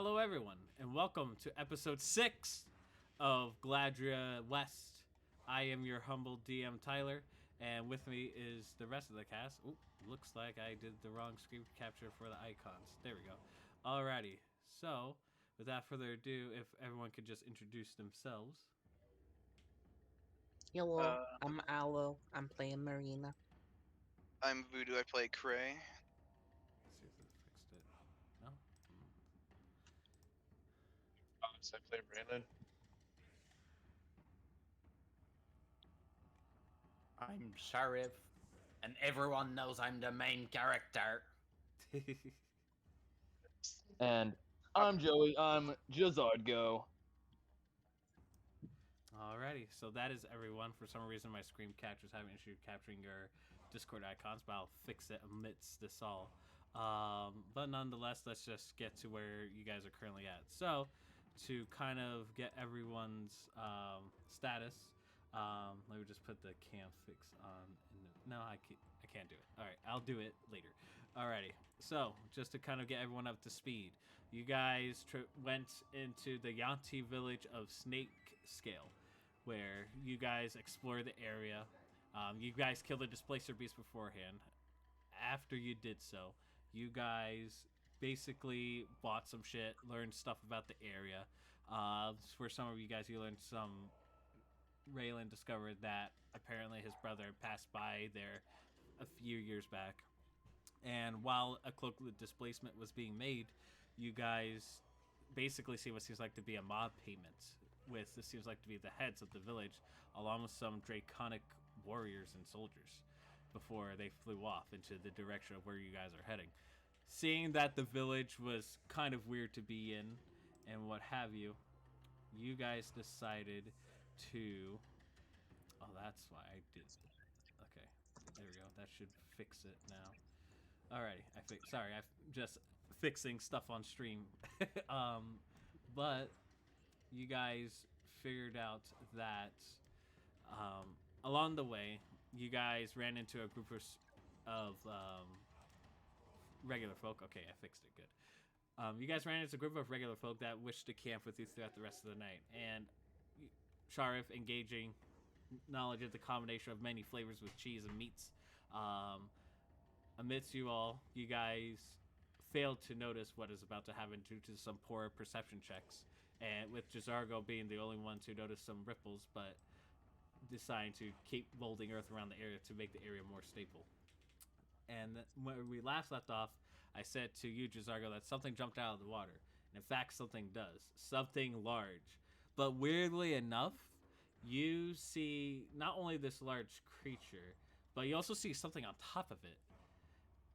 Hello, everyone, and welcome to episode 6 of Gladria West. I am your humble DM, Tyler, and with me is the rest of the cast. Ooh, looks like I did the wrong screen capture for the icons. There we go. Alrighty, so without further ado, if everyone could just introduce themselves. Hello, I'm Aloe. I'm playing Marina. I'm Voodoo. I play Cray. Let's see if it fixed it. No? So I play Brandon. I'm Sheriff, and everyone knows I'm the main character. And I'm Joey. I'm Jazardgo. Alrighty, so that is everyone. For some reason, my screen capture's having issue capturing your Discord icons, but I'll fix it amidst this all. But nonetheless, let's just get to where you guys are currently at. So, to kind of get everyone's status, let me just put the cam fix on. No, I can't do it. All right, I'll do it later. Alrighty, so just to kind of get everyone up to speed, you guys went into the Yanti village of Snake Scale, where you guys explore the area. You guys killed the displacer beast beforehand. After you did so, you guys basically bought some shit, learned stuff about the area. For some of you guys, you learned some. Raylan discovered that apparently his brother passed by there a few years back. And while a cloak of displacement was being made, you guys basically see what seems like to be a mob payment with this seems like to be the heads of the village, along with some draconic warriors and soldiers, before they flew off into the direction of where you guys are heading. Seeing that the village was kind of weird to be in and what have you, you guys decided to... Oh, that's why I did... Okay, there we go. That should fix it now. Alrighty, sorry, I'm just fixing stuff on stream. But you guys figured out that along the way, you guys ran into a group of regular folk. Okay, I fixed it. Good. You guys ran into a group of regular folk that wished to camp with you throughout the rest of the night. And Sharif, engaging knowledge of the combination of many flavors with cheese and meats, amidst you all, you guys failed to notice what is about to happen due to some poor perception checks, and with Jazargo being the only one to notice some ripples, but deciding to keep molding earth around the area to make the area more stable. And when we last left off, I said to you, Jazargo, that something jumped out of the water. And in fact, something does. Something large. But weirdly enough, you see not only this large creature, but you also see something on top of it.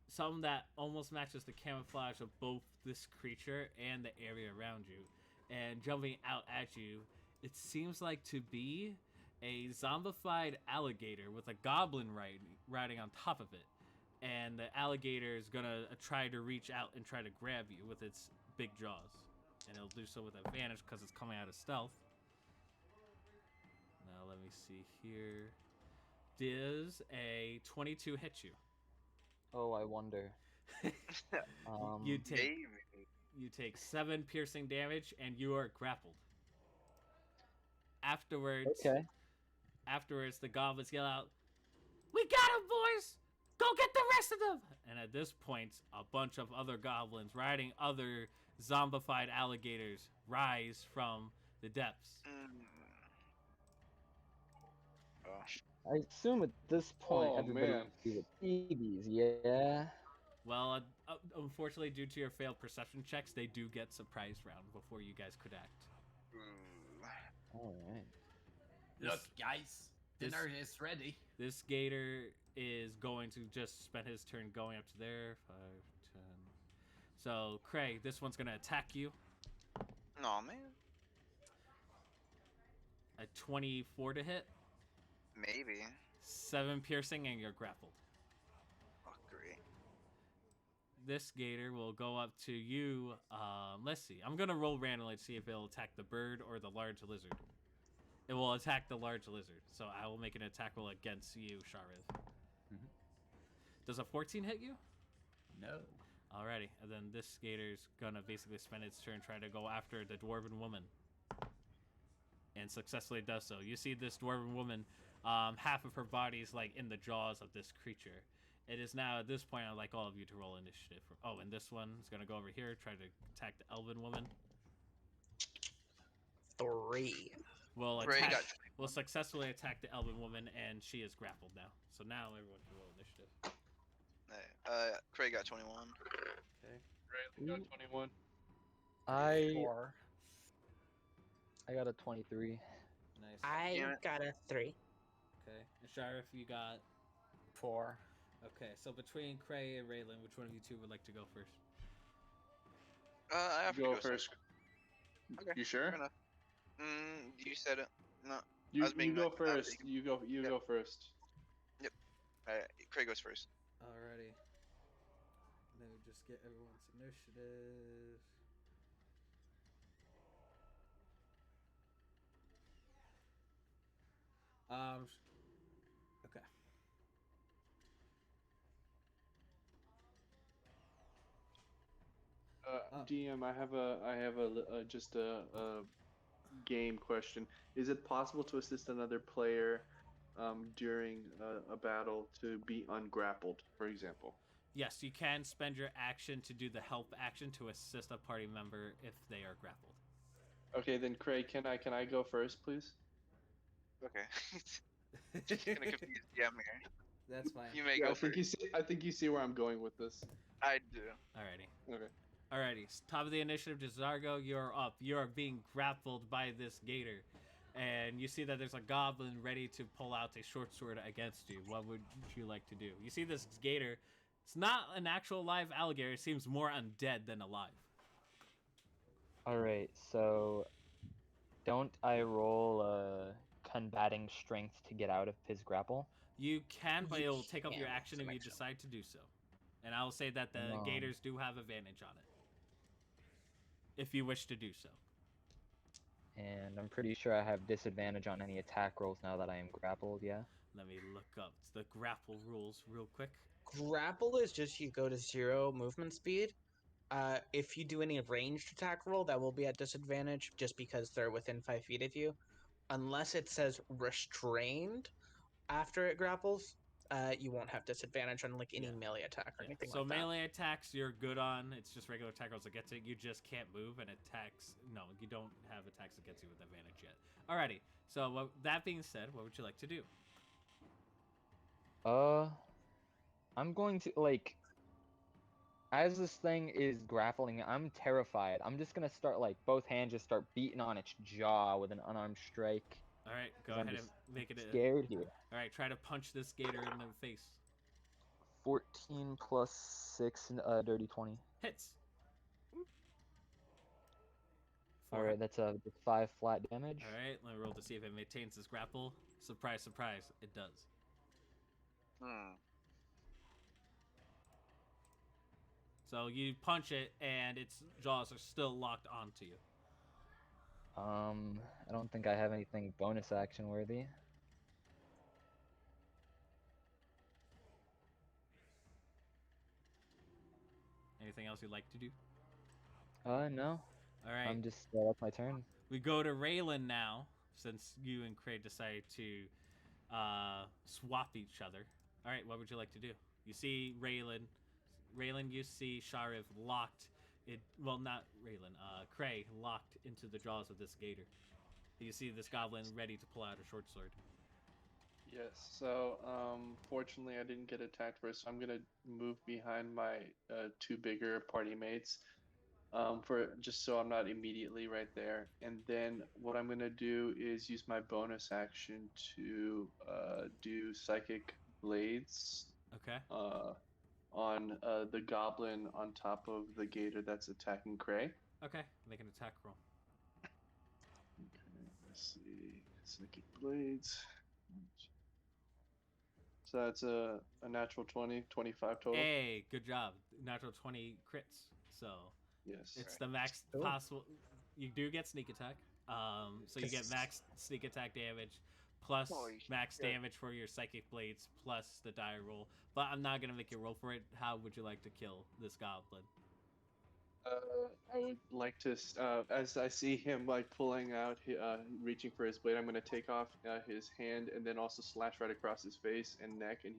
Something that almost matches the camouflage of both this creature and the area around you. And jumping out at you, it seems like to be a zombified alligator with a goblin riding on top of it. And the alligator is gonna try to reach out and try to grab you with its big jaws. And it'll do so with advantage because it's coming out of stealth. Now let me see here. Does a 22 hit you? Oh, I wonder. You take 7 piercing damage and you are grappled. Afterwards, the goblins yell out, "We got him, boys! Go get the rest of them!" And at this point, a bunch of other goblins riding other zombified alligators rise from the depths. I assume at this point everybody would see the babies, yeah? Well, unfortunately, due to your failed perception checks, they do get surprise round before you guys could act. Alright. Look, guys, dinner is ready. This gator is going to just spend his turn going up to there. 5, 10. So, Craig, this one's going to attack you. Aw, man. A 24 to hit. Maybe. 7 piercing, and you're grappled. Oh, great. This gator will go up to you. Let's see. I'm going to roll randomly to see if it'll attack the bird or the large lizard. It will attack the large lizard. So I will make an attack roll against you, Sharif. Mm-hmm. Does a 14 hit you? No. Alrighty, and then this skater's gonna basically spend its turn trying to go after the dwarven woman, and successfully does so. You see this dwarven woman, half of her body is like in the jaws of this creature. It is now at this point I'd like all of you to roll initiative. Oh, and this one is gonna go over here, try to attack the elven woman. 3. Will Cray attack. got Will successfully attack the elven woman, and she is grappled now. So now everyone can roll initiative. Cray got 21. Okay. Raylan got 21. I 4. got a 23. Nice. I Damn it. got a 3. Okay. And Sheriff, you got. 4. Okay. So between Cray and Raylan, which one of you two would like to go first? I have to Go go first. Okay, You sure? fair enough. You said it. No. You, I was being you go nice. first. You go. You Yep. go first. Craig goes first. Alrighty. Let me just get everyone's initiative. Okay. DM, I have just a game question. Is it possible to assist another player during a battle to be ungrappled, for example? Yes, you can spend your action to do the help action to assist a party member if they are grappled. Okay, then Craig, can I go first, please? Okay. Just gonna confuse DM here. That's fine. You may Yeah, go I think first. I think you see where I'm going with this. I do. Alrighty. Okay. Alrighty. Top of the initiative, Desargo, you're up. You are being grappled by this gator. And you see that there's a goblin ready to pull out a short sword against you. What would you like to do? You see this gator. It's not an actual live alligator. It seems more undead than alive. Alright, so don't I roll combating strength to get out of his grapple? You can, but You it will take up your can, action if you actually. decide to do so. And I will say that the No. gators do have advantage on it. If you wish to do so. And I'm pretty sure I have disadvantage on any attack rolls now that I am grappled, yeah? Let me look up the grapple rules real quick. Grapple is just you go to 0 movement speed. If you do any ranged attack roll, that will be at disadvantage just because they're within 5 feet of you. Unless it says restrained after it grapples, you won't have disadvantage on like any Yeah. melee attack or Yeah. anything So like that. melee attacks you're good on. It's just regular attack rolls that gets it. You just can't move, and attacks no, you don't have attacks that gets you with advantage yet. Alrighty. So that being said, what would you like to do? I'm going to, like, as this thing is grappling, I'm terrified. I'm just gonna start, like, both hands just start beating on its jaw with an unarmed strike. Alright, go 'cause I'm ahead and just make it a scared here. Alright, try to punch this gator in the face. 14 plus 6, dirty 20. Hits. Alright, that's a 5 flat damage. Alright, let me roll to see if it maintains this grapple. Surprise, surprise, it does. So you punch it, and its jaws are still locked onto you. I don't think I have anything bonus action worthy. Anything else you'd like to do? No. Alright. I'm just, that's my turn. We go to Raylan now, since you and Craig decided to swap each other. Alright, what would you like to do? You see Raylan, you see Sharif locked, well, not Raylan, Craig locked into the jaws of this gator. You see this goblin ready to pull out a short sword. Yes. So, fortunately, I didn't get attacked first, so I'm gonna move behind my two bigger party mates, for just so I'm not immediately right there. And then what I'm gonna do is use my bonus action to do psychic blades. Okay. On the goblin on top of the gator that's attacking Cray. Okay, make an attack roll. Okay, let's see. Psychic blades. So that's a natural 20, 25 total. Hey, good job. Natural 20 crits. So Yes. it's the max possible. You do get sneak attack. So you get max sneak attack damage plus Holy max shit. damage for your psychic blades plus the die roll. But I'm not gonna make you roll for it. How would you like to kill this goblin? I would like to, as I see him like pulling out, reaching for his blade, I'm gonna take off his hand and then also slash right across his face and neck, and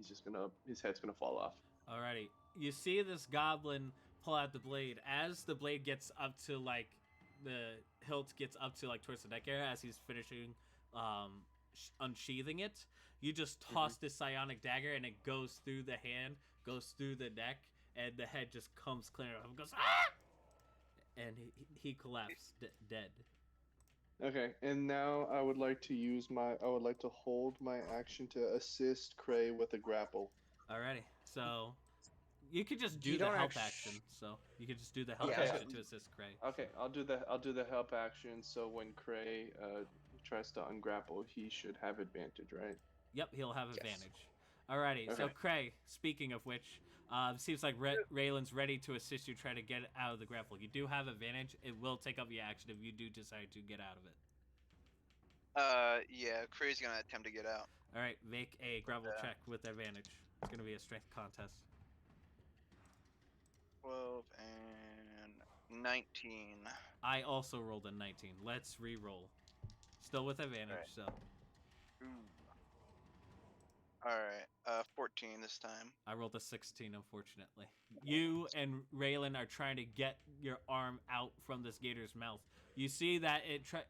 his head's gonna fall off. Alrighty. You see this goblin pull out the blade. As the blade gets up to like the hilt gets up to like towards the neck area as he's finishing unsheathing it, you just toss this psionic dagger and it goes through the hand, goes through the neck, and the head just comes clear off and goes ah! And he collapsed dead. Okay, and now I would like to hold my action to assist Cray with a grapple. Alrighty. So you could just do You the don't help act- action. So you could just do the help Yeah, action to assist Cray. Okay, I'll do the help action. So when Cray tries to ungrapple, he should have advantage, right? Yep, he'll have Yes. advantage. Alrighty, so Okay. Cray, speaking of which, seems like Raylan's ready to assist you try to get out of the grapple. You do have advantage. It will take up your action if you do decide to get out of it. Yeah, Cray's gonna attempt to get out. Alright, make a grapple Yeah. check with advantage. It's going to be a strength contest. 12 and 19. I also rolled a 19. Let's re-roll. Still with advantage, Alright. so Ooh. Alright, 14 this time. I rolled a 16, unfortunately. You and Raylan are trying to get your arm out from this gator's mouth. You see that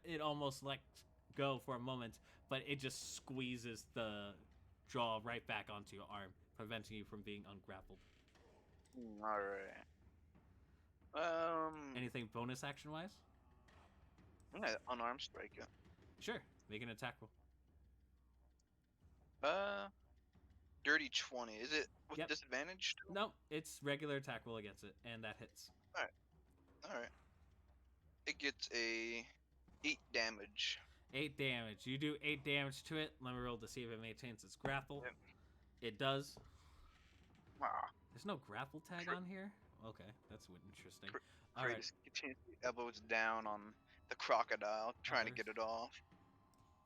it almost lets go for a moment, but it just squeezes the jaw right back onto your arm, preventing you from being ungrappled. Alright. Anything bonus action-wise? I'm gonna unarmed strike it. Sure. Make an attack roll. Dirty 20. Is it with Yep. disadvantage? No, it's regular attack roll against it, and that hits. Alright. It gets a 8 damage. 8 damage. You do 8 damage to it. Let me roll to see if it maintains its grapple. Yep. It does. Ah, There's no grapple tag on here? Okay, that's interesting. Cray Alright, just continuously elbows down on the crocodile, trying to there's- get it off.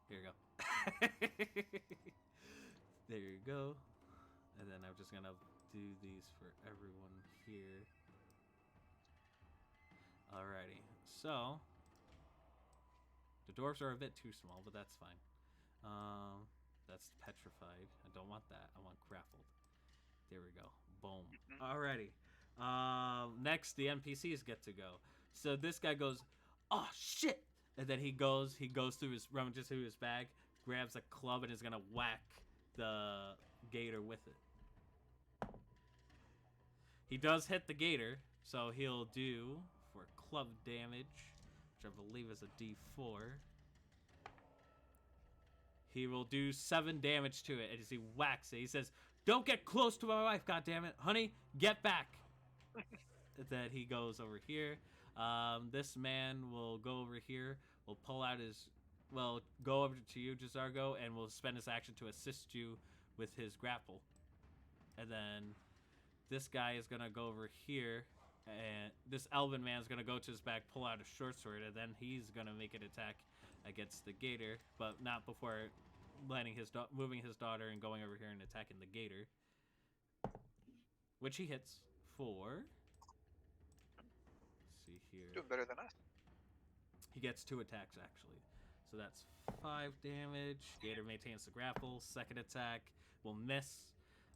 here you go. There you go. And then I'm just gonna do these for everyone here. Alrighty, so the dwarves are a bit too small, but that's fine. That's petrified. I don't want that. I want grappled. There we go. Boom. Alrighty. Next, the NPCs get to go. So this guy goes, "Oh shit!" And then he goes through rummages through his bag, grabs a club, and is gonna whack the gator with it. He does hit the gator, so he'll do for club damage, which I believe is a D4. He will do 7 damage to it as he whacks it. He says, "Don't get close to my wife, goddammit. Honey, get back." Then he goes over here. This man will go over here, will pull out go over to you, Jazargo, and will spend his action to assist you with his grapple. And then this guy is going to go over here, and this elven man is going to go to his back, pull out a short sword, and then he's going to make an attack against the gator, but not before letting moving his daughter and going over here and attacking the gator, which he hits for. Let's see here. Doing better than us. He gets 2 attacks actually, so that's 5 damage. Gator maintains the grapple. Second attack will miss.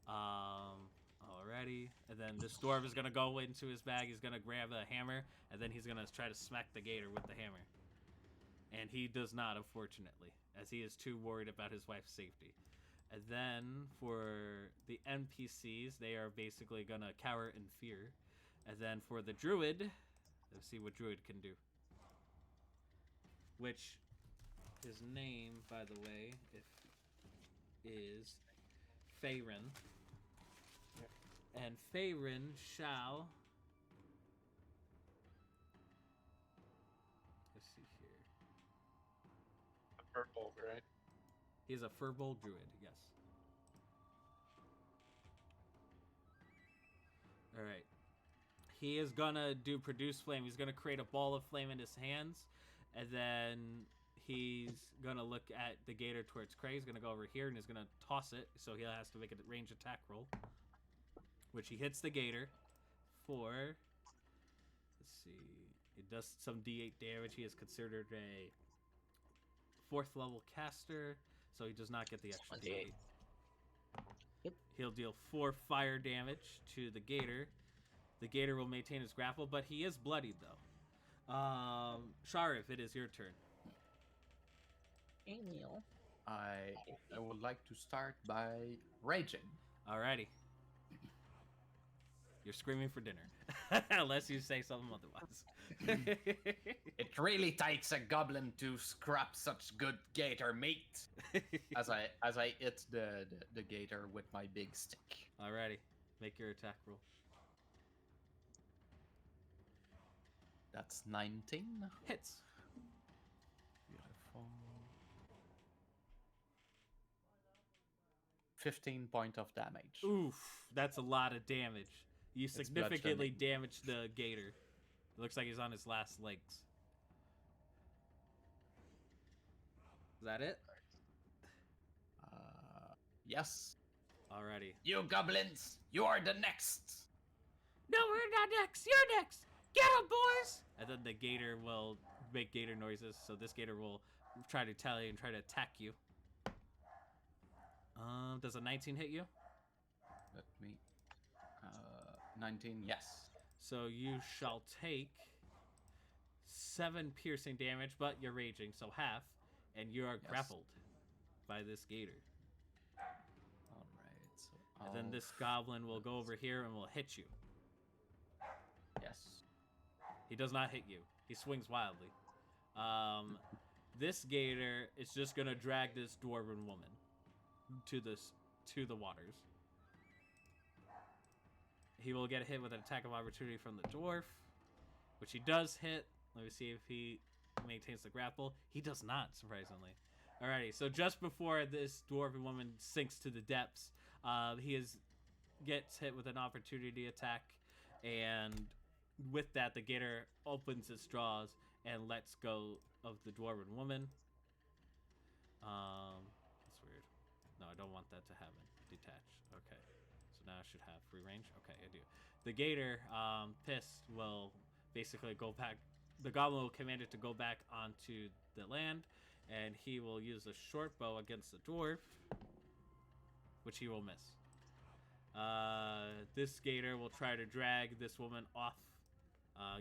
Alrighty, and then this dwarf is gonna go into his bag. He's gonna grab a hammer, and then he's gonna try to smack the gator with the hammer. And he does not, unfortunately, as he is too worried about his wife's safety. And then for the NPCs, they are basically gonna cower in fear. And then for the druid, let's see what druid can do. Which his name, by the way, is Faerun. And Faerun shall. Let's see here. Purple, right? He's a Furbolg druid, yes. Alright. He is gonna produce flame. He's gonna create a ball of flame in his hands, and then he's gonna look at the gator towards Cray. He's gonna go over here and he's gonna toss it, so he has to make a range attack roll, which he hits the gator for. Let's see, it does some D8 damage. He is considered a 4th level caster, so he does not get the extra 28. D8. Yep. He'll deal 4 fire damage to the gator. The gator will maintain his grapple, but he is bloodied though. Sharif, it is your turn. Emil. I would like to start by raging. Alrighty. You're screaming for dinner. Unless you say something otherwise. It really takes a goblin to scrap such good gator meat. As I hit the gator with my big stick. Alrighty. Make your attack roll. That's 19. Hits. Beautiful. 15 point of damage. Oof. That's a lot of damage. You It's significantly bludgeoning. damaged the gator. It looks like he's on his last legs. Is that it? Yes. Alrighty. You goblins, you are the next. No, we're not next. You're next. Get him, boys! And then the gator will make gator noises. So this gator will try to tell you and try to attack you. Does a 19 hit you? Let me. 19. Yes. So you shall take 7 piercing damage, but you're raging, so half, and you are Yes. grappled by this gator. All right. So And then I'll- this goblin will go over here and will hit you. Yes. He does not hit you. He swings wildly. This gator is just gonna drag this dwarven woman to the waters. He will get hit with an attack of opportunity from the dwarf, which he does hit. Let me see if he maintains the grapple. He does not, surprisingly. Alrighty, so just before this dwarven woman sinks to the depths, gets hit with an opportunity attack, and with that, the gator opens its jaws and lets go of the dwarven woman. That's weird. No, I don't want that to happen. Detach. Okay. So now I should have free range. Okay, I do. The gator, pissed, will basically go back. The goblin will command it to go back onto the land, and he will use a short bow against the dwarf, which he will miss. This gator will try to drag this woman off.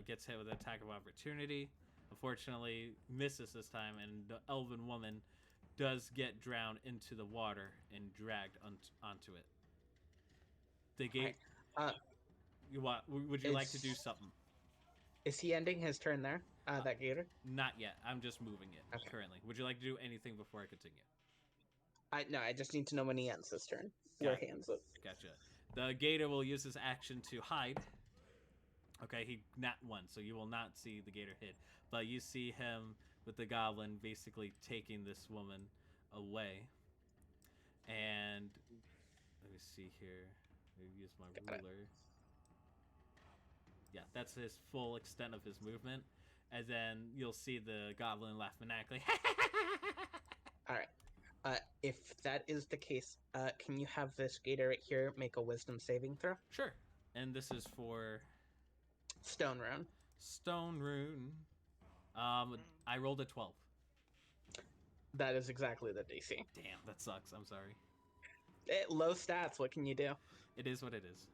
Gets hit with an attack of opportunity. Unfortunately, misses this time, and the elven woman does get drowned into the water and dragged onto it. The gate. Alright, Would you like to do is- something? Is he ending his turn there? That gator? Not yet. I'm just moving it Okay. currently. Would you like to do anything before I continue? I just need to know when he ends his turn. Where he ends it. Gotcha. The gator will use his action to hide. Okay, he not one, so you will not see the gator hit, but you see him with the goblin basically taking this woman away. And let me see here. Let me use my ruler. Yeah, that's his full extent of his movement. And then you'll see the goblin laugh maniacally. All right. If that is the case, can you have this gator right here make a wisdom saving throw? Sure. And this is for Stone rune. Stone Rune. I rolled a 12. That is exactly the DC. Damn, that sucks. I'm sorry. Low stats. What can you do? It is what it is.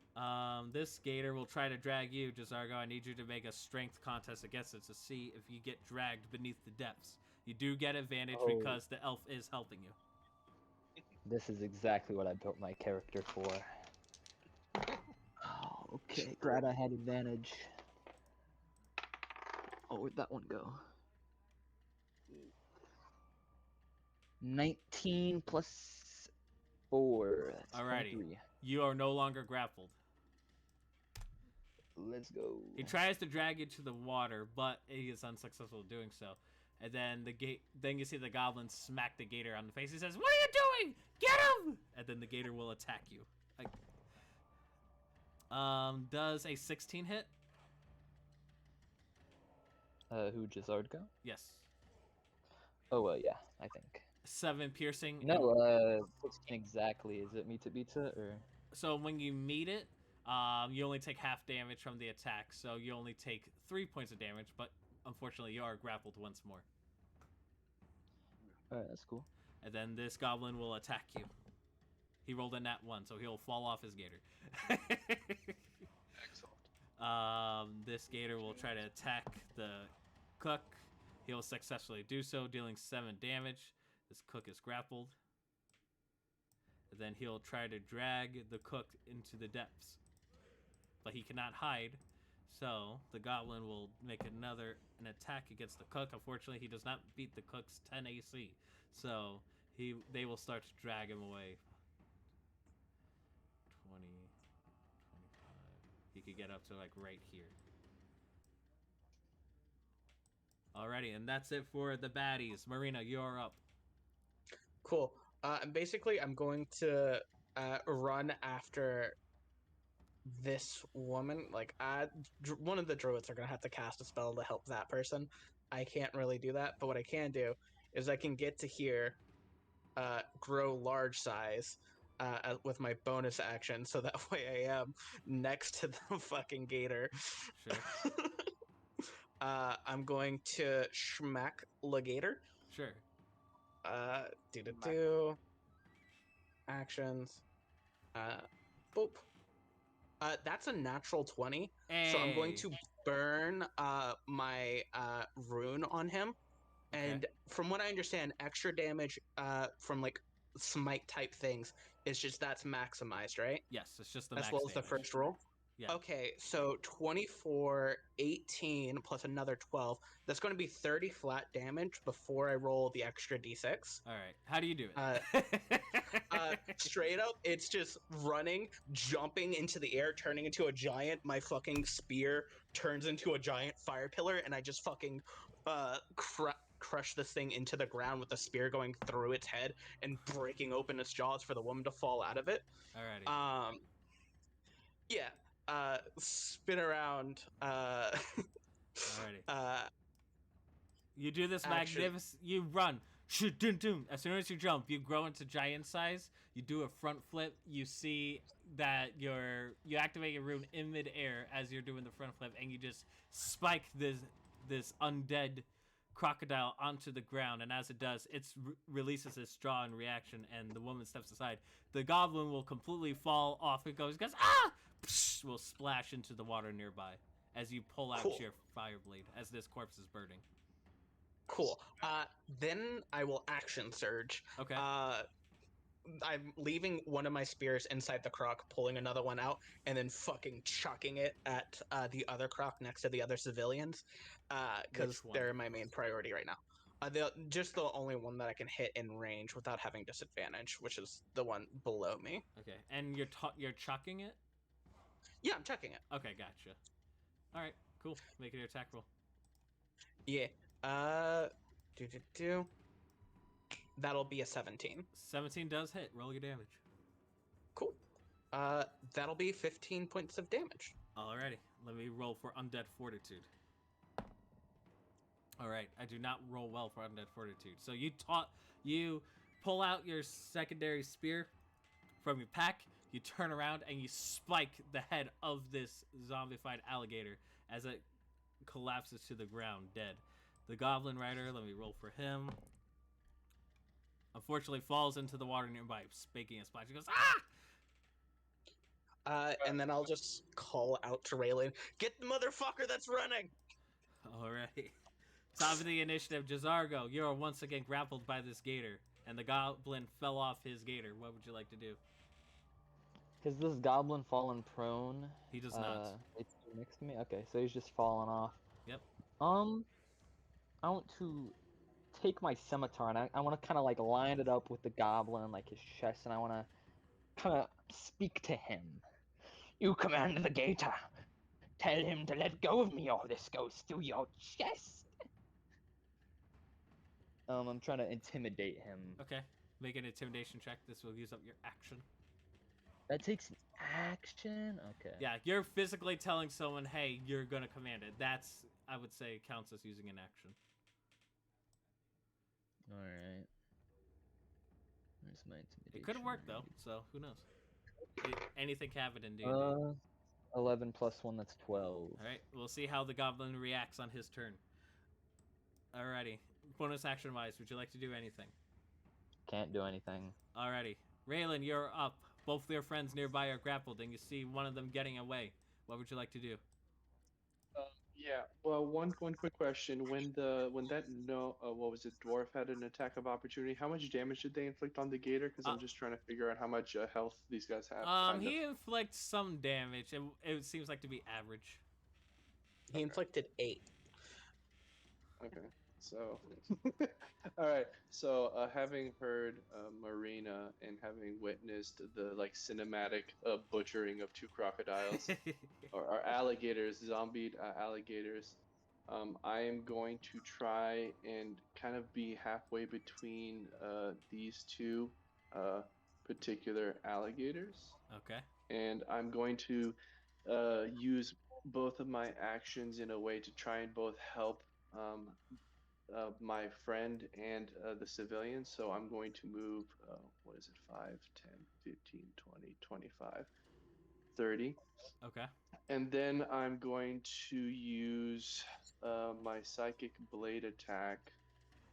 This gator will try to drag you, Jazargo. I need you to make a strength contest against it to see if you get dragged beneath the depths. You do get advantage Oh. because the elf is helping you. This is exactly what I built my character for. Oh, okay. Glad I had advantage. Oh, where'd that one go? 19 plus 4. That's Alrighty. 23. You are no longer grappled. Let's go. He tries to drag you to the water, but he is unsuccessful doing so. And then then you see the goblin smack the gator on the face. He says, "What are you doing? Get him!" And then the gator will attack you. Does a 16 hit? Who Jazard go? Yes. Oh, yeah, I think. 7 piercing. and- No, 16 exactly. Is it meet to beat it or? So when you meet it, you only take half damage from the attack. So you only take 3 points of damage, but unfortunately you are grappled once more. Alright, that's cool. And then this goblin will attack you. He rolled a nat 1, so he'll fall off his gator. Excellent. This gator will try to attack the cook. He'll successfully do so, dealing 7 damage. This cook is grappled. And then he'll try to drag the cook into the depths. But he cannot hide. So the goblin will make an attack against the cook. Unfortunately, he does not beat the cook's 10 AC. So they will start to drag him away. 20, 25. He could get up to like right here. Alrighty, and that's it for the baddies. Marina, you're up. Cool. And basically, I'm going to run after this woman. Like, one of the druids are going to have to cast a spell to help that person. I can't really do that, but what I can do is I can get to here, grow large size with my bonus action, so that way I am next to the fucking gator. Sure. I'm going to schmack the gator. Sure. Do actions. Boop. That's a natural 20. So I'm going Hey. to burn my rune on him. Okay. And from what I understand, extra damage from like smite type things is just that's maximized, right? Yes, it's just the As max well as the damage. first roll. Yeah. Okay, so 24, 18 plus another 12. That's going to be 30 flat damage before I roll the extra d6. All right. How do you do it? Straight up, it's just running, jumping into the air, turning into a giant. My fucking spear turns into a giant fire pillar, and I just fucking crush this thing into the ground with the spear going through its head and breaking open its jaws for the woman to fall out of it. Alrighty. Yeah. Spin around. Alrighty. You do this action. magnificent. You run. Doom. As soon as you jump, you grow into giant size. You do a front flip. You see that you activate your rune in midair as you're doing the front flip, and you just spike this undead crocodile onto the ground. And as it does, it releases its jaw in reaction, and the woman steps aside. The goblin will completely fall off. It goes ah! Psh, will splash into the water nearby as you pull out Cool. your fire blade as this corpse is burning. Cool. Then I will action surge. Okay. I'm leaving one of my spears inside the croc, pulling another one out, and then fucking chucking it at the other croc next to the other civilians, because Which one? they're my main priority right now. Just the only one that I can hit in range without having disadvantage, which is the one below me. Okay. And you're chucking it? Yeah, I'm checking it. Okay, gotcha. All right, cool. Make it your attack roll. Yeah. That'll be a 17. 17 does hit. Roll your damage. Cool. That'll be 15 points of damage. Alrighty. Let me roll for Undead Fortitude. Alright, I do not roll well for Undead Fortitude. So you pull out your secondary spear from your pack, you turn around, and you spike the head of this zombified alligator as it collapses to the ground, dead. The Goblin Rider, let me roll for him. Unfortunately, falls into the water nearby, spaking a splash. He goes, ah! And then I'll just call out to Raylan, get the motherfucker that's running! Alright. Top of the initiative, Jazargo, you are once again grappled by this gator, and the goblin fell off his gator. What would you like to do? Has this goblin fallen prone? He does not. It's next to me? Okay, so he's just fallen off. Yep. I want to take my scimitar and I want to kind of like line it up with the goblin, like his chest, and I want to kind of speak to him. You command the gator. Tell him to let go of me or this goes through your chest. I'm trying to intimidate him. Okay. Make an intimidation check. This will use up your action. That takes an action? Okay. Yeah, you're physically telling someone, hey, you're going to command it. That's, I would say, counts as using an action. All right. Where's my intimidation? It could have worked though, so who knows? Anything can happen in D&D. 11 plus 1, that's 12. All right, we'll see how the goblin reacts on his turn. Alrighty, bonus action wise, would you like to do anything? Can't do anything. Alrighty, Raylan, you're up. Both their friends nearby are grappled, and you see one of them getting away. What would you like to do? Yeah. Well, one quick question. When that what was it, dwarf had an attack of opportunity, how much damage did they inflict on the gator? Because I'm just trying to figure out how much health these guys have. He inflicts some damage. It seems like to be average. He inflicted 8. Okay. So, all right. So, having heard Marina and having witnessed the cinematic butchering of 2 crocodiles or alligators, zombied alligators, I am going to try and kind of be halfway between these 2 particular alligators. Okay. And I'm going to use both of my actions in a way to try and both help my friend and the civilians. So I'm going to move, 5, 10, 15, 20, 25, 30. Okay. And then I'm going to use my psychic blade attack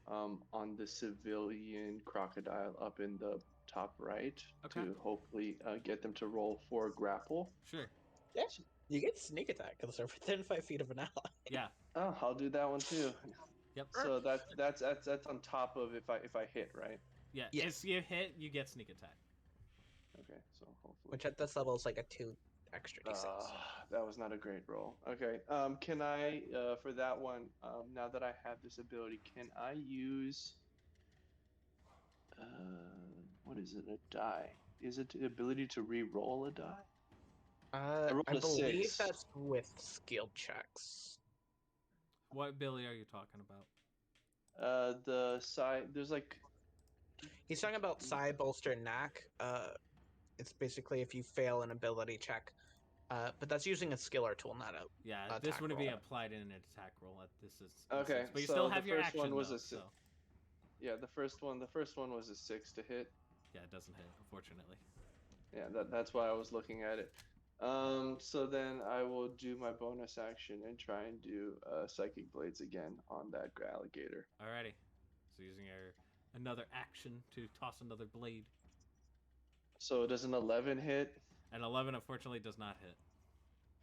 on the civilian crocodile up in the top right Okay. to hopefully get them to roll for grapple. Sure. Yeah, you get sneak attack because they're within 5 feet of an ally. Yeah. Oh, I'll do that one too. Yep. So that's on top of if I hit, right? Yeah. Yes. If you hit, you get sneak attack. Okay, so hopefully. Which at this level is like a 2 extra d6. That was not a great roll. Okay. Can I for that one? Now that I have this ability, can I use? What is it? A die? Is it the ability to re-roll a die? I rolled a believe 6. that's with skill checks. What ability are you talking about? The side. There's He's talking about psi bolster knack. It's basically if you fail an ability check. But that's using a skill or tool, not a Yeah, attack this wouldn't be roll. applied in an attack roll at this is Okay, instance. But you so still the have your first action one was though, a so yeah. The first one was a 6 to hit. yeah, it doesn't hit, unfortunately. Yeah, that's why I was looking at it. So then I will do my bonus action and try and do psychic blades again on that alligator. Alrighty. So using your another action to toss another blade. So does an 11 hit? An 11 unfortunately does not hit.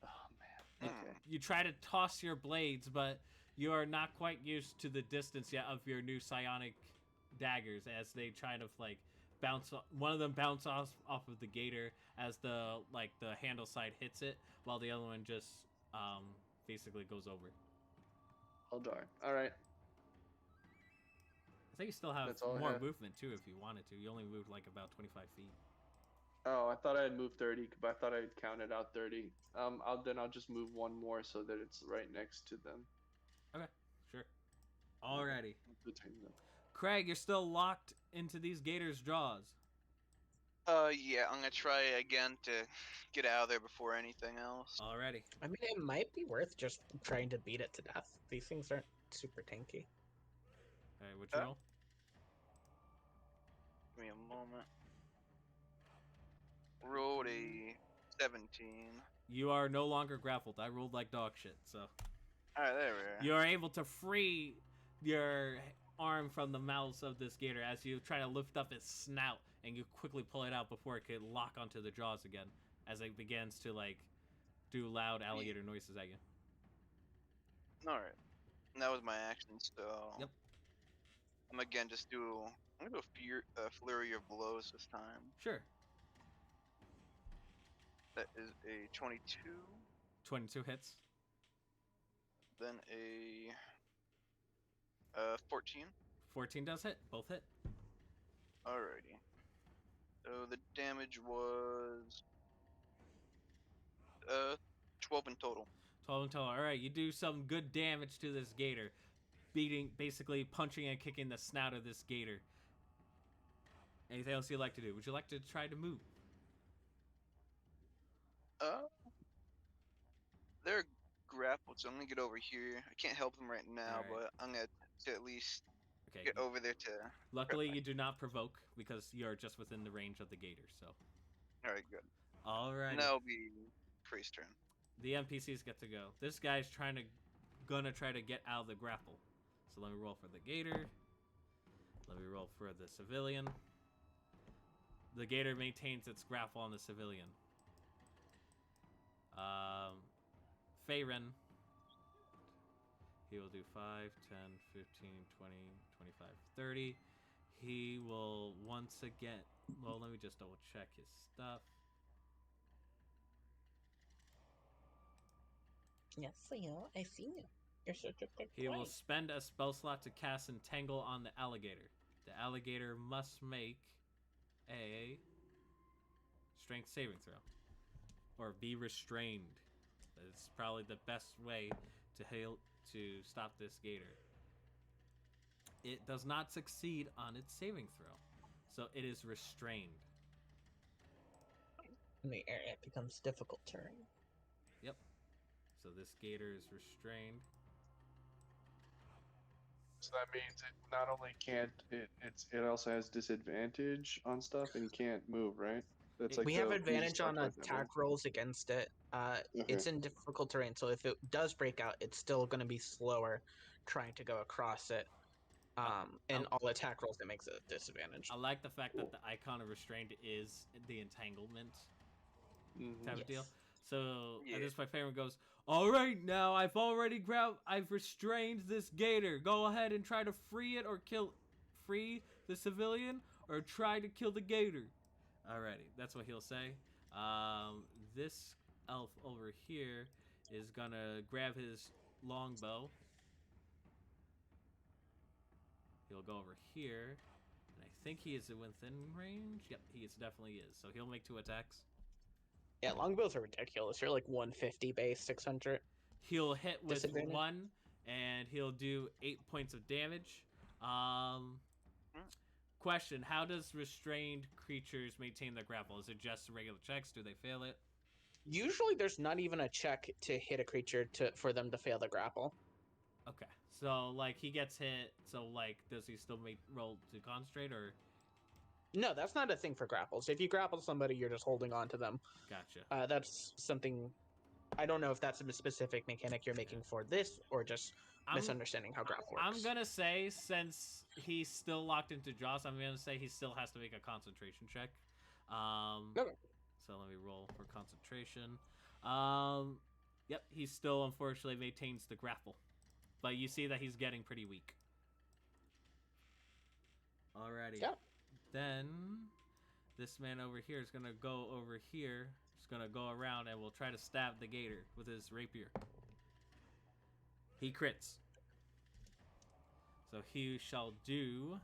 Oh man. Okay. You try to toss your blades, but you are not quite used to the distance yet of your new psionic daggers as they try to bounce. One of them bounce off of the gator as the handle side hits it, while the other one just basically goes over. Oh darn. All right. I think you still have That's all I more have. movement too if you wanted to. You only moved about 25 feet. Oh, I thought I had moved 30, but I thought I had counted out 30. I'll just move one more so that it's right next to them. Okay, sure. Alrighty. Between them. Craig, you're still locked into these gators' jaws. Yeah, I'm gonna try again to get out of there before anything else. Alrighty. I mean, it might be worth just trying to beat it to death. These things aren't super tanky. Alright, what'd you roll? Give me a moment. Rolled a 17. You are no longer grappled. I rolled like dog shit, so. Alright, there we are. You are able to free your arm from the mouths of this gator as you try to lift up its snout, and you quickly pull it out before it could lock onto the jaws again as it begins to do loud alligator noises at you. Alright. And that was my action, so Yep. I'm again just I'm gonna do a flurry of blows this time. Sure. That is a 22, 22 hits. then a 14. 14 does hit. Both hit. Alrighty. So the damage was 12 in total. 12 in total. Alright, you do some good damage to this gator. Basically punching and kicking the snout of this gator. Anything else you'd like to do? Would you like to try to move? They're grappled, so I'm gonna get over here. I can't help them right now, Alright. but I'm gonna to at least Okay. get over there to. Luckily, you do not provoke because you're just within the range of the gator. So. All right, good. All right. And that'll be Kree's turn. The NPCs get to go. This guy's gonna try to get out of the grapple. So let me roll for the gator. Let me roll for the civilian. The gator maintains its grapple on the civilian. Faerun. He will do 5, 10, 15, 20, 25, 30. He will once again... Well, let me just double check his stuff. Yes, I see you. You're such a good He boy. will spend a spell slot to cast Entangle on the alligator. The alligator must make a strength saving throw. Or be restrained. That's probably the best way to stop this gator. It does not succeed on its saving throw. So it is restrained. In the area, it becomes difficult terrain. Yep. So this gator is restrained. So that means it not only can't it also has disadvantage on stuff and can't move, right? That's like We have the advantage on weakest part, attack rolls against it. It's in difficult terrain, so if it does break out, it's still going to be slower trying to go across it. And all attack rolls that makes it a disadvantage. I like the fact that the icon of restrained is the entanglement type of deal. So at this point, Faerun goes, "All right, now I've restrained this gator. Go ahead and try to free it or free the civilian, or try to kill the gator." Alrighty, that's what he'll say. This elf over here is gonna grab his longbow. He'll go over here, and I think he is within range. Yep, he definitely is. So he'll make 2 attacks. Yeah, longbows are ridiculous. You're like 150 base, 600. He'll hit with 1, and he'll do 8 points of damage. Question: how does restrained creatures maintain their grapple? Is it just regular checks? Do they fail it? Usually, there's not even a check to hit a creature for them to fail the grapple. Okay, so like he gets hit. So like, does he still roll to concentrate or? No, that's not a thing for grapples. If you grapple somebody, you're just holding on to them. Gotcha. That's something. I don't know if that's a specific mechanic you're making for this, or just misunderstanding how grapple works. I'm gonna say, since he's still locked into jaws, I'm gonna say he still has to make a concentration check. Okay. So let me roll for concentration. Yep, he still unfortunately maintains the grapple, but you see that he's getting pretty weak. Alrighty. Yeah. Then this man over here is gonna go over here. He's gonna go around and will try to stab the gator with his rapier. He crits. So he shall do...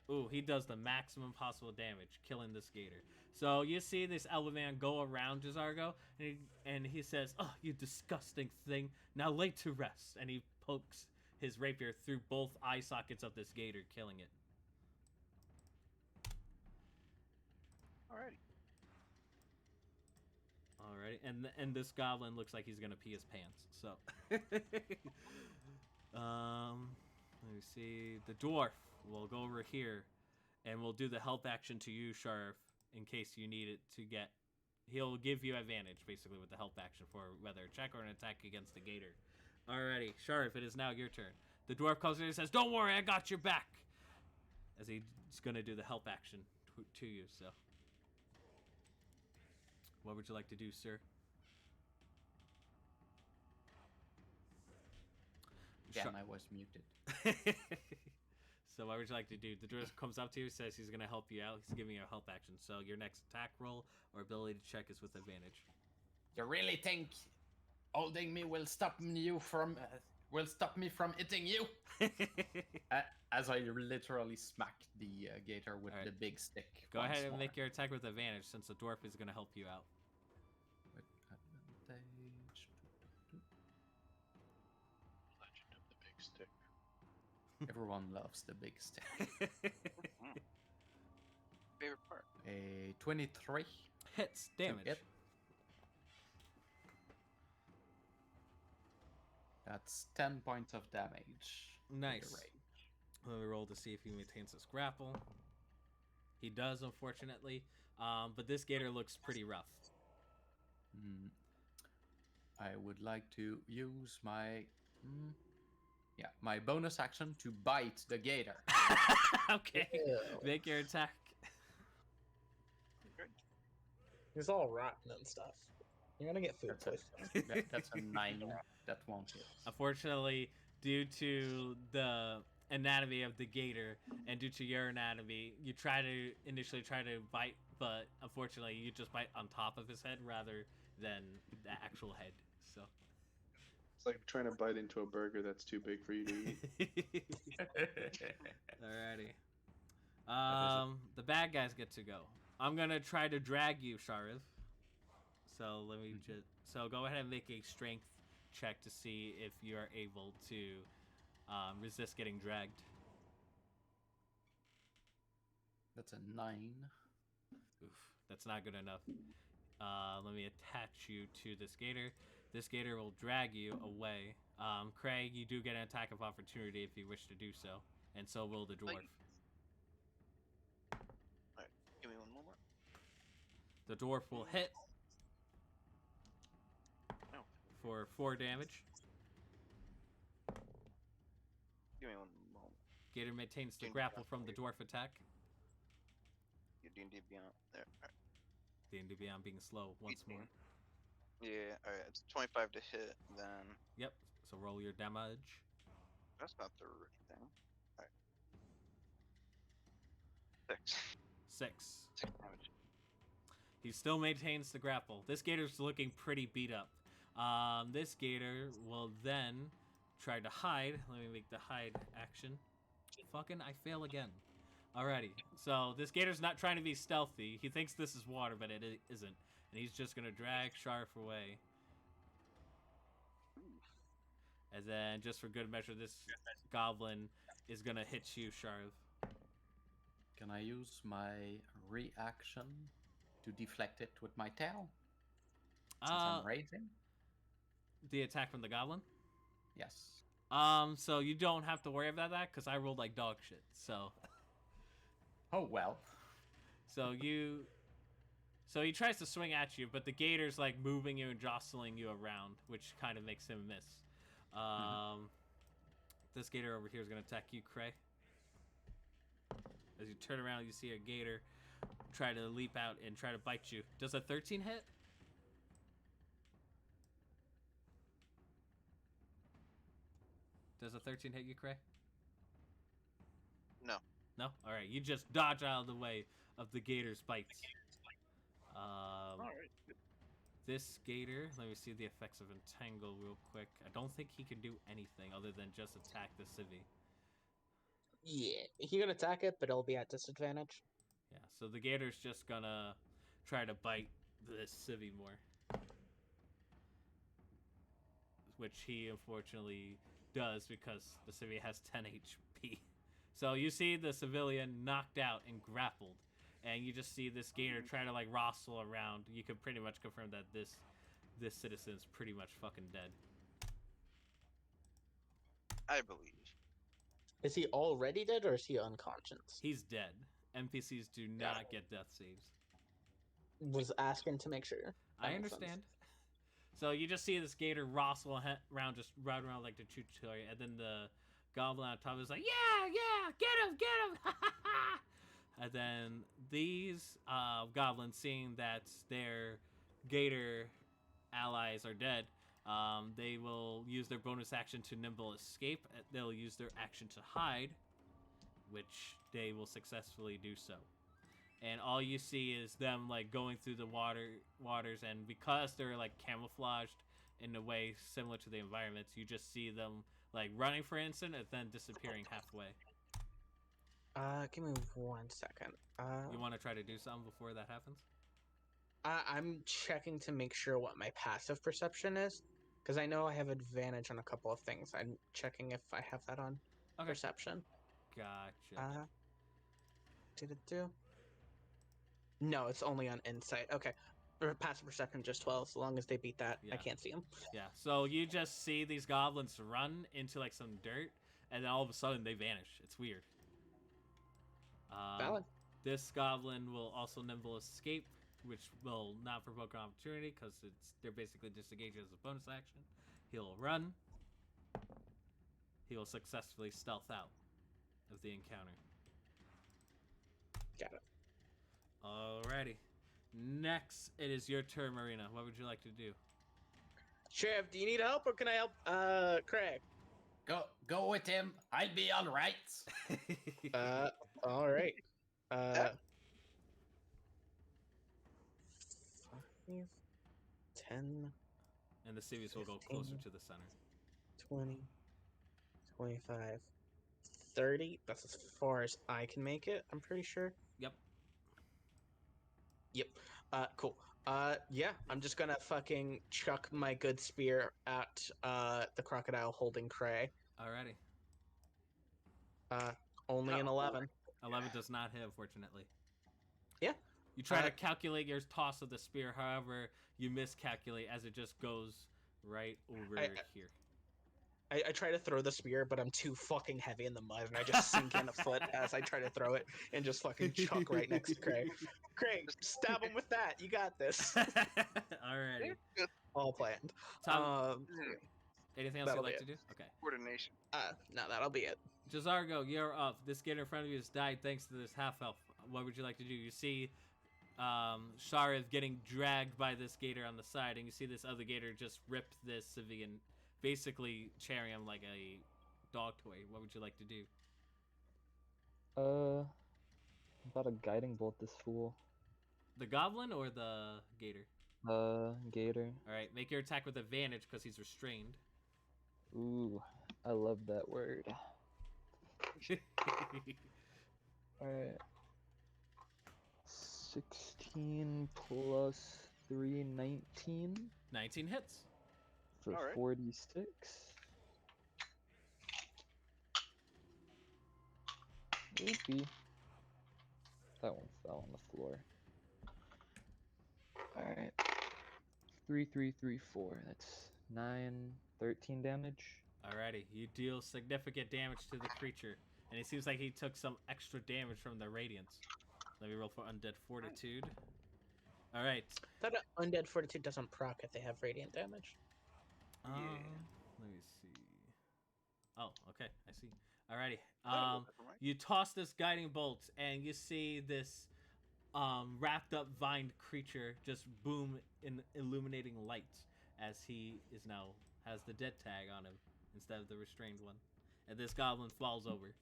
Ooh, he does the maximum possible damage, killing this gator. So you see this elven man go around Jazargo, and he says, "Oh, you disgusting thing. Now lay to rest." And he pokes his rapier through both eye sockets of this gator, killing it. Alrighty. Alrighty, and this goblin looks like he's gonna pee his pants. So, let me see. The dwarf will go over here, and we'll do the help action to you, Sharif, in case you need it to get. He'll give you advantage basically with the help action for whether a check or an attack against the gator. Alrighty, Sharif, it is now your turn. The dwarf comes in and says, "Don't worry, I got your back," as he's gonna do the help action to you. So. What would you like to do, sir? Again, I was muted. So what would you like to do? The dwarf comes up to you, says he's going to help you out. He's giving you a help action. So your next attack roll or ability to check is with advantage. You really think holding me will stop me from hitting you? As I literally smack the gator with the big stick. Go ahead and make your attack with advantage, since the dwarf is going to help you out. With advantage. Legend of the big stick. Everyone loves the big stick. Favorite part. A 23. Hits damage. Hit. That's 10 points of damage. with the Nice. rage. Let me roll to see if he maintains his grapple. He does, unfortunately. But this gator looks pretty rough. Hmm. I would like to use my my bonus action to bite the gator. Okay. Ew. Make your attack. He's all rotten and stuff. You're gonna get food That's poisoning. That's a 9. That won't hit. Unfortunately, due to the anatomy of the gator and due to your anatomy, you initially try to bite, but unfortunately you just bite on top of his head rather than the actual head. So It's like trying to bite into a burger that's too big for you to eat. Alrighty. The bad guys get to go. I'm gonna try to drag you, Shariv. So let me so go ahead and make a strength check to see if you are able to resist getting dragged. That's a 9. Oof, that's not good enough. Let me attach you to this gator. This gator will drag you away. Craig, you do get an attack of opportunity if you wish to do so, and so will the dwarf. Alright, give me one more. The dwarf will hit No, for 4 damage. give me one moment. Gator maintains the grapple from the dwarf attack. Your D&D Beyond. There. Alright. The D&D Beyond being slow once 18. more. Yeah, alright. It's 25 to hit, then. Yep. So roll your damage. That's not the right thing. Alright. 6. 6. 6 damage. He still maintains the grapple. This gator's looking pretty beat up. This gator will then try to hide. Let me make the hide action. Fucking, I fail again. Alrighty. So this gator's not trying to be stealthy. He thinks this is water, but it isn't. And he's just gonna drag Sharf away. And then, just for good measure, this goblin is gonna hit you, Sharv. Can I use my reaction to deflect it with my tail? Since I'm raising? The attack from the goblin? Yes. So you don't have to worry about that, because I rolled like dog shit, so... Oh, well. So he tries to swing at you, but the gator's like moving you and jostling you around, which kind of makes him miss. This gator over here is going to attack you, Cray. As you turn around, you see a gator try to leap out and try to bite you. Does a 13 hit? Does a 13 hit you, Cray? No. No? Alright, you just dodge out of the way of the gator's bites. Alright. This gator, let me see the effects of Entangle real quick. I don't think he can do anything other than just attack the civvy. Yeah, he can attack it, but it'll be at disadvantage. Yeah, so the gator's just gonna try to bite this civvy more. Which he unfortunately does because the civvy has 10 HP. So you see the civilian knocked out and grappled. And you just see this gator try to like wrestle around. You can pretty much confirm that this citizen's pretty much fucking dead. I believe. Is he already dead or is he unconscious? He's dead. NPCs do not get death saves. Was asking to make sure. I understand. So you just see this gator wrestle around, just ride around like the tutorial, and then the goblin on top is like, yeah, get him! And then these goblins, seeing that their gator allies are dead, they will use their bonus action to nimble escape. They'll use their action to hide, which they will successfully do so. And all you see is them like going through the waters, and because they're like camouflaged in a way similar to the environments, you just see them like running for an instant and then disappearing halfway. Give me 1 second. You want to try to do something before that happens? I'm checking to make sure what my passive perception is, because I know I have advantage on a couple of things. I'm checking if I have that on perception. Gotcha. Did it do? No, it's only on insight. Okay. Or passive perception just 12. So long as they beat that, Yeah. I can't see them. Yeah, so you just see these goblins run into like some dirt, and then all of a sudden they vanish. It's weird. Valid. This goblin will also nimble escape, which will not provoke an opportunity because they're basically disengaged as a bonus action. He'll run. He will successfully stealth out of the encounter. Got it. Alrighty. Next, it is your turn, Marina. What would you like to do? Sheriff, do you need help or can I help Craig? Go with him. I'll be all right. All right. 5, 10, And the series will go 15. closer to the center. 20, 25, 30. That's as far as I can make it, I'm pretty sure. Yep. Yep. Cool. Yeah, I'm just gonna fucking chuck my good spear at the crocodile holding Cray. Alrighty. Only an 11. 11 does not hit, unfortunately. Yeah. You try to calculate your toss of the spear, however, you miscalculate as it just goes right over here. I try to throw the spear, but I'm too fucking heavy in the mud, and I just sink in a foot as I try to throw it and just fucking chuck right next to Craig. Craig, stab him with that. You got this. Alrighty. All planned. Tom, anything else that'll you'd like be to do? Okay. Coordination. No, that'll be it. Jazargo, you're up. This gator in front of you has died thanks to this half-elf. What would you like to do? You see Sharif getting dragged by this gator on the side, and you see this other gator just rip this civilian, basically carrying him like a dog toy. What would you like to do? About a guiding bolt this fool. The goblin or the gator? Gator. Alright, make your attack with advantage because he's restrained. Ooh, I love that word. Alright. 16 plus 3, 19. 19 hits. For Alright. 46. Oopie. That one fell on the floor. Alright. 3, 3, 3, 4. That's 9, 13 damage. Alrighty, you deal significant damage to the creature, and it seems like he took some extra damage from the radiance. Let me roll for Undead Fortitude. Alright. That Undead Fortitude doesn't proc if they have radiant damage. Let me see. Oh, okay, I see. Alrighty. You toss this guiding bolt, and you see this wrapped up vined creature just boom in illuminating light as he is now has the dead tag on him instead of the restrained one. And this goblin falls over.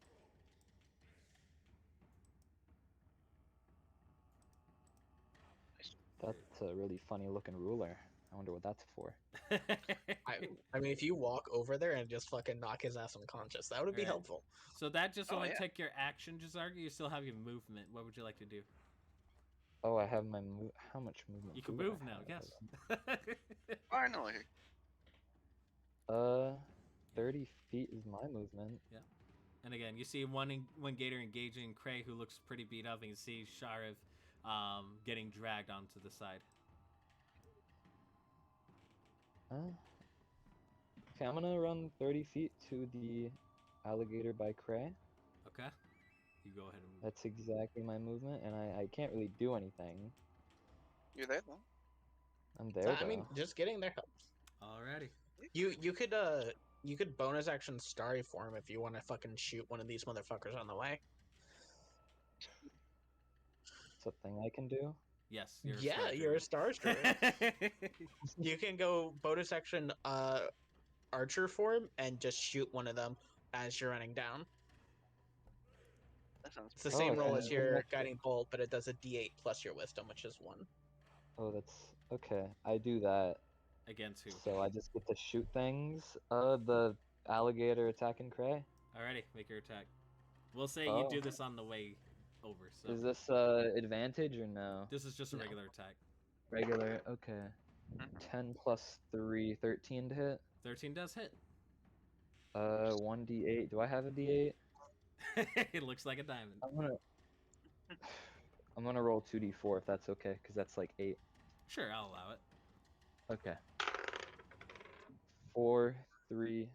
That's a really funny looking ruler. I wonder what that's for. I mean, if you walk over there and just fucking knock his ass unconscious, that would be Alright. helpful. So that just only yeah. take your action, Jazarga. You still have your movement. What would you like to do? Oh, I have my how much movement? You can do I move now, have? yes. Finally. 30 feet is my movement. And again, you see one gator engaging Cray, who looks pretty beat up, and you see Sharif getting dragged onto the side. Okay, I'm gonna run 30 feet to the alligator by Cray. Okay. You go ahead and move. That's exactly my movement, and I can't really do anything. You're there though. I'm there, I mean, though. just getting there helps. Alrighty. You could bonus action starry form if you want to fucking shoot one of these motherfuckers on the way. It's a thing I can do. Yes. You're a star destroyer. You can go bonus action archer form and just shoot one of them as you're running down. That sounds It's the Oh, same roll okay. as your guiding bolt, but it does a D8 plus your wisdom, which is 1. Oh, that's okay. I do that. Against who? So I just get to shoot things. The alligator attacking Cray. Alrighty, make your attack. We'll say you Oh. do this on the way over. So Is this advantage or no? this is just a No. regular attack. Regular. Okay. 10 plus 3, 13 to hit. 13 does hit. 1d8. Do I have a d8? It looks like a diamond. I'm gonna roll 2d4 if that's okay, because that's like 8. Sure, I'll allow it. Okay. 4, 3,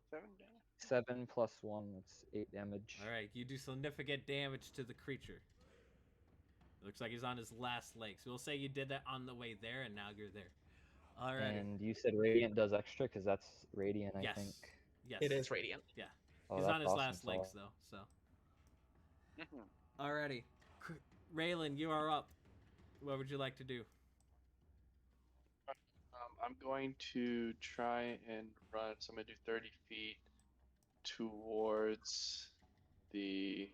7 damage. 7 plus 1. That's 8 damage. All right, you do significant damage to the creature. It looks like he's on his last legs. We'll say you did that on the way there, and now you're there. All right. And you said Radiant does extra because that's Radiant, I Yes. think. Yes. It is radiant. Yeah. Oh, He's that's on his awesome, last so legs, though. So. Mhm. Alrighty. Raylan, you are up. What would you like to do? I'm going to try and run. So I'm gonna do 30 feet towards this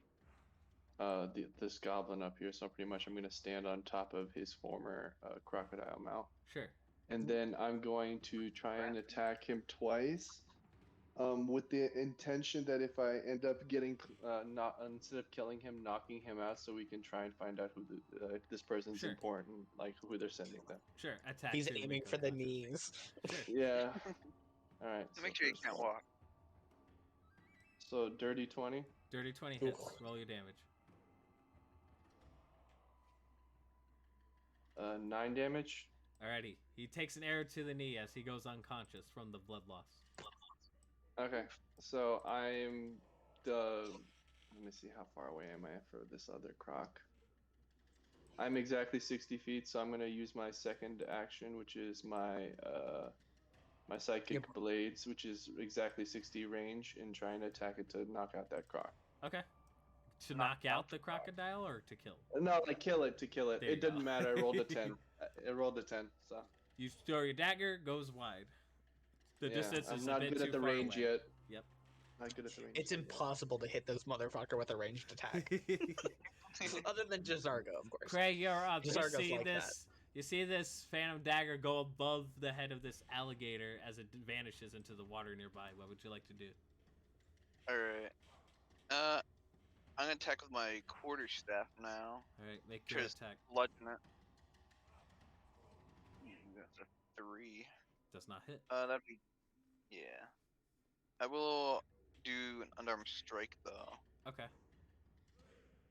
goblin up here. So pretty much I'm gonna stand on top of his former crocodile mount, Sure. and then I'm going to try and attack him twice. With the intention that if I end up getting not instead of killing him, knocking him out, so we can try and find out who if this person's Sure. important, like who they're sending them. Sure. Attack. He's to aiming make for a the con- knees. Sure. Yeah. All right. So make sure you first can't roll. walk. So dirty 20. Dirty 20 hits. Oof. Roll your damage. 9 damage. Alrighty. He takes an arrow to the knee as he goes unconscious from the blood loss. Okay. So I'm the. Let me see how far away am I for this other croc. I'm exactly 60 feet, so I'm gonna use my second action, which is my psychic Yep. blades, which is exactly 60 range, and trying to attack it to knock out that croc. Okay. To knock out the crocodile or to kill? No, like kill it to kill it. There you It didn't go. matter. I rolled a 10. I rolled a 10. So You throw your dagger, goes wide. The yeah, distance I'm is not a bit good too at the far range away. yet. Yep. Not good at the range. It's yet. impossible to hit this motherfucker with a ranged attack. Other than Jazargo, of course. Craig, you're up. You Jazargo's see like this? You see this phantom dagger go above the head of this alligator as it vanishes into the water nearby. What would you like to do? Alright. I'm gonna attack with my quarterstaff now. All right, make your Just- attack. Bludgeon it. That's a 3. Does not hit. That'd be. Yeah. I will do an unarmed strike though. Okay.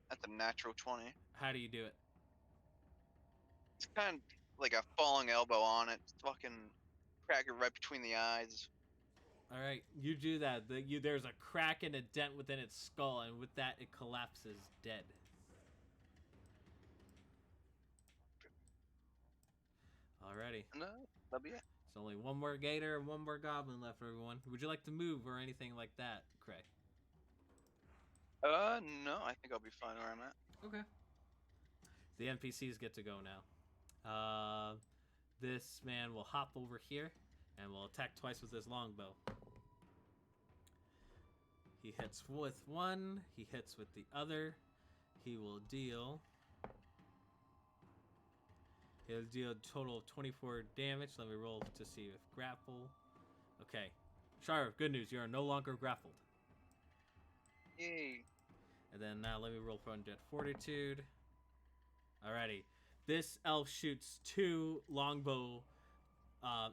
That's a natural 20. How do you do it? It's kind of like a falling elbow on it. Fucking crack it right between the eyes. All right, you do that. There's a crack and a dent within its skull, and with that, it collapses dead. Alrighty. No, that'll be it. There's only one more gator and one more goblin left, everyone. Would you like to move or anything like that, Craig? No, I think I'll be fine where I'm at. Okay. The NPCs get to go now. This man will hop over here and will attack twice with his longbow. He hits with one, he hits with the other. He'll deal a total of 24 damage. Let me roll to see if grapple. Okay. Sharp, good news. You are no longer grappled. Yay. And then now let me roll for undead fortitude. Alrighty. This elf shoots 2 longbow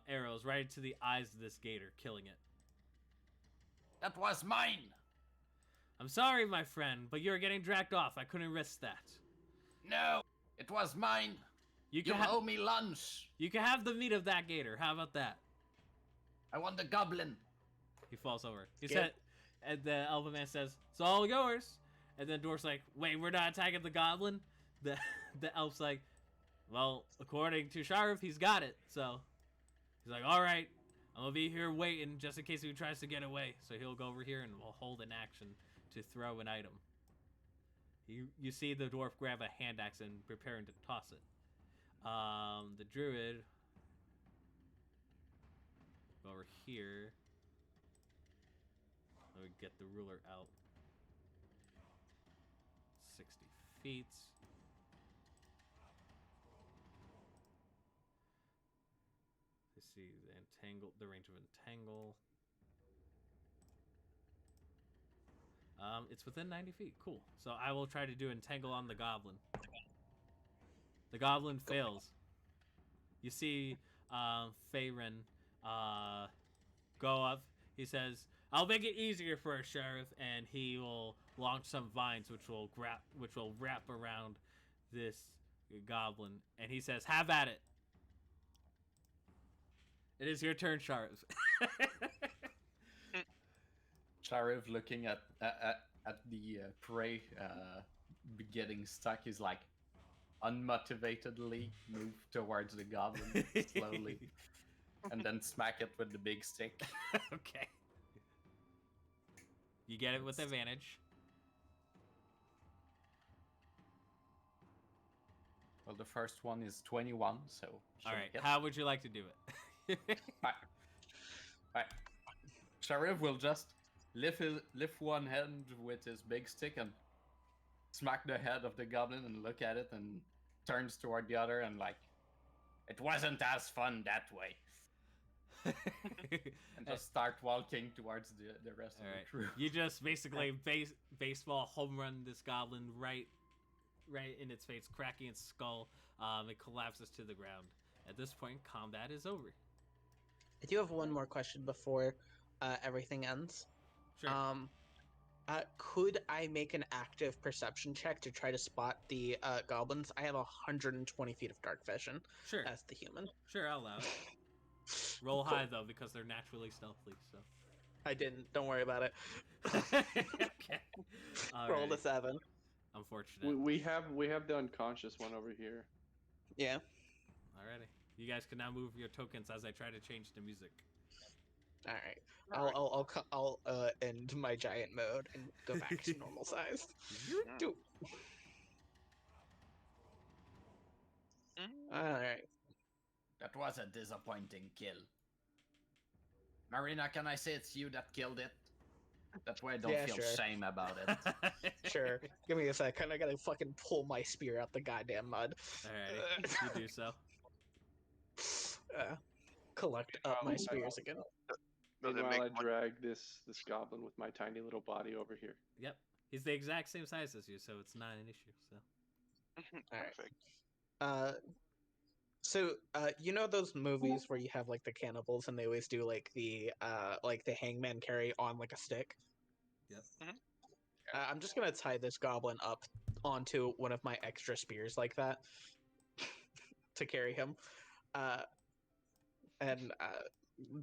arrows right into the eyes of this gator, killing it. That was mine. I'm sorry, my friend, but you're getting dragged off. I couldn't risk that. No, it was mine. You You can, owe me lunch. you can have the meat of that gator. How about that? I want the goblin. He falls over. He Skip. said, and the elven man says, "It's all yours." And then Dwarf's like, "Wait, we're not attacking the goblin." The elf's like, "Well, according to Sharif, he's got it." So he's like, "All right, I'm gonna be here waiting just in case he tries to get away." So he'll go over here and we'll hold an action to throw an item. You see the dwarf grab a hand axe and preparing to toss it. The druid go over here. Let me get the ruler out. 60 feet. Let's see the range of entangle. It's within 90 feet. Cool. So I will try to do entangle on the goblin. The goblin fails. You see Faerun go up. He says, "I'll make it easier for a sheriff," and he will launch some vines which will wrap around this goblin, and he says, "Have at it." It is your turn, Sharif. Shariv, looking at the prey getting stuck, is like unmotivatedly move towards the goblin slowly, and then smack it with the big stick. Okay. You get it with advantage. Well, the first one is 21, so. All right. How would you like to do it? Alright. Sheriff will just lift one hand with his big stick and smack the head of the goblin and look at it and turns toward the other and like, it wasn't as fun that way. And just start walking towards the rest of the crew. You just basically baseball home run this goblin right in its face, cracking its skull. It collapses to the ground. At this point, combat is over. I do have one more question before everything ends. Sure. Could I make an active perception check to try to spot the goblins? I have 120 feet of dark vision. Sure. As the human. Sure, I'll allow it. Roll Cool. high though, because they're naturally stealthy. So. I didn't. Don't worry about it. Okay. Roll a 7. Unfortunate. We have the unconscious one over here. Yeah. Alrighty. You guys can now move your tokens as I try to change the music. All right. I'll end my giant mode and go back to normal size. Do. All right. That was a disappointing kill. Marina, can I say it's you that killed it? That way I don't feel shame about it. Sure. Give me a second. I gotta fucking pull my spear out the goddamn mud. Alrighty. You do so. Collect up my spears again. Meanwhile, I drag this goblin with my tiny little body over here. Yep. He's the exact same size as you, so it's not an issue. So. Perfect. So you know those movies where you have like the cannibals and they always do like the hangman carry on like a stick? Yep. I'm just gonna tie this goblin up onto one of my extra spears like that to carry him, and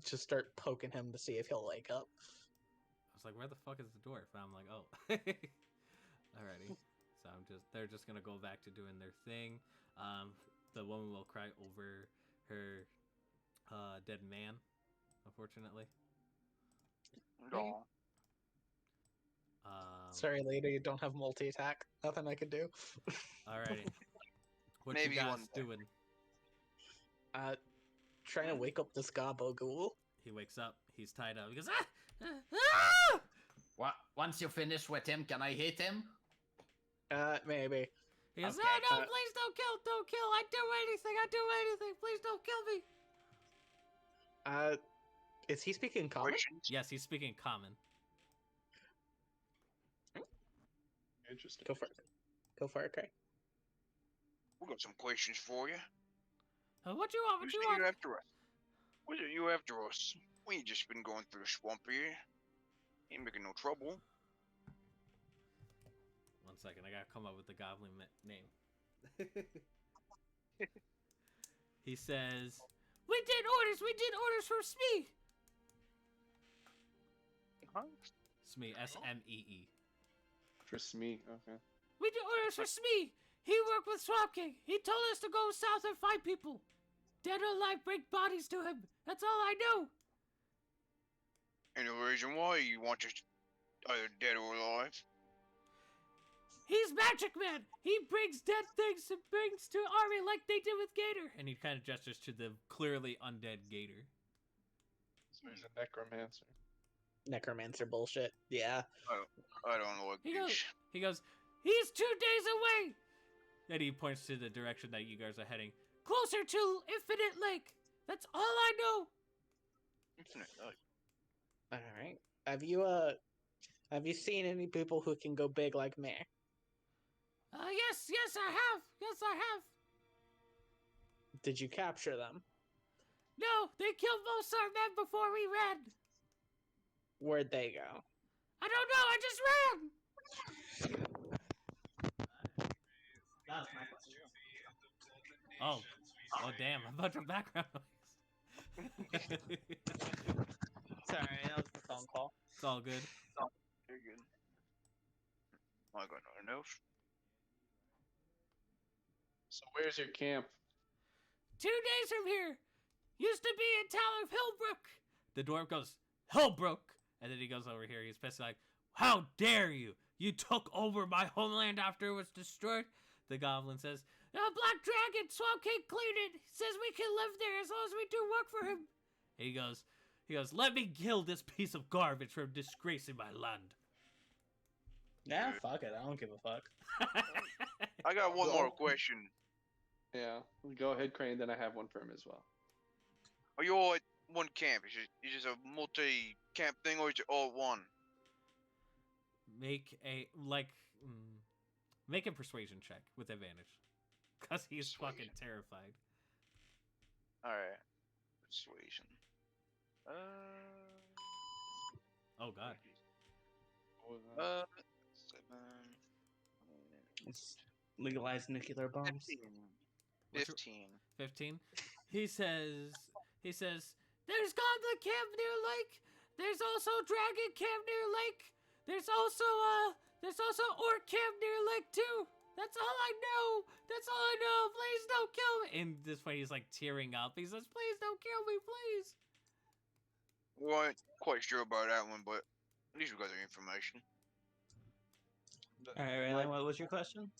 just start poking him to see if he'll wake up. I was like, "Where the fuck is the dwarf?" And I'm like, "Oh." Alrighty. So they're just gonna go back to doing their thing. The woman will cry over her dead man, unfortunately. No. Sorry, lady, you don't have multi-attack. Nothing I can do. Alrighty. What Maybe you guys one day. doing? Trying to wake up this gobbo ghoul. He wakes up. He's tied up. He goes, What? Once you finish with him, can I hit him? Maybe. He goes, Okay. no, please don't kill. I do anything. Please don't kill me. Is he speaking common? Questions? Yes, he's speaking common. Interesting. Go for it, Craig. We got some questions for you. What you want? What Who's you you want? after us? What are you after us? We ain't just been going through the swamp here. Ain't making no trouble. 1 second, I gotta come up with the goblin name. He says, We did orders from Smee. Huh? Smee, S-M-E-E. For me, okay. We did orders for Smee. He worked with Swamp King. He told us to go south and find people. Dead or alive, bring bodies to him. That's all I know. Any reason why you want us either dead or alive? He's Magic Man. He brings dead things and brings to army like they did with Gator. And he kind of gestures to the clearly undead Gator. So he's a necromancer. Necromancer bullshit. Yeah. I don't know what He goes, he's 2 days away. And he points to the direction that you guys are heading. Closer to Infinite Lake. That's all I know. Infinite Lake. All right. Have you seen any people who can go big like me? Yes, I have. Yes, I have. Did you capture them? No, they killed most of our men before we ran. Where'd they go? I don't know. I just ran. That's my question. Oh, damn! A bunch of background noise. Sorry, that was the phone call. It's all good. Very good. I got nothing else. So where's your camp? 2 days from here, used to be in town of Hillbrook. The dwarf goes, Hillbrook, and then he goes over here. He's pissed like, how dare you? You took over my homeland after it was destroyed. The goblin says, Black Dragon, Swamp King cleaned it. He says we can live there as long as we do work for him. And he goes, let me kill this piece of garbage from disgracing my land. Yeah, fuck it. I don't give a fuck. I got one more question. Yeah, go ahead, Crane. Then I have one for him as well. Are you all at one camp? Is it a multi-camp thing, or is it all one? Make a persuasion check with advantage, cause he's fucking terrified. All right, persuasion. Oh god. 7. Let's legalize nuclear bombs. 15. 15. He says, there's Goblin Camp near Lake. There's also Dragon Camp near Lake. There's also Orc Camp near Lake too. That's all I know. Please don't kill me. And this point he's like tearing up. He says, please don't kill me, please. Well, I ain't quite sure about that one, but at least we got the information. All right, Raylan, what was your question?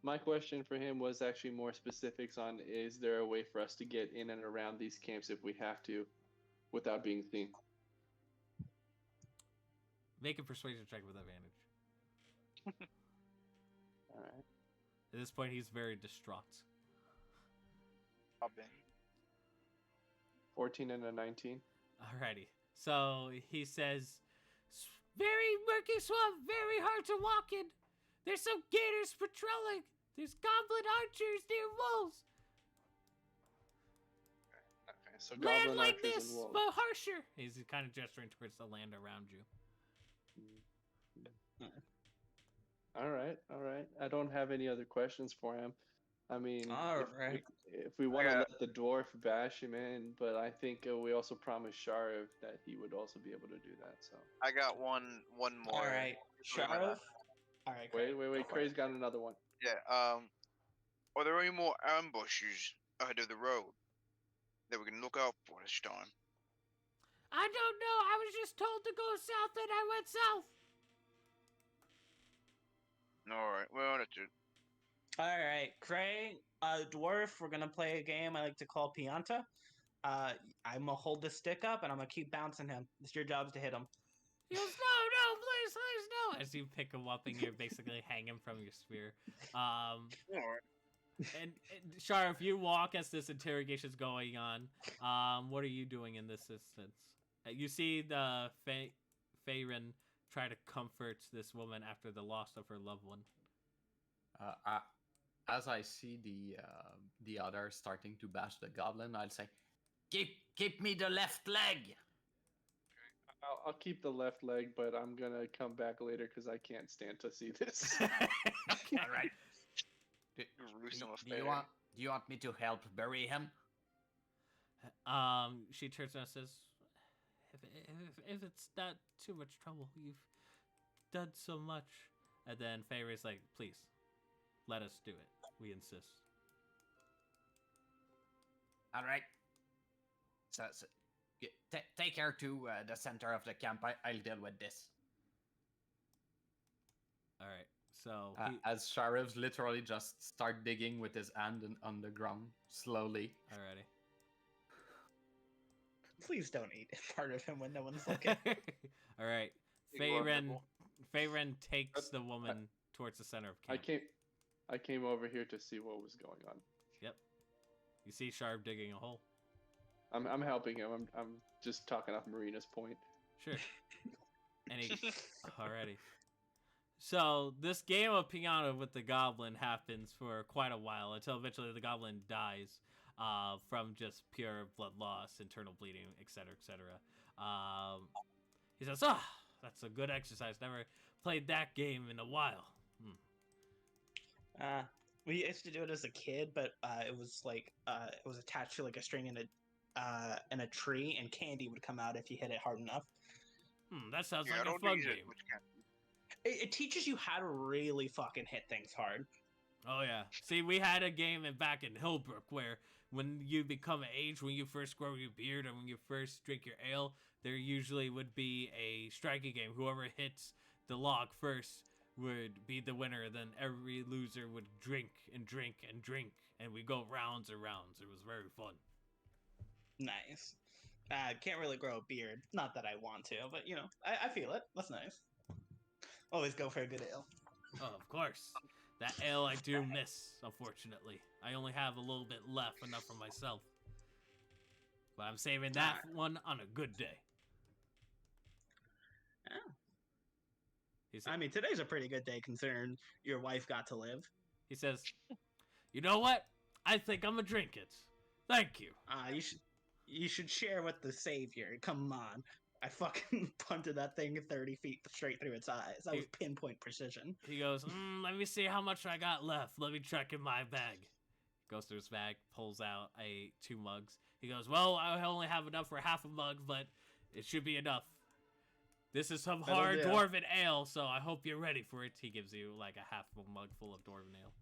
My question for him was actually more specifics on: is there a way for us to get in and around these camps if we have to, without being seen? Make a persuasion check with advantage. All right. At this point, he's very distraught. I've been. 14 and a 19. Alrighty. So he says, very murky swamp, very hard to walk in. There's some gators patrolling. There's goblin archers near wolves. Okay, so Land goblin like archers this, and wolves. but harsher. He's kind of gesturing towards the land around you. All right. I don't have any other questions for him. I mean, All right. if we want to let the dwarf bash him in, but I think we also promised Shariv that he would also be able to do that. So I got one more. All right, Sheriff. All right. wait. Cray's got another one. Yeah. Are there any more ambushes ahead of the road that we can look out for this time? I don't know. I was just told to go south and I went south. All right. Well, that's it. All right, Cray, dwarf. We're gonna play a game I like to call Pianta. I'm gonna hold the stick up and I'm gonna keep bouncing him. It's your job to hit him. He goes, no, please, no. As you pick him up and you basically hang him from your spear. All right. And Shar, if you walk as this interrogation's going on, what are you doing in this instance? You see the Faerun try to comfort this woman after the loss of her loved one. As I see the others starting to bash the goblin, I'll say, "Keep me the left leg." I'll keep the left leg, but I'm gonna come back later because I can't stand to see this. All right. Do Gruesome you want me to help bury him? She turns around and says, if it's not too much trouble, you've done so much. And then Faerun's like, please, let us do it. We insist. All right. So take her to the center of the camp. I'll deal with this. All right. So as Shariv's literally just start digging with his hand on the ground slowly. Alrighty. Please don't eat part of him when no one's looking. All right. Faerun takes the woman towards the center of camp. I came over here to see what was going on. Yep. You see Sharp digging a hole. I'm helping him. I'm just talking off Marina's point. Sure. And he already. So this game of piano with the goblin happens for quite a while until eventually the goblin dies from just pure blood loss, internal bleeding, etc., etc. He says, that's a good exercise. Never played that game in a while. We used to do it as a kid, but it was like it was attached to like a string in a tree, and candy would come out if you hit it hard enough. That sounds Yeah, I like a don't fun use it game. much candy. It teaches you how to really fucking hit things hard. Oh yeah. See, we had a game back in Hillbrook where when you become an age, when you first grow your beard, and when you first drink your ale, there usually would be a striking game. Whoever hits the log first would be the winner. Then every loser would drink and drink and drink, and we go rounds and rounds. It was very fun. Nice. Can't really grow a beard. Not that I want to, but you know, I feel it. That's nice. Always go for a good ale. Oh, of course. That ale I do miss, unfortunately. I only have a little bit left, enough for myself. But I'm saving that one on a good day. Yeah. He said, I mean, today's a pretty good day considering your wife got to live. he says, you know what? I think I'm gonna drink it. Thank you. You should share with the savior. Come on. I fucking punted that thing 30 feet straight through its eyes. That was pinpoint precision. He goes, let me see how much I got left. Let me check in my bag. Goes through his bag, pulls out 2 mugs. He goes, well, I only have enough for half a mug, but it should be enough. This is some That'll hard do. dwarven ale, so I hope you're ready for it. He gives you like a half a mug full of dwarven ale.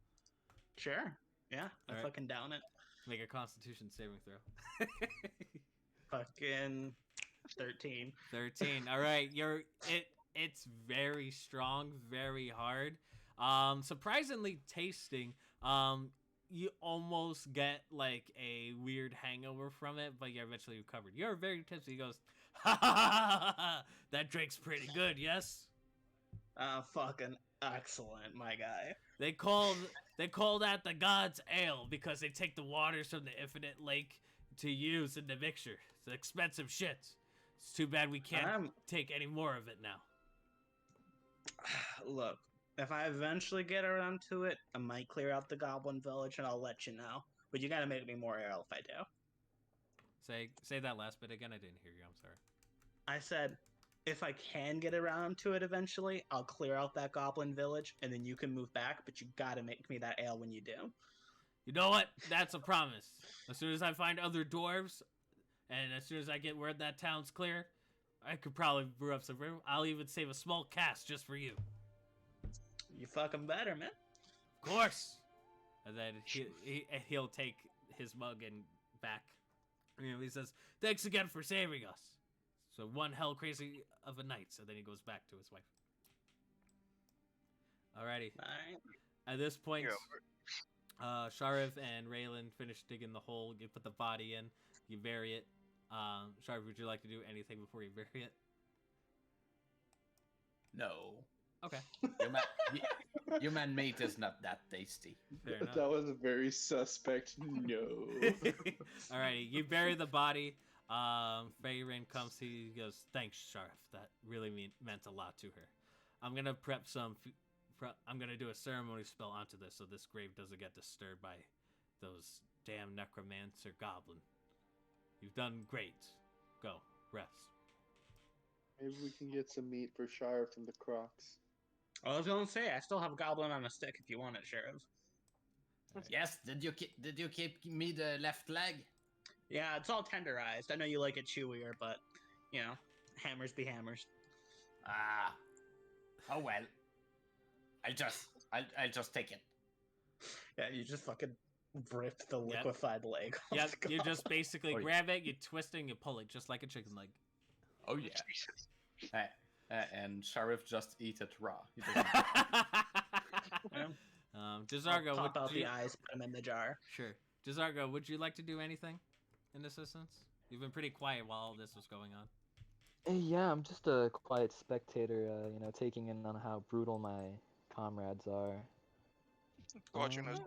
Sure. Yeah, I Alright. fucking down it. Make a constitution saving throw. Fucking 13. 13. All right, it's very strong, very hard. Surprisingly tasting. You almost get like a weird hangover from it, but you're eventually recovered. You're very tipsy. He goes, ha ha ha ha. That drink's pretty good, yes. Fucking excellent, my guy. They call that the God's Ale because they take the waters from the infinite lake to use in the mixture. It's expensive shit. It's too bad we can't take any more of it now. Look, if I eventually get around to it, I might clear out the Goblin Village and I'll let you know. But you gotta make me more ale if I do. Say that last bit again. I didn't hear you. I'm sorry. I said, if I can get around to it eventually, I'll clear out that Goblin Village and then you can move back, but you gotta make me that ale when you do. You know what? That's a promise. As soon as I find other dwarves, and as soon as I get word that town's clear, I could probably brew up some room. I'll even save a small cask just for you. You fucking better, man. Of course. And then he'll take his mug and back. You know, he says, "Thanks again for saving us." So one hell crazy of a night. So then he goes back to his wife. Alrighty. Alright. At this point, Yeah, Sharif and Raylan finish digging the hole. You put the body in. You bury it. Sharif, would you like to do anything before you bury it? No. Okay. Human meat is not that tasty. Fair enough. That was a very suspect no. Alrighty, you bury the body. Feyrin comes. He goes, "Thanks, Sharif. That really meant a lot to her. I'm gonna prep some. I'm gonna do a ceremony spell onto this, so this grave doesn't get disturbed by those damn necromancer goblin. You've done great. Go rest." Maybe we can get some meat for Shire from the Crocs. I was gonna say, I still have Goblin on a stick if you want it, Sheriff. Yes, did you keep me the left leg? Yeah, it's all tenderized. I know you like it chewier, but, you know, hammers be hammers. Ah. Oh well. I'll just take it. Yeah, you just fucking ripped the liquefied leg off Yep, the you just goblin. basically Oh, yeah. grab it, you twist it, and you pull it just like a chicken leg. Oh yeah. Jesus. And Sheriff just eat it raw. He doesn't- Yeah. Jazargo, Pop would out you... the eyes, put them in the jar. Sure. Jazargo, would you like to do anything in assistance? You've been pretty quiet while all this was going on. Yeah, I'm just a quiet spectator, taking in on how brutal my comrades are. Watching those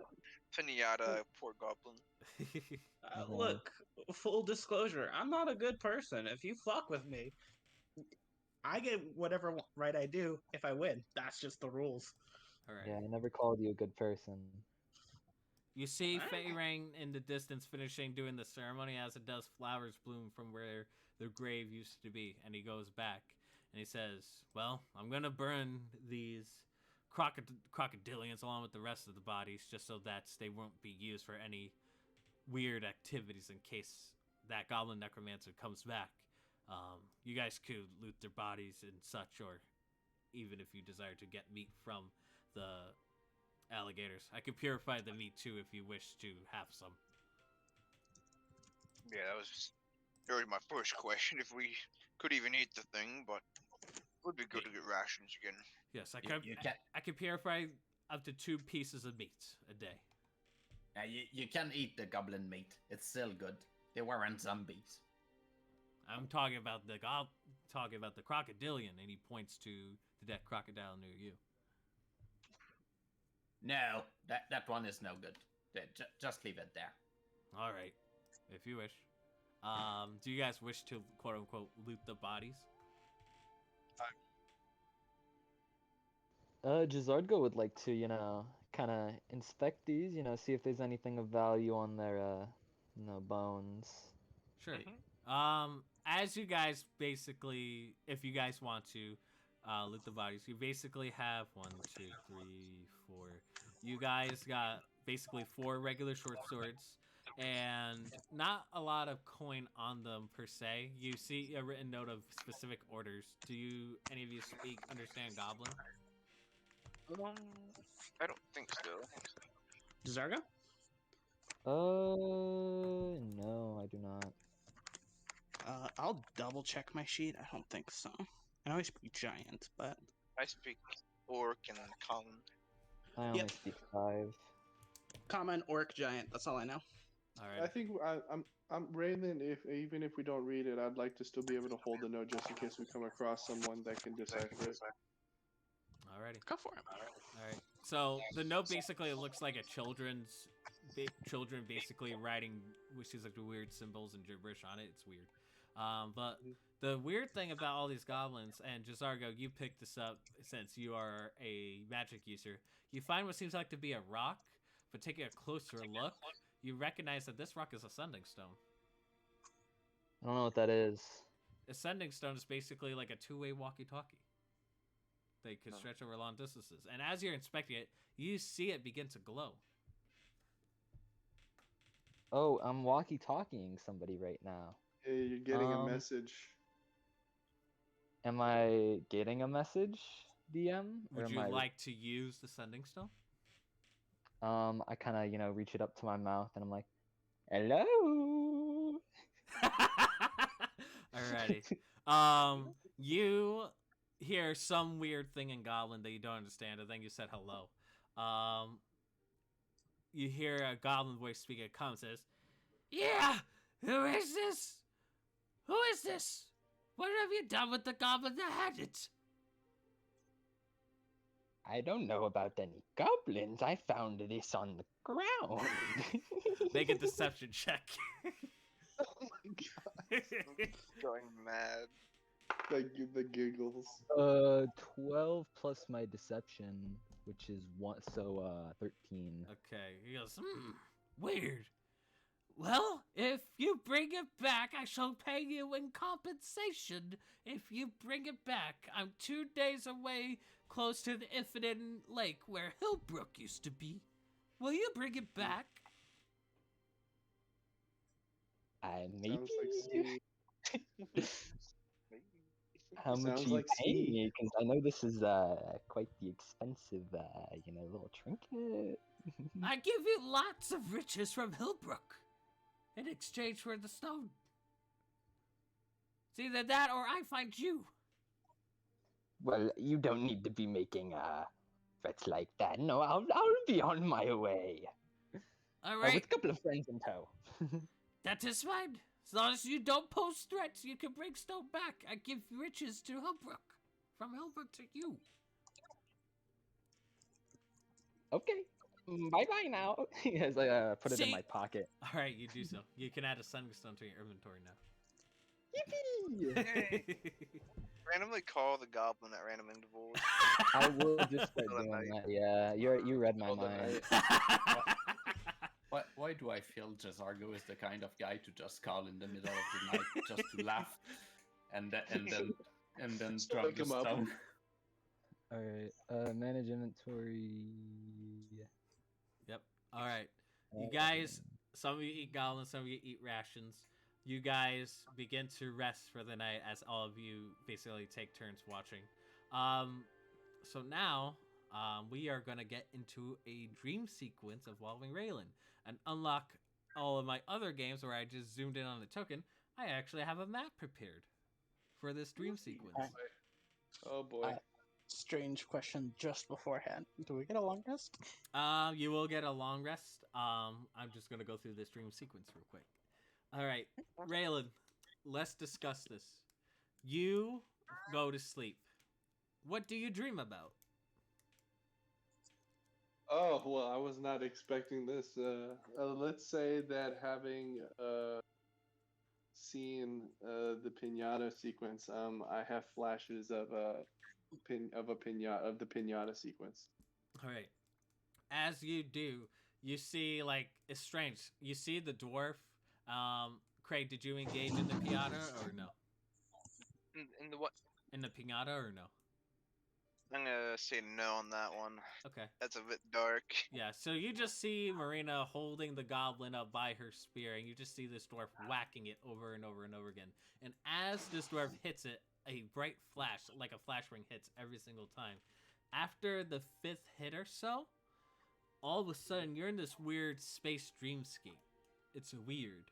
pinata, poor goblin. Yeah. Look, full disclosure, I'm not a good person. If you fuck with me, I get whatever right I do if I win. That's just the rules. Alright. Yeah, I never called you a good person. You see Ah. Feyrang in the distance finishing doing the ceremony as it does flowers bloom from where the grave used to be. And he goes back and he says, "Well, I'm going to burn these crocodilians along with the rest of the bodies, just so that they won't be used for any weird activities in case that goblin necromancer comes back. You guys could loot their bodies and such, or even if you desire to get meat from the alligators. I could purify the meat too if you wish to have some. Yeah, that was my first question, if we could even eat the thing, but it would be good to get rations again. Yes, You I could purify up to 2 pieces of meat a day. you can eat the goblin meat. It's still good. They weren't zombies. I'm talking about the crocodilian, and he points to the dead crocodile near you. No, that one is no good. Just leave it there. All right, if you wish. Do you guys wish to quote unquote loot the bodies? Jazardgo would like to, kind of inspect these, see if there's anything of value on their, bones. Sure. As you guys basically, if you guys want to loot the bodies, you basically have 1, 2, 3, 4. You guys got basically 4 regular short swords, and not a lot of coin on them per se. You see a written note of specific orders. Do any of you understand Goblin? I don't think so. Zarga? No, I do not. I'll double check my sheet. I don't think so. I know I speak giant, but I speak orc and common. I only Yep. speak 5. common, orc, giant. That's all I know. All I right. think I'm Raylan. Even if we don't read it, I'd like to still be able to hold the note just in case we come across someone that can decipher it. Alrighty. Go for it. All right. So the note basically looks like a children basically writing, which is like the weird symbols and gibberish on it. It's weird. But the weird thing about all these goblins, and Jazargo, you picked this up since you are a magic user. You find what seems like to be a rock, but taking a closer look, you recognize that this rock is a sending stone. I don't know what that is. A sending stone is basically like a 2-way walkie-talkie. They could stretch over long distances. And as you're inspecting it, you see it begin to glow. Oh, I'm walkie-talkieing somebody right now. Hey, you're getting a message. Am I getting a message, DM? Or Would am you I... like to use the sending stone? I kind of, reach it up to my mouth and I'm like, hello. Alrighty. You hear some weird thing in Goblin that you don't understand, and then you said hello. You hear a Goblin voice speaking. It comes and says, "Yeah, who is this? Who is this? What have you done with the Goblin that had it?" I don't know about any goblins. I found this on the ground. Make a deception check. Oh my god. Going mad. The giggles. 12 plus my deception, which is 1, so 13. Okay, he goes, weird. Well, if you bring it back, I shall pay you in compensation. If you bring it back, I'm 2 days away, close to the Infinite Lake where Hillbrook used to be. Will you bring it back? Maybe. Sounds like Steve. How much Sounds are you like paying Steve. me? Because I know this is quite the expensive, little trinket. I give you lots of riches from Hillbrook in exchange for the stone. It's either that or I find you. Well, you don't need to be making threats like that. No, I'll be on my way. All right, With a couple of friends in tow. that is fine. As long as you don't pose threats, you can bring stone back. I give riches to Hillbrook. From Hillbrook to you. Okay. Bye-bye now. As I put it in See? my pocket. All right, you do so. You can add a sending stone to your inventory now. Yippee! Randomly call the goblin at random intervals. I will just start Well, then doing that. Yeah, you read my Well, then mind. Why do I feel Jazargo is the kind of guy to just call in the middle of the night just to laugh, and then Just drop wake the him up. stone? All right. Manage inventory. Yep. All right. You guys, some of you eat goblins, some of you eat rations. You guys begin to rest for the night as all of you basically take turns watching. So now we are going to get into a dream sequence involving Raylan and unlock all of my other games where I just zoomed in on the token. I actually have a map prepared for this dream sequence. Oh boy. Strange question just beforehand. Do we get a long rest? You will get a long rest. I'm just going to go through this dream sequence real quick. All right, Raylan, let's discuss this. You go to sleep. What do you dream about? Oh well, I was not expecting this. Let's say that having seen the pinata sequence, I have flashes of the pinata sequence. All right. As you do, you see like it's strange. You see the dwarf. Craig, did you engage in the piñata or no? In the what? In the piñata or no? I'm gonna say no on that one. Okay. That's a bit dark. Yeah, so you just see Marina holding the goblin up by her spear, and you just see this dwarf whacking it over and over and over again. And as this dwarf hits it, a bright flash, like a flash ring, hits every single time. After the 5th hit or so, all of a sudden you're in this weird space dreamscape. It's weird.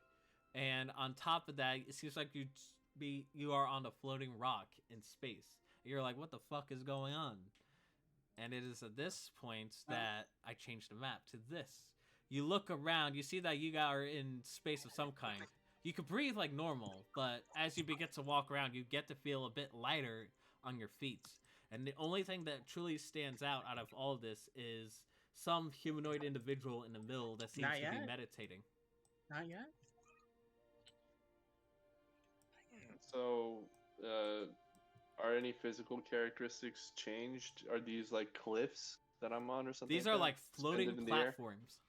And on top of that, it seems like you are on a floating rock in space. You're like, what the fuck is going on? And it is at this point that I changed the map to this. You look around, you see that you are in space of some kind. You could breathe like normal, but as you begin to walk around, you get to feel a bit lighter on your feet. And the only thing that truly stands out of all of this is some humanoid individual in the middle that seems Not to yet. be meditating. Not yet. So, are any physical characteristics changed? Are these like cliffs that I'm on or something? These are like floating suspended in the air? platforms.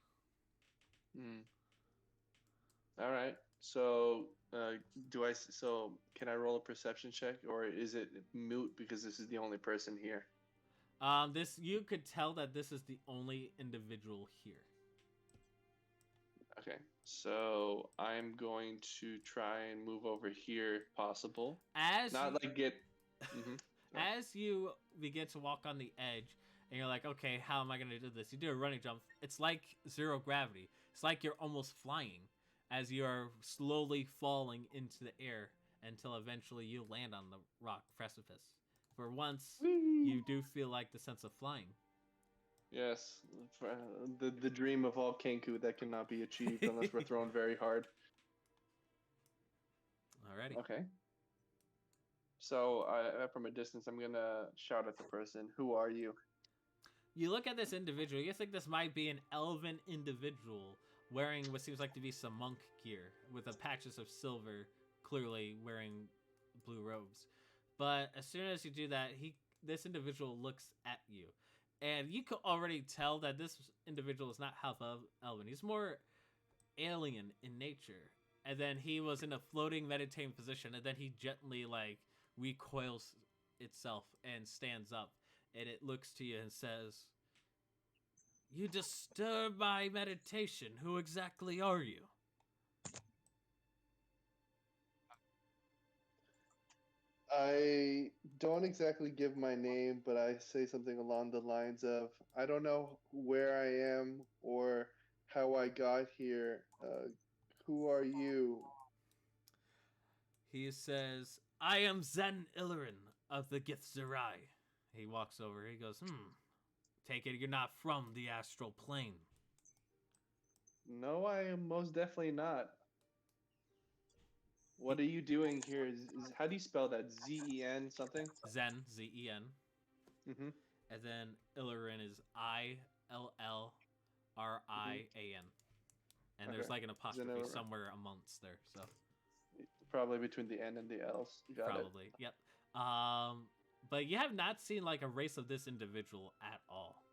All right. So, so can I roll a perception check, or is it moot because this is the only person here? This you could tell that this is the only individual here. Okay. So I'm going to try and move over here, if possible. As Not you, like get. Mm-hmm. as you begin to walk on the edge, and you're like, okay, how am I gonna do this? You do a running jump. It's like zero gravity. It's like you're almost flying as you are slowly falling into the air until eventually you land on the rock precipice. For once, you do feel like the sense of flying. Yes, the dream of all Kenku that cannot be achieved unless we're thrown very hard. Alrighty. Okay. So, from a distance, I'm gonna shout at the person. Who are you? You look at this individual. You think this might be an elven individual wearing what seems like to be some monk gear with the patches of silver, clearly wearing blue robes. But as soon as you do that, this individual looks at you. And you could already tell that this individual is not half elven. He's more alien in nature. And then he was in a floating meditating position, and then he gently like recoils itself and stands up, and it looks to you and says, "You disturb my meditation. Who exactly are you?" I don't exactly give my name, but I say something along the lines of, I don't know where I am or how I got here. Who are you? He says, "I am Zen Illirin of the Githzerai." He walks over. He goes, "Take it you're not from the astral plane." No, I am most definitely not. What are you doing here? How do you spell that? Z-E-N something? Zen, Z-E-N. Mm-hmm. And then Illirin is I-L-L-R-I-A-N. And there's Okay. like an apostrophe Illirin. somewhere amongst there. So Probably between the N and the L's. You got probably. it. Yep. But you have not seen like a race of this individual at all.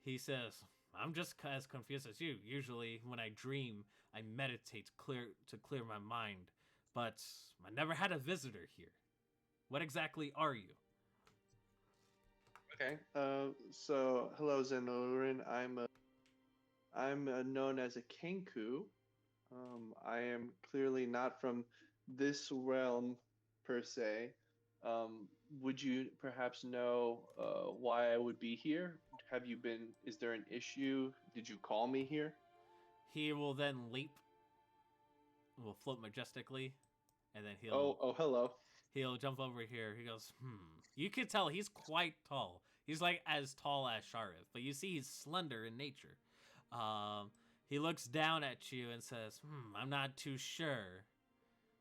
He says, "I'm just as confused as you. Usually when I dream, I meditate to clear my mind, but I never had a visitor here. What exactly are you?" Okay. So hello, Zenorin. I'm known as a Kenku. I am clearly not from this realm per se. Would you perhaps know why I would be here? Have you been? Is there an issue? Did you call me here? He will then leap, will float majestically, and then Hello. he'll jump over here. He goes, You can tell he's quite tall. He's like as tall as Sharif, but you see he's slender in nature. He looks down at you and says, I'm not too sure.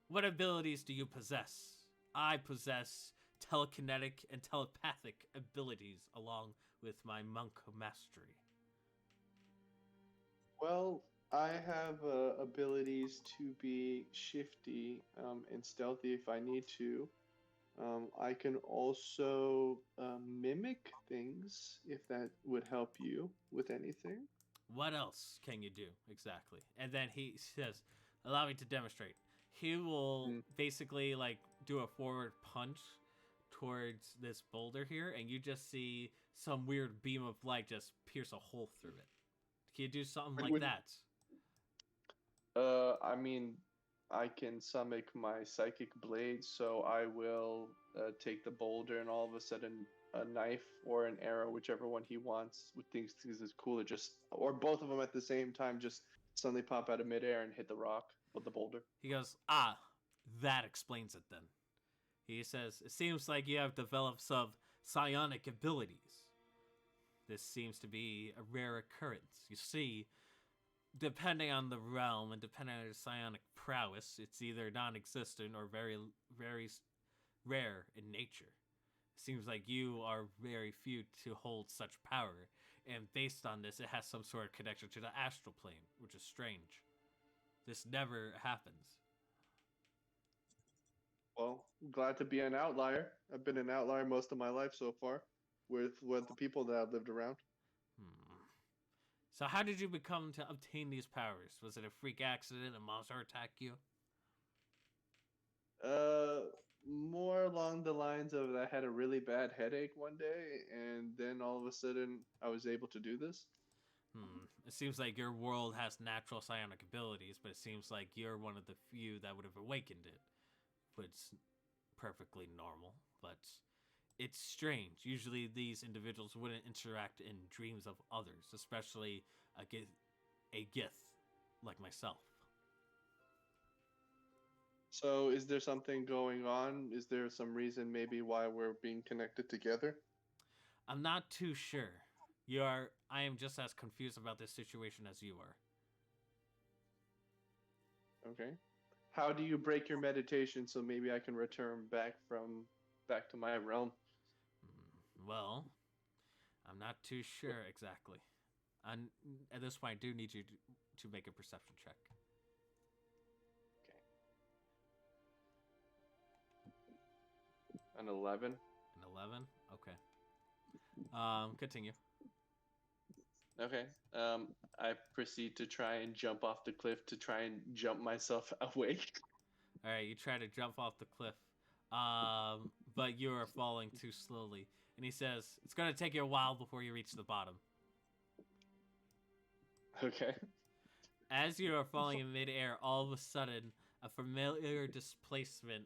What abilities do you possess? I possess telekinetic and telepathic abilities along with my monk mastery. Well, I have abilities to be shifty and stealthy if I need to. I can also mimic things if that would help you with anything. What else can you do exactly? And then he says, allow me to demonstrate. He will basically like do a forward punch towards this boulder here, and you just see some weird beam of light just pierce a hole through it. Can you do something like that? I mean, I can summon my psychic blade, so I will take the boulder, and all of a sudden, a knife or an arrow, whichever one he wants, with things is cooler, just or both of them at the same time, just suddenly pop out of midair and hit the rock with the boulder. He goes, that explains it then. He says, it seems like you have developed some psionic abilities. This seems to be a rare occurrence. You see, depending on the realm and depending on your psionic prowess, it's either non-existent or very, very rare in nature. It seems like you are very few to hold such power, and based on this, it has some sort of connection to the astral plane, which is strange. This never happens. Well, glad to be an outlier. I've been an outlier most of my life so far with the people that I've lived around. So how did you become to obtain these powers? Was it a freak accident? A monster attacked you? More along the lines of I had a really bad headache one day, and then all of a sudden I was able to do this. It seems like your world has natural psionic abilities, but it seems like you're one of the few that would have awakened it. But it's perfectly normal, but it's strange. Usually these individuals wouldn't interact in dreams of others, especially a Gith like myself. So is there something going on? Is there some reason maybe why we're being connected together? I'm not too sure. I am just as confused about this situation as you are. Okay. How do you break your meditation so maybe I can return back to my realm? Well, I'm not too sure exactly. At this point, I do need you to make a perception check. Okay. An 11. An 11? Okay. Continue. Okay. I proceed to try and jump off the cliff to try and jump myself awake. All right, you try to jump off the cliff, but you are falling too slowly. And he says, it's going to take you a while before you reach the bottom. Okay. As you are falling in midair, all of a sudden, a familiar displacement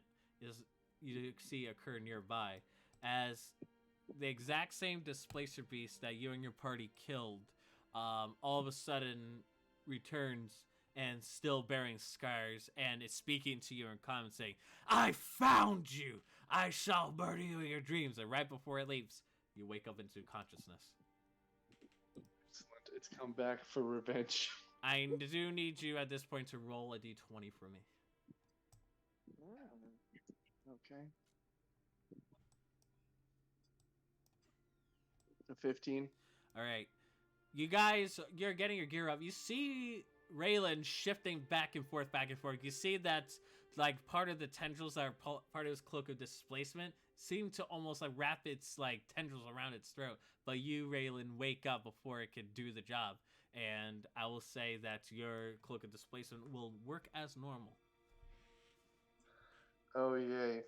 you see occur nearby. As the exact same displacer beast that you and your party killed, all of a sudden returns and still bearing scars, and is speaking to you in common, saying, I found you! I shall murder you in your dreams. And right before it leaves, you wake up into consciousness. Excellent. It's come back for revenge. I do need you at this point to roll a d20 for me. Okay. A 15. All right. You guys, you're getting your gear up. You see Raylan shifting back and forth, back and forth. You see that, like, part of the tendrils that are part of his cloak of displacement seem to almost, like, wrap its, like, tendrils around its throat. But you, Raylan, wake up before it can do the job. And I will say that your cloak of displacement will work as normal. Oh, yay.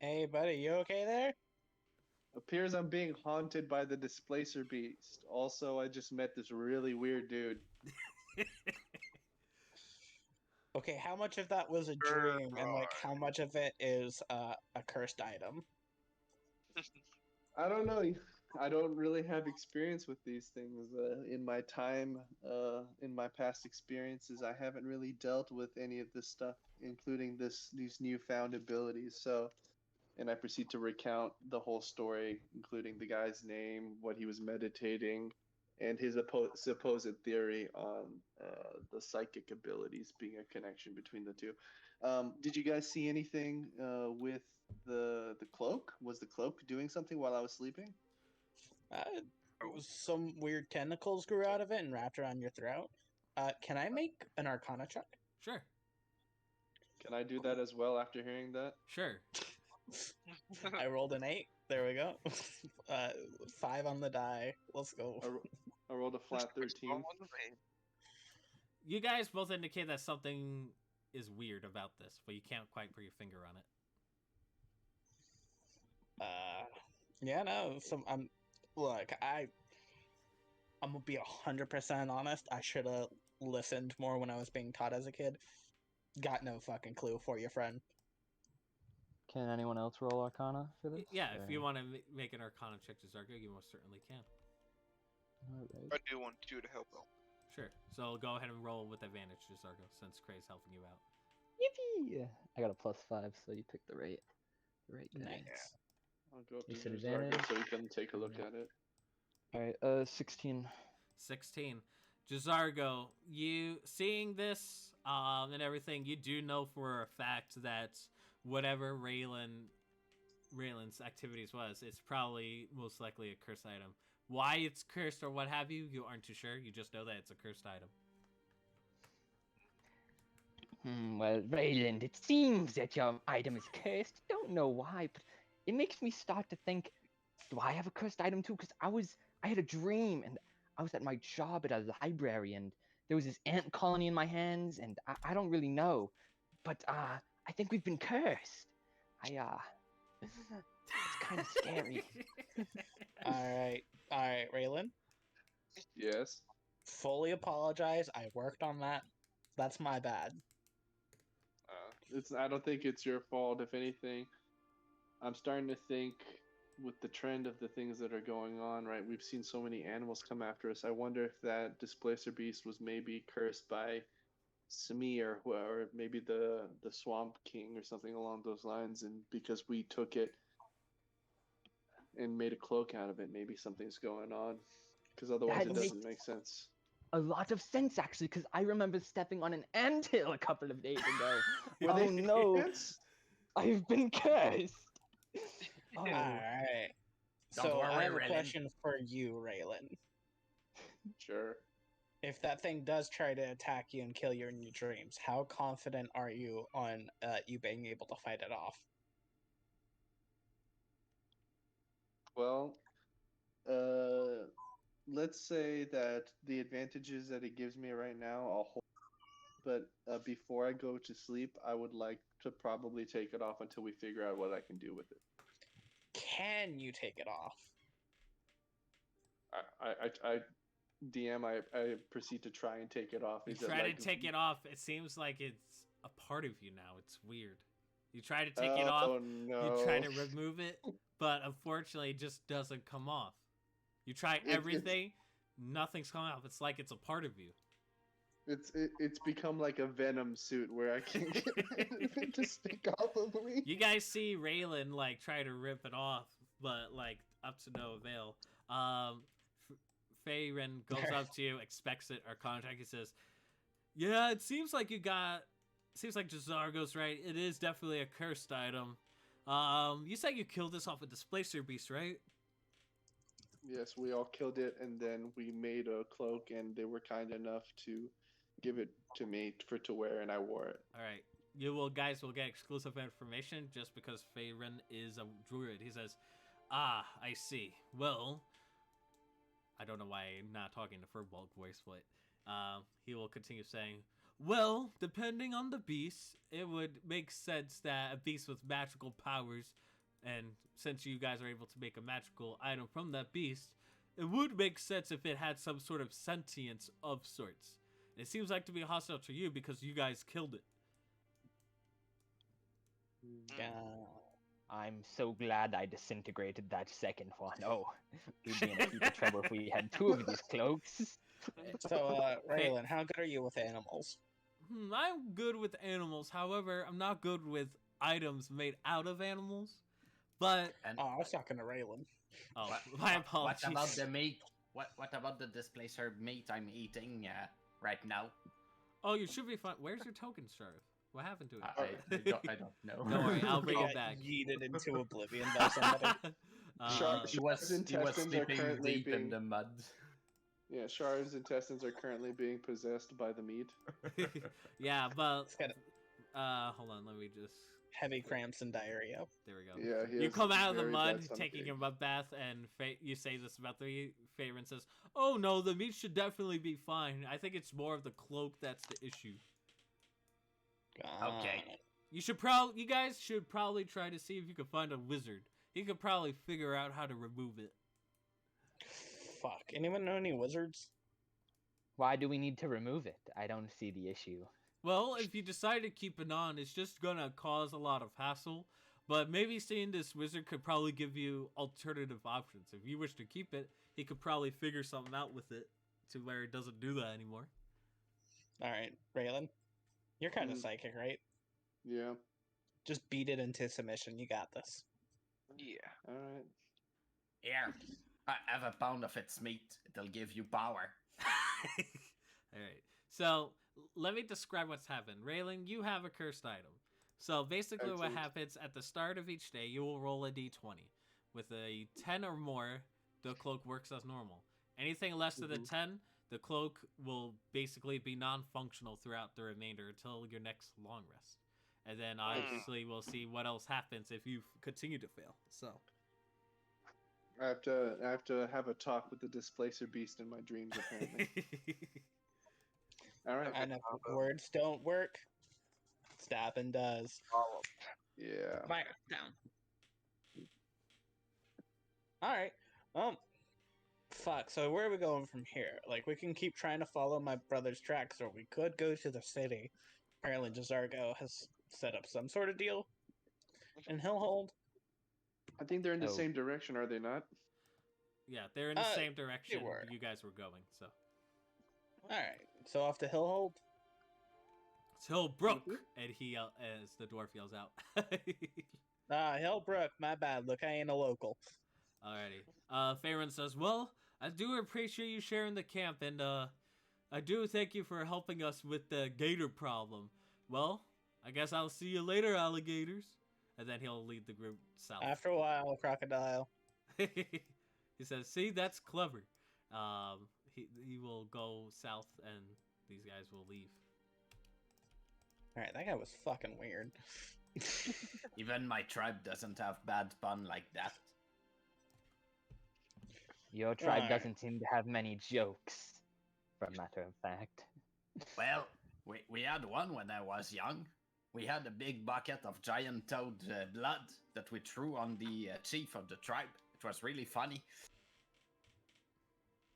Hey, buddy, you okay there? Appears I'm being haunted by the displacer beast. Also, I just met this really weird dude. Okay, how much of that was a dream, and like how much of it is a cursed item? I don't know. I don't really have experience with these things. In my time, in my past experiences, I haven't really dealt with any of this stuff, including these newfound abilities. So, and I proceed to recount the whole story, including the guy's name, what he was meditating, and his supposed theory on the psychic abilities being a connection between the two. Did you guys see anything with the cloak? Was the cloak doing something while I was sleeping? Some weird tentacles grew out of it and wrapped around your throat. Can I make an Arcana check? Sure. Can I do that as well after hearing that? Sure. I rolled an 8. There we go. 5 on the die. Let's go. I rolled a flat 13. You guys both indicate that something is weird about this, but you can't quite put your finger on it. Yeah, no. Look, I'm gonna be 100% honest. I should have listened more when I was being taught as a kid. Got no fucking clue for you, friend. Can anyone else roll Arcana for this? Yeah, or- if you want to make an Arcana check to Zargo, you most certainly can. Alright. I do want you to help out. Sure. So go ahead and roll with advantage to Zargo, since Cray's helping you out. Yippee! I got a +5, so you picked the right guy. Nice. I'll go up You to said Zargo advantage? so we can take a look at it. Alright, 16. 16. Jazargo, you seeing this and everything, you do know for a fact that whatever Raylan's activities was, it's probably most likely a cursed item. Why it's cursed or what have you, you aren't too sure. You just know that it's a cursed item. Well, Rayland, it seems that your item is cursed. Don't know why, but it makes me start to think, do I have a cursed item too? Because I had a dream, and I was at my job at a library, and there was this ant colony in my hands, and I don't really know. But I think we've been cursed. It's kind of scary. Alright, Raylan. Yes. Fully apologize. I worked on that. That's my bad. I don't think it's your fault. If anything, I'm starting to think with the trend of the things that are going on, right? We've seen so many animals come after us. I wonder if that displacer beast was maybe cursed by Smi or maybe the Swamp King or something along those lines, and because we took it and made a cloak out of it, maybe something's going on. Because otherwise, it doesn't make sense. A lot of sense, actually, because I remember stepping on an anthill a couple of days ago. Were they no, ants? I've been cursed. Oh. Alright. Don't So I worry, have a Raylan. question for you, Raylan. Sure. If that thing does try to attack you and kill you in your dreams, how confident are you on you being able to fight it off? Well, let's say that the advantages that it gives me right now, I'll hold. But before I go to sleep, I would like to probably take it off until we figure out what I can do with it. Can you take it off? I DM, I proceed to try and take it off. You Is it try like, to take it off. It seems like it's a part of you now. It's weird. You try to take it Oh, off. no. You try to remove it, but unfortunately, it just doesn't come off. You try everything, nothing's coming off. It's like it's a part of you. It's become like a venom suit where I can't get anything to stick off of me. You guys see Raylan like try to rip it off, but like up to no avail. Feyren goes up to you, expects it, or contact. He says, "Yeah, it seems like Jazargo's right. It is definitely a cursed item. You said you killed this off a displacer beast, right?" Yes, we all killed it, and then we made a cloak, and they were kind enough to give it to me to wear, and I wore it. All right. Guys will get exclusive information just because Feyren is a druid. He says, "Ah, I see. Well, I don't know why I'm not talking to Furbolg voice, but he will continue saying, well, depending on the beast, it would make sense that a beast with magical powers And since you guys are able to make a magical item from that beast, it would make sense if it had some sort of sentience of sorts. It seems like to be hostile to you because you guys killed it. Yeah. I'm so glad I disintegrated that second one. Oh, we'd be in a heap of trouble if we had two of these cloaks. So, Raylan, how good are you with animals? I'm good with animals. However, I'm not good with items made out of animals. But And Oh, I was talking to Raylan. oh, what, my what apologies. about the meat? What about the displacer meat I'm eating right now? Oh, you should be fine. Where's your token, Sheriff? What happened to it? I don't know. Don't worry, I'll bring He it got back. yeeted into oblivion by somebody. He was Shar's intestines are sleeping currently deep in being- the mud. Yeah, Shar's intestines are currently being possessed by the meat. Yeah, but It's got hold on, let me just. heavy cramps and diarrhea. There we go. Yeah, he You has come out of the very mud, bad stomach taking ache. a mud bath, and you say this about the Favorite says, "Oh no, the meat should definitely be fine. I think it's more of the cloak that's the issue. Okay. You guys should probably try to see if you can find a wizard. He could probably figure out how to remove it." Fuck. Anyone know any wizards? Why do we need to remove it? I don't see the issue. Well, if you decide to keep it on, it's just gonna cause a lot of hassle. But maybe seeing this wizard could probably give you alternative options. If you wish to keep it, he could probably figure something out with it to where it doesn't do that anymore. Alright, Raylan. You're kind of Mm. psychic, right? Yeah. Just beat it into submission. You got this. Yeah. All right. Here, have a pound of its meat. It'll give you power. Alright, so let me describe what's happened. Raylan, you have a cursed item. So basically what Excellent. happens at the start of each day, you will roll a d20. With a 10 or more, the cloak works as normal. Anything less than a 10, the cloak will basically be non-functional throughout the remainder until your next long rest. And then obviously we'll see what else happens if you continue to fail. So I have to have a talk with the displacer beast in my dreams. Apparently. All right. And if words don't work, stopping does. Yeah. Fire down. Alright. Fuck. So where are we going from here? Like, we can keep trying to follow my brother's tracks, or we could go to the city. Apparently, Jazargo has set up some sort of deal in Hillhold. I think they're in the Oh. same direction, are they not? yeah, they're in the same They direction were. you guys were going. So Alright. So off to Hillhold. it's Hillbrook, and he as the dwarf yells out. Hillbrook, my bad. Look, I ain't a local. Alrighty. Faerun says, "Well, I do appreciate you sharing the camp, and I do thank you for helping us with the gator problem. Well, I guess I'll see you later, alligators." And then he'll lead the group south. After a while, crocodile. He says, "See, that's clever." He will go south, and these guys will leave. Alright, that guy was fucking weird. Even my tribe doesn't have bad pun like that. Your tribe Alright. doesn't seem to have many jokes, for a matter of fact. Well, we had one when I was young. We had a big bucket of giant toad blood that we threw on the chief of the tribe. It was really funny.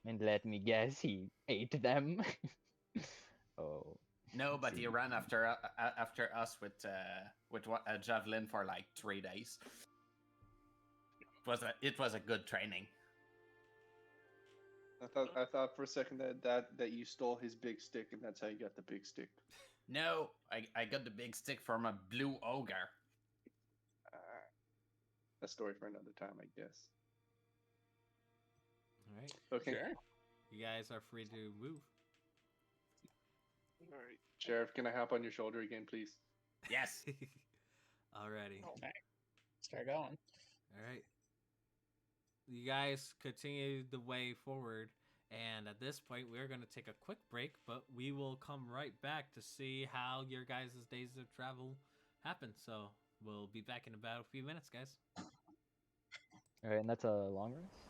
And let me guess, he ate them. Oh. No, but he See. ran after us with a javelin for like 3 days. It was a good training. I thought for a second that you stole his big stick, and that's how you got the big stick. No, I got the big stick from a blue ogre. A story for another time, I guess. All right, Okay. Sure. you guys are free to move. All right. Sheriff, can I hop on your shoulder again, please? Yes. Alrighty. Start going. All right. You guys continue the way forward, and at this point, we're going to take a quick break, but we will come right back to see how your guys' days of travel happen. So we'll be back in about a few minutes, guys. Alright, and that's a long rest?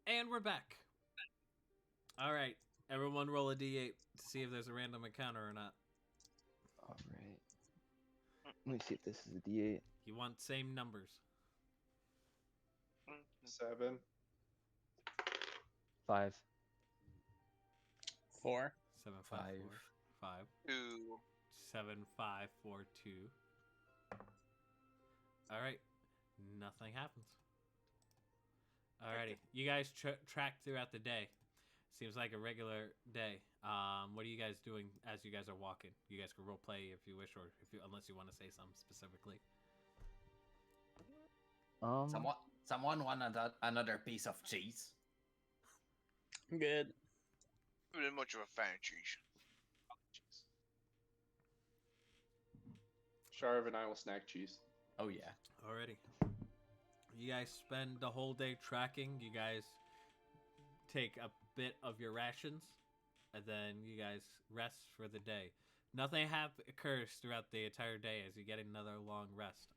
And we're back. All right, everyone, roll a d8 to see if there's a random encounter or not. All right. Let me see if this is a D8. You want same numbers. 7. 5. 4. 7, 5, 4, 5. 2. 7, 5, 4, 2. All right, nothing happens. Alrighty, you guys track throughout the day. Seems like a regular day. What are you guys doing as you guys are walking? You guys can role play if you wish, or unless you want to say something specifically. Someone want another piece of cheese? Good. I'm not much of a fan of cheese. Sharv and I will snack cheese. Oh yeah. Alrighty. You guys spend the whole day tracking. You guys take a bit of your rations, and then you guys rest for the day. Nothing occurs throughout the entire day as you get another long rest.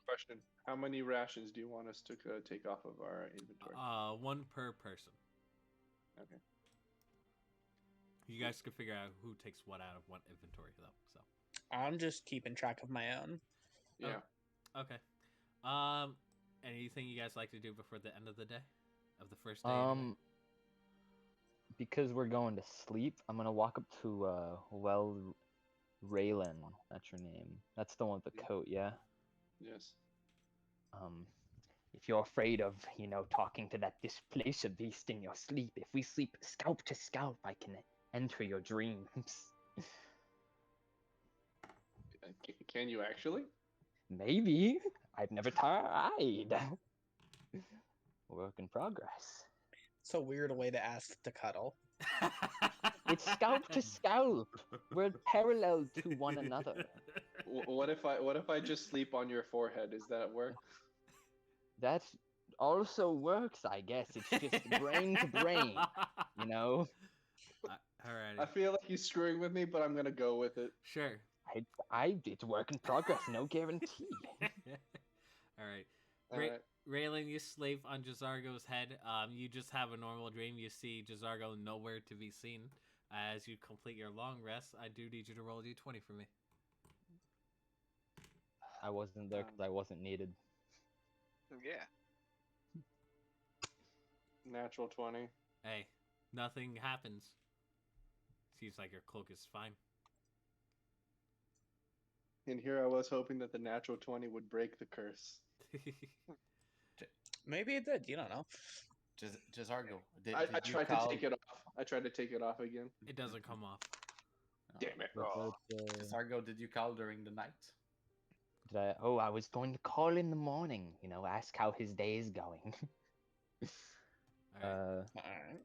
Question: how many rations do you want us to take off of our inventory? 1 per person. Okay. You guys can figure out who takes what out of what inventory, though. So I'm just keeping track of my own. Yeah. okay. Anything you guys like to do before the end of the day, of the first day? Anyway? Because we're going to sleep, I'm gonna walk up to Raylan, that's your name. That's the one with the coat, yeah? Yes. If you're afraid of, talking to that displacer beast in your sleep, if we sleep scalp to scalp, I can enter your dreams. Can you actually? Maybe. I've never tried. Work in progress. It's a weird way to ask to cuddle. It's scalp to scalp. We're parallel to one another. What if I just sleep on your forehead? Does that work? That also works, I guess. It's just brain to brain, you know? Alrighty. I feel like he's screwing with me, but I'm gonna go with it. Sure. It's work in progress, no guarantee. Alright. Alright. Raylan, you sleep on Jazargo's head. You just have a normal dream. You see Jazargo nowhere to be seen. As you complete your long rest, I do need you to roll a d20 for me. I wasn't there because I wasn't needed. Yeah. Natural 20. Hey, nothing happens. Seems like your cloak is fine. And here I was hoping that the natural 20 would break the curse. Maybe it did. You don't know. Jazargo, did I you tried call... to take it off. I tried to take it off again. It doesn't come off. Damn it. Oh. Jazargo, did you call during the night? I was going to call in the morning, ask how his day is going. Alright. Alright.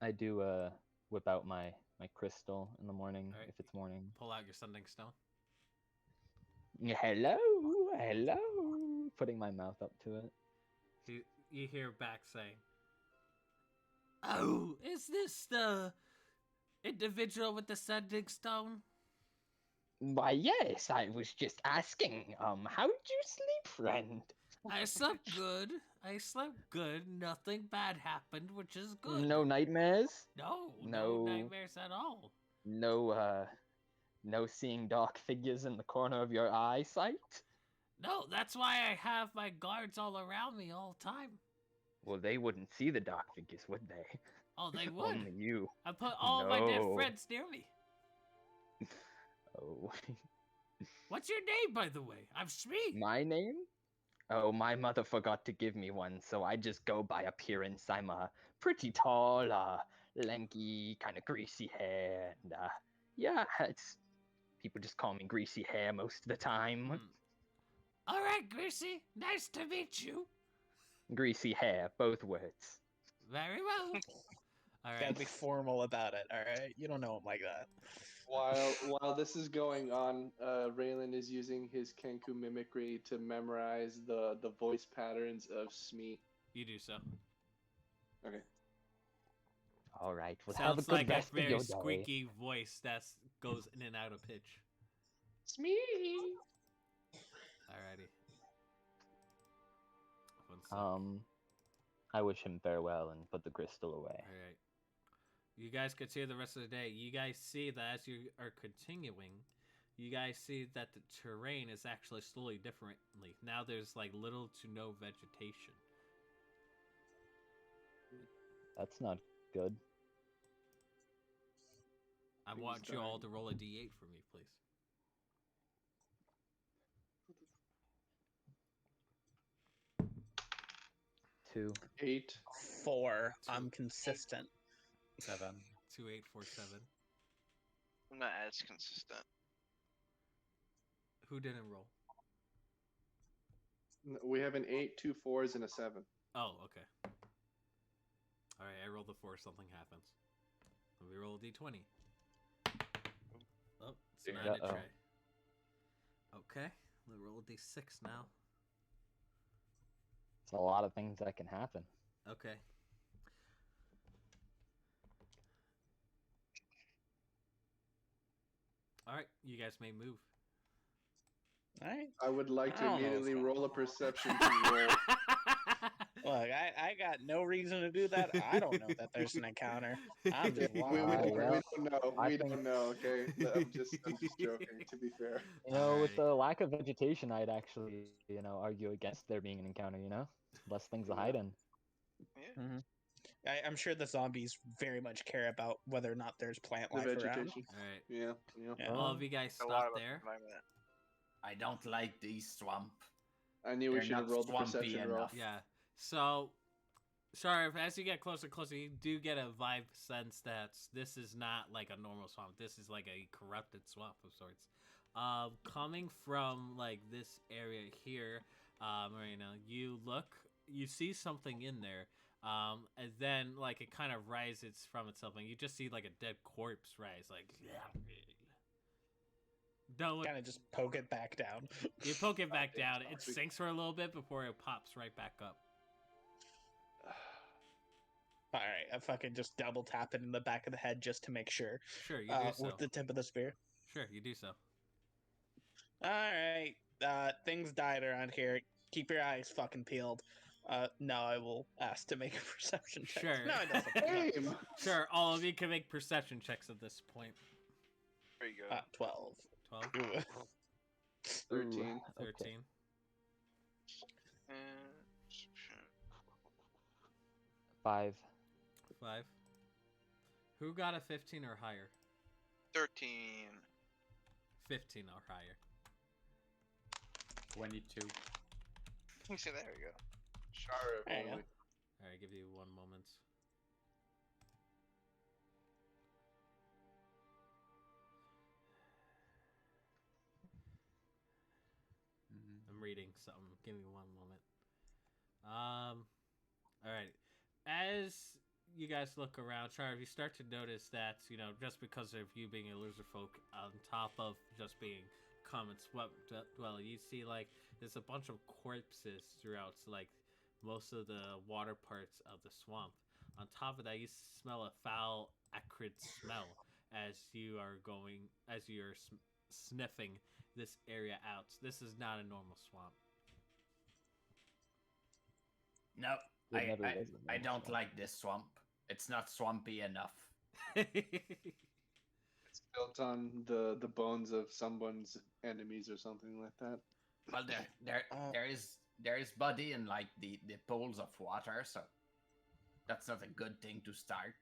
I do whip out my crystal in the morning Alright. if it's morning. Pull out your sending stone. Hello. Putting my mouth up to it. You hear back saying, "Oh, is this the individual with the sending stone?" Why, yes, I was just asking. How did you sleep, friend? I slept good. Nothing bad happened, which is good. No nightmares? No No. nightmares at all. No seeing dark figures in the corner of your eyesight? No, that's why I have my guards all around me all the time. Well, they wouldn't see the dark figures, would they? Oh, they would. Only you. I put all my dead No. friends near me. Oh. What's your name, by the way? I'm Smee. My name? Oh, my mother forgot to give me one, so I just go by appearance. I'm pretty tall, lanky, kind of greasy hair, and yeah, people just call me Greasy Hair most of the time. All right, Greasy. Nice to meet you. Greasy Hair, both words. Very well. All Gotta right. be formal about it. All right. You don't know him like that. While this is going on, Raylan is using his Kenku mimicry to memorize the voice patterns of Smee. You do so. Okay. All right, well, have a Sounds good like a rest of very your day. squeaky voice that goes in and out of pitch. Smee. Alrighty. One sec. I wish him farewell and put the crystal away. Alright. You guys continue the rest of the day. You guys see that as you are continuing, you guys see that the terrain is actually slowly differently. Now there's like little to no vegetation. That's not good. I want you all to roll a d8 for me, please. Two. 8. 4. I'm consistent. 7. 2, 8, 4, 7. I'm not as consistent. Who didn't roll? We have an 8, 2 4s, and a 7. Oh, okay. Alright, I rolled a 4, something happens. Let me roll a d20. Oh, it's not a Uh-oh. tray. Okay, let me roll a d6 now. It's a lot of things that can happen. Okay. Alright, you guys may move. All right. I would like I to don't know what's immediately going roll a perception to roll. Look, I got no reason to do that. I don't know that there's an encounter. I'm just We walking. Wow. don't know. I We think- don't know. Okay, I'm just joking. To be fair. With Alrighty. the lack of vegetation, I'd actually, argue against there being an encounter, less things to hide in. Yeah. I'm sure the zombies very much care about whether or not there's plant The life around. vegetation. All right. Yeah, yeah. Yeah. All of you guys A lot stop of us there. combine that. I don't like these swamp. I knew we They're should have not rolled the swampy perception roll. enough. Yeah. So, Sharif, as you get closer and closer, you do get a vibe sense that this is not like a normal swamp. This is like a corrupted swamp of sorts. Coming from like this area here, right now, you see something in there. And then like it kind of rises from itself, and you just see like a dead corpse rise. Like, don't look. Kind of just poke it back down. You poke it back damn, down. It toxic. sinks for a little bit before it pops right back up. All right, I fucking just double tap it in the back of the head just to make sure. Sure, you do so. With the tip of the spear. Sure, you do so. All right, things died around here. Keep your eyes fucking peeled. Now I will ask to make a perception check. Sure. No, it doesn't. Game. Sure, all of you can make perception checks at this point. There you go. 12. 12, Ooh. 13. Ooh, 13, okay. And 5. 5. Who got a 15 or higher? 13. 15 or higher. 22. You see, there we go. Sharp. There you go. only. Alright, give you 1 moment. I'm reading something. Give me 1 moment. Alright. As you guys look around, Charv, you start to notice that, just because of you being a loser folk, on top of just being common swept dweller, you see, like, there's a bunch of corpses throughout, like, most of the water parts of the swamp. On top of that, you smell a foul, acrid smell as you're sniffing this area out. This is not a normal swamp. No, It never was a I normal don't swamp. like this swamp. It's not swampy enough. It's built on the bones of someone's enemies or something like that. Well, there is body in like the pools of water, so that's not a good thing to start.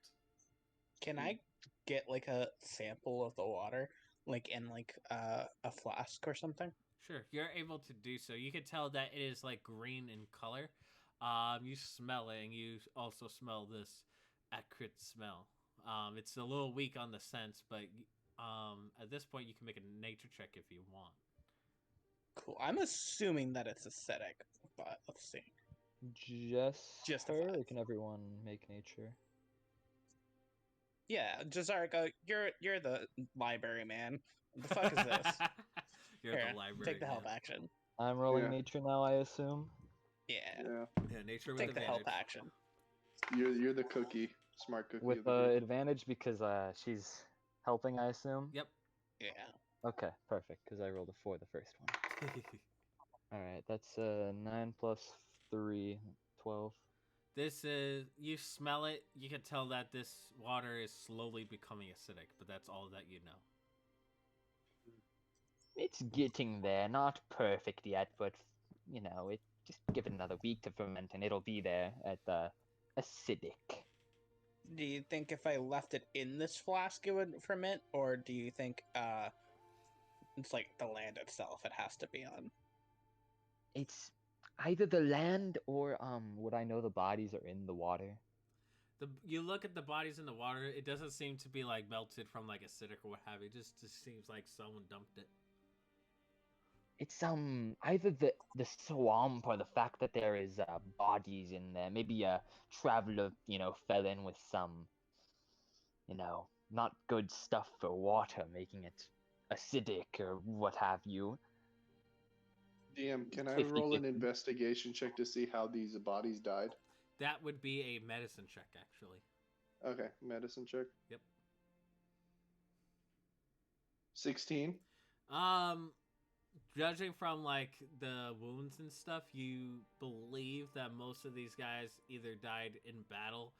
Can I get like a sample of the water, like in like a flask or something? Sure, you're able to do so. You can tell that it is like green in color. You smell it, and you also smell this acrid smell. It's a little weak on the sense, but at this point you can make a nature check if you want. Cool. I'm assuming that it's acidic, but let's see. Just a her, or five. can everyone make nature? Yeah, Jazarica, you're the library man. What the fuck is this? You're Here, the library. take the help man. action. I'm rolling Yeah. nature now, I assume. Yeah, Yeah. Yeah, nature with take the help advantage. action. You're the cookie. Smart cookie. With of the group. advantage because she's helping, I assume? Yep. Yeah. Okay, perfect, because I rolled a 4 the first one. Alright, that's 9 plus 3, 12. This is, you smell it. You can tell that this water is slowly becoming acidic, but that's all that you know. It's getting there, not perfect yet, but, it just give it another week to ferment and it'll be there at acidic. Do you think if I left it in this flask it would ferment, or do you think it's like the land itself it has to be on? It's either the land or would I know the bodies are in the water? You look at the bodies in the water. It doesn't seem to be like melted from like acidic or what have you. It just seems like someone dumped it. It's either the swamp or the fact that there is bodies in there. Maybe a traveler, fell in with some, not good stuff for water, making it acidic or what have you. DM, can I 50-50. roll an investigation check to see how these bodies died? That would be a medicine check, actually. Okay, medicine check. Yep. 16. Judging from like the wounds and stuff, you believe that most of these guys either died in battle.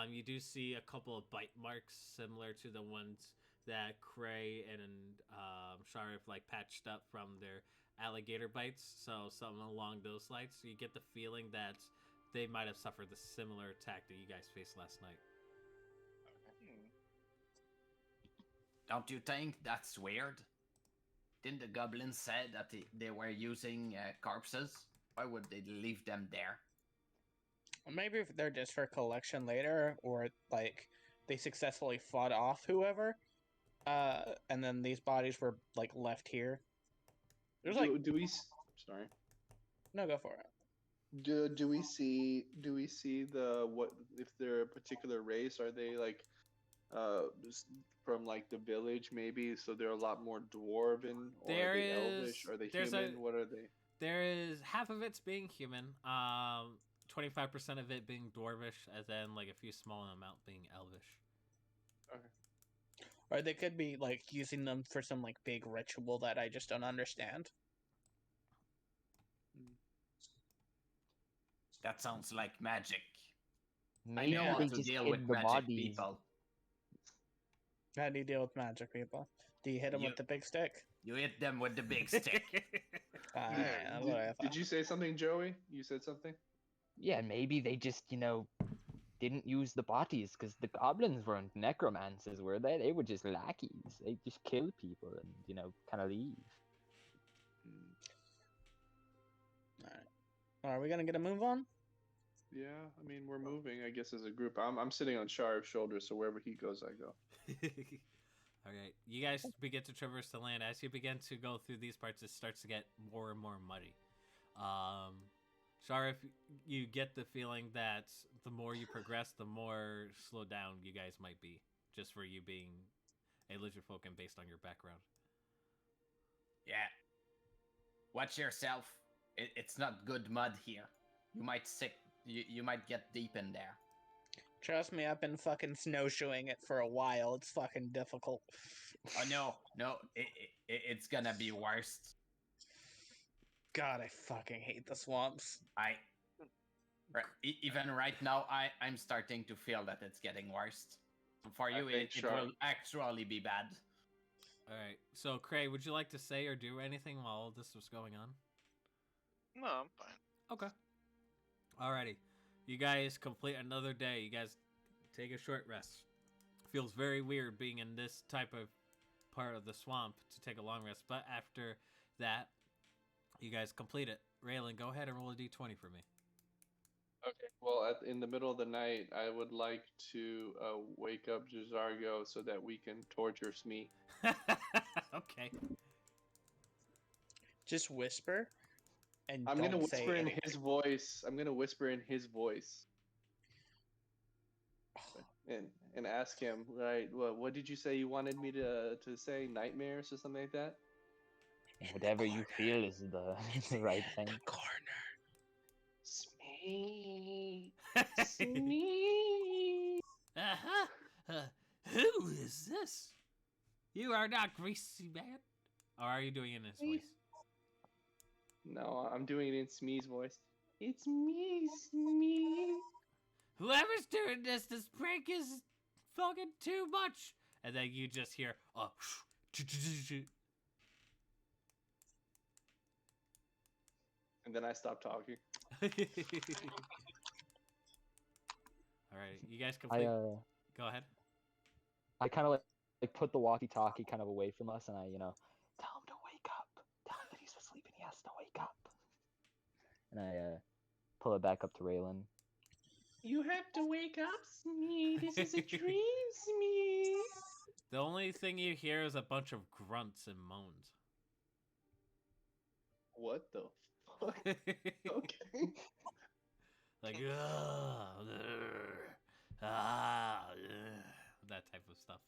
You do see a couple of bite marks similar to the ones that Cray and Sharif like patched up from their alligator bites. So something along those lines. So you get the feeling that they might have suffered the similar attack that you guys faced last night. Don't you think that's weird? Didn't the goblins say that they were using corpses? Why would they leave them there? Maybe if they're just for collection later, or like they successfully fought off whoever, and then these bodies were like left here. There's like Sorry. no, go for it. Do we see the what if they're a particular race? Are they like from like the village maybe? So they're a lot more dwarven, or are they elvish? Are they human? What are they? There is half of it's being human, 25% of it being dwarvish, and then like a few small amount being elvish. Okay. Or they could be like using them for some like big ritual that I just don't understand. That sounds like magic. Maybe I know they how to just deal hid with the magic bodies. people. How do you deal with magic people? Do you hit them with the big stick? You hit them with the big stick. Alright, that's Did, what I did thought. you say something, Joey? You said something. Yeah, maybe they just, didn't use the bodies because the goblins weren't necromancers, were they? They were just lackeys. They just kill people and, kind of leave. Are we gonna get a move on? Yeah, I mean we're moving. I guess as a group. I'm sitting on Sharv's shoulder, so wherever he goes, I go. All right, you guys begin to traverse the land. As you begin to go through these parts, it starts to get more and more muddy. Sharif, you get the feeling that the more you progress, the more slowed down you guys might be, just for you being a lizard folk and based on your background. Yeah. Watch yourself. It's not good mud here. You might You might get deep in there. Trust me, I've been fucking snowshoeing it for a while. It's fucking difficult. Oh no! It's gonna be worse. God, I fucking hate the swamps. Even right now, I'm starting to feel that it's getting worse. So for you, it will actually be bad. All right. So, Cray, would you like to say or do anything while all this was going on? No, I'm fine. Okay. Alrighty. You guys complete another day. You guys take a short rest. Feels very weird being in this type of part of the swamp to take a long rest, but after that, you guys complete it. Raylan, go ahead and roll a d20 for me. Okay. Well, in the middle of the night, I would like to wake up Jazargo so that we can torture Smee. Okay. Just whisper, and I'm gonna don't say whisper in anything. his voice. I'm gonna whisper in his voice, and ask him. Right? What did you say you wanted me to say? Nightmares or something like that? Whatever you feel is the right thing. The corner. Smee. Smee. Who is this? You are not Greasy Man? Or are you doing it in his voice? No, I'm doing it in Smee's voice. It's me, Smee. Whoever's doing this prank is fucking too much. And then you just hear, And then I stop talking. Alright, you guys complete. Go ahead. I kind of like put the walkie-talkie kind of away from us, and I, tell him to wake up. Tell him that he's asleep and he has to wake up. And I pull it back up to Raylan. You have to wake up, Smee. This is a dream, Smee. The only thing you hear is a bunch of grunts and moans. What the fuck? Okay. Like, that type of stuff.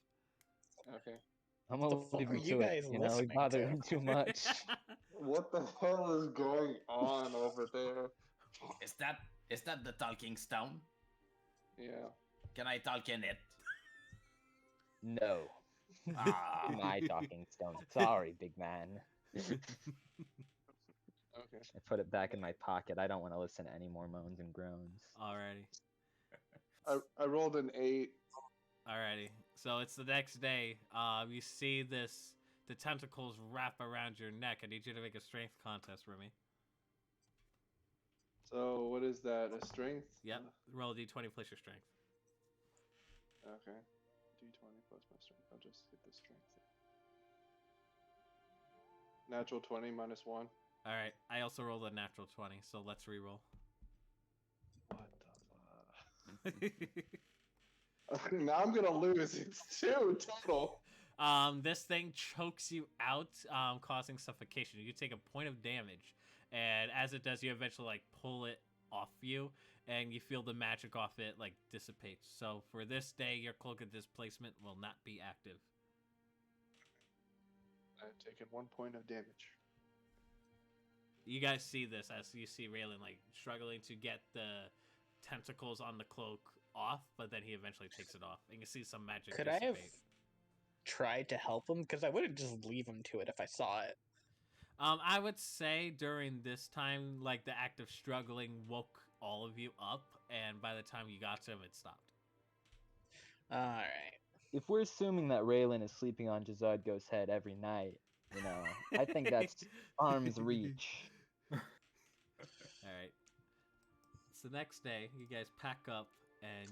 Okay. I'm The gonna fuck leave are him you to it. guys He listening bothered to? him too much. What the hell is going on over there? Is that the talking stone? Yeah. Can I talk in it? No. Ah. My talking stone. Sorry, big man. Okay. I put it back in my pocket. I don't want to listen to any more moans and groans. Alrighty. I rolled an 8. Alrighty. So it's the next day. You see the tentacles wrap around your neck. I need you to make a strength contest for me. So what is that? A strength? Yep. Roll a d20 plus your strength. Okay. D20 plus my strength. I'll just hit the strength. Natural 20 minus 1. All right. I also rolled a natural 20, so let's re-roll. What the fuck? Now I'm gonna lose. It's 2 total. This thing chokes you out, causing suffocation. You take a point of damage, and as it does, you eventually like pull it off you, and you feel the magic off it like dissipate. So for this day, your cloak of displacement will not be active. I've taken 1 point of damage. You guys see this as you see Raylan like struggling to get the tentacles on the cloak off, but then he eventually takes it off, and you see some magic Could dissipate. I have tried to help him? Because I wouldn't just leave him to it if I saw it. I would say during this time, like the act of struggling woke all of you up, and by the time you got to him, it stopped. All right. If we're assuming that Raylan is sleeping on Jazardgo's head every night, you know, I think that's arm's reach. All right. It's the next day. You guys pack up, and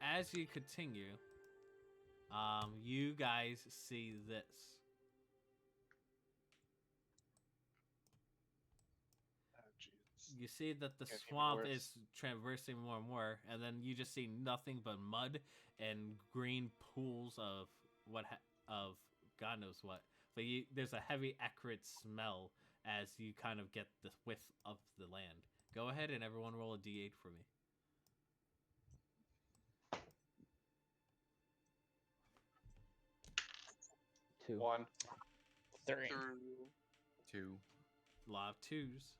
as you continue, you guys see this. Oh, Jesus. You see that the Gets even swamp worse. is traversing more and more, and then you just see nothing but mud and green pools of of God knows what. But there's a heavy acrid smell as you kind of get the whiff of the land. Go ahead and everyone roll a d8 for me. Two. 1. 3. 2. Law of twos.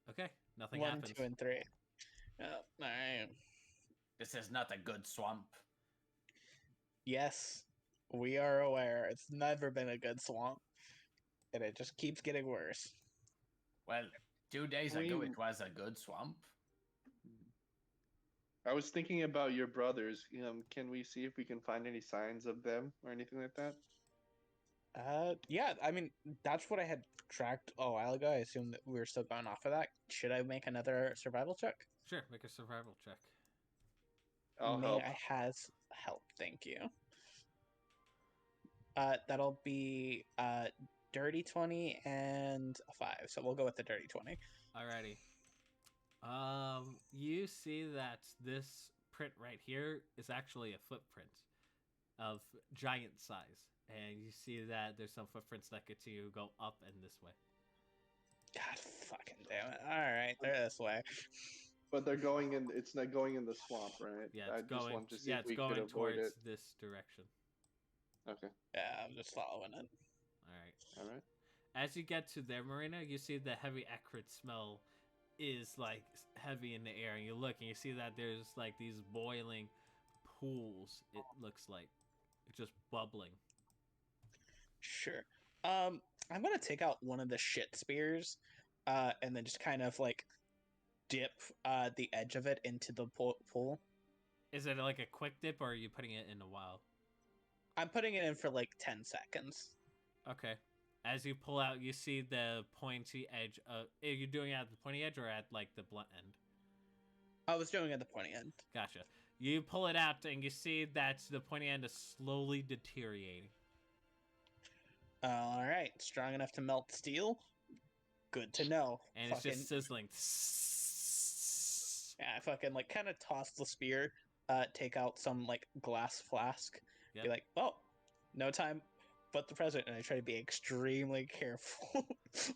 Okay, nothing 1, happens. 2, and 3. All right. This is not a good swamp. Yes, we are aware. It's never been a good swamp, and it just keeps getting worse. Well, 2 days ago We- it was a good swamp. I was thinking about your brothers. Can we see if we can find any signs of them or anything like that? Yeah, I mean, that's what I had tracked a while ago. I assume that we were still going off of that. Should I make another survival check? Sure, make a survival check. I'll May help. I has help, thank you. That'll be dirty 20 and a 5. So we'll go with the dirty 20. Alrighty. You see that this print right here is actually a footprint of giant size. And you see that there's some footprints that continue to go up and this way. God fucking damn it. Alright, they're this way. But they're going in. It's not going in the swamp, right? Yeah, I it's just going. wanted to see Yeah, if it's we could going avoid towards it. this direction. Okay. Yeah, I'm just following it. All right. All right. As you get to there, Marina, you see the heavy acrid smell is like heavy in the air, and you look and you see that there's like these boiling pools. It looks like just bubbling. Sure. I'm gonna take out one of the shit spears, and then just kind of like dip the edge of it into the pool. Is it like a quick dip, or are you putting it in a while? I'm putting it in for like 10 seconds. Okay. As you pull out, you see the pointy edge. Are you doing it at the pointy edge or at like the blunt end? I was doing it at the pointy end. Gotcha. You pull it out, and you see that the pointy end is slowly deteriorating. All right, strong enough to melt steel. Good to know. And Fucking, it's just sizzling. yeah, I fucking like kind of toss the spear, take out some like glass flask, Yep. be like, oh, no time but the present, and I try to be extremely careful.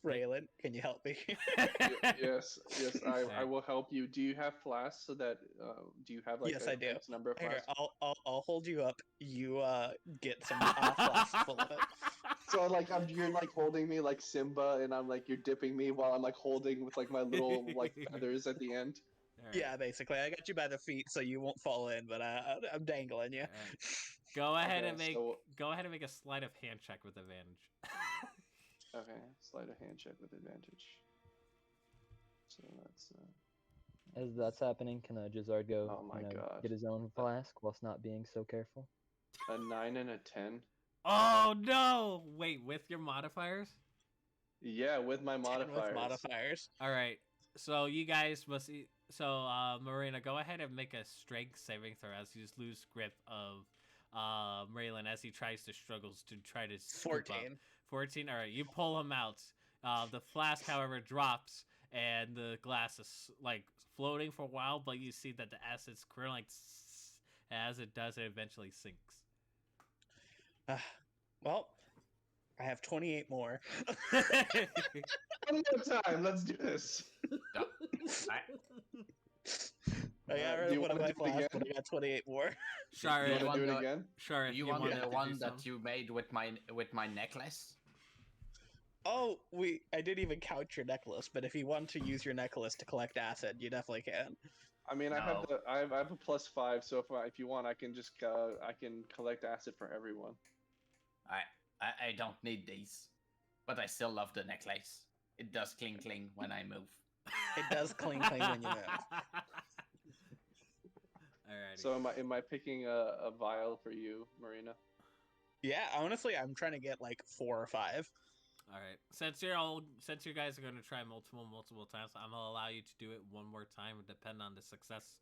Raylan, can you help me? Yes. I Alright. will help you. Do you have flasks so that? Do you have like Yes, a I do. X number of Here, flasks? I'll hold you up. You get some flasks full of it. So like you're like holding me like Simba, and I'm like you're dipping me while I'm like holding with like my little like feathers at the end. Alright. Yeah, basically, I got you by the feet so you won't fall in, but I'm dangling you. Alright. Go ahead Okay, and make so- go ahead and make a sleight of hand check with advantage. Okay, sleight of hand check with advantage. So that's As that's happening, can Jazardgo Oh my God. get his own flask whilst not being so careful? a 9 and a 10. Oh no! Wait, with your modifiers? Yeah, with my 10 modifiers. with modifiers. All right. So you guys must. Marina, go ahead and make a strength saving throw as you just lose grip of Raylan as he tries to struggles to try to scoop up. 14. 14. All right, you pull him out. The flask, however, drops, and the glass is like floating for a while, but you see that the acid's curling like as it does, it eventually sinks. Well, I have 28 more. One more time. Let's do this. I got do rid you of one of wanna my do it flask, again? but I got 28 more. Sure, You You want to do want it the- again? sure. If You you want wanted the to do one some. that you made with my necklace? Oh, I didn't even count your necklace, but if you want to use your necklace to collect acid, you definitely can. I mean, I have No. I have a +5, so if you want, I can just I can collect acid for everyone. I don't need these, but I still love the necklace. It does cling when I move. It does cling when you move. Alrighty. So am I picking a vial for you, Marina? Yeah, honestly, I'm trying to get like 4 or 5. All right. Since you guys are going to try multiple times, I'm gonna allow you to do it one more time. Depend on the success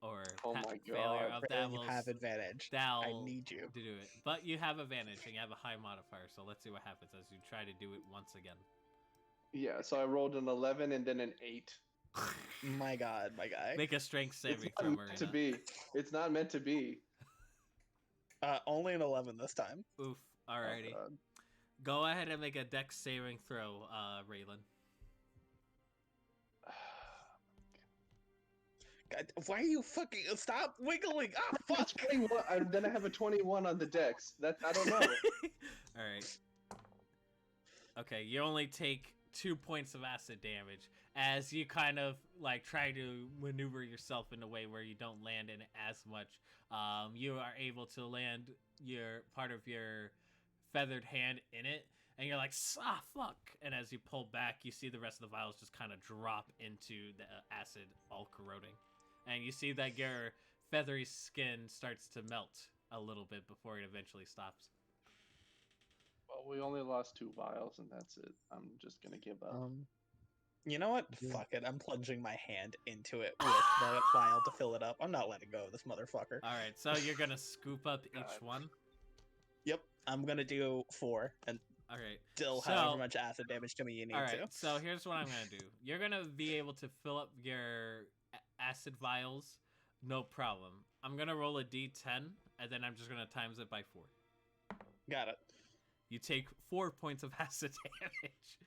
or Oh my failure God. of that. You have advantage. That'll I need you. to do it, but you have advantage and you have a high modifier. So let's see what happens as you try to do it once again. Yeah. So I rolled an 11 and then an 8. My God, my guy. Make a strength It's saving not throw, meant to Marina. be. It's not meant to be. Only an 11 this time. Oof. Oh, Alrighty. God. Go ahead and make a dex saving throw, Raylan. God, why are you fucking stop wiggling? Ah, fuck! 21. Then I have a 21 on the dex. That I don't know. All right. Okay, you only take 2 points of acid damage as you kind of like try to maneuver yourself in a way where you don't land in it as much. You are able to land your part of your feathered hand in it, and you're like, ah, fuck. And as you pull back, you see the rest of the vials just kind of drop into the acid, all corroding. And you see that your feathery skin starts to melt a little bit before it eventually stops. Well, we only lost 2 vials, and that's it. I'm just gonna give up. You know what? Yeah. Fuck it. I'm plunging my hand into it with the vial to fill it up. I'm not letting go of this motherfucker. All right, so you're gonna scoop up each God. one. Yep, I'm gonna do 4 and All right. still So- however much acid damage to me you need All right. to. So here's what I'm gonna do. You're gonna be able to fill up your acid vials, no problem. I'm gonna roll a D10, and then I'm just gonna times it by 4. Got it. You take 4 points of acid damage.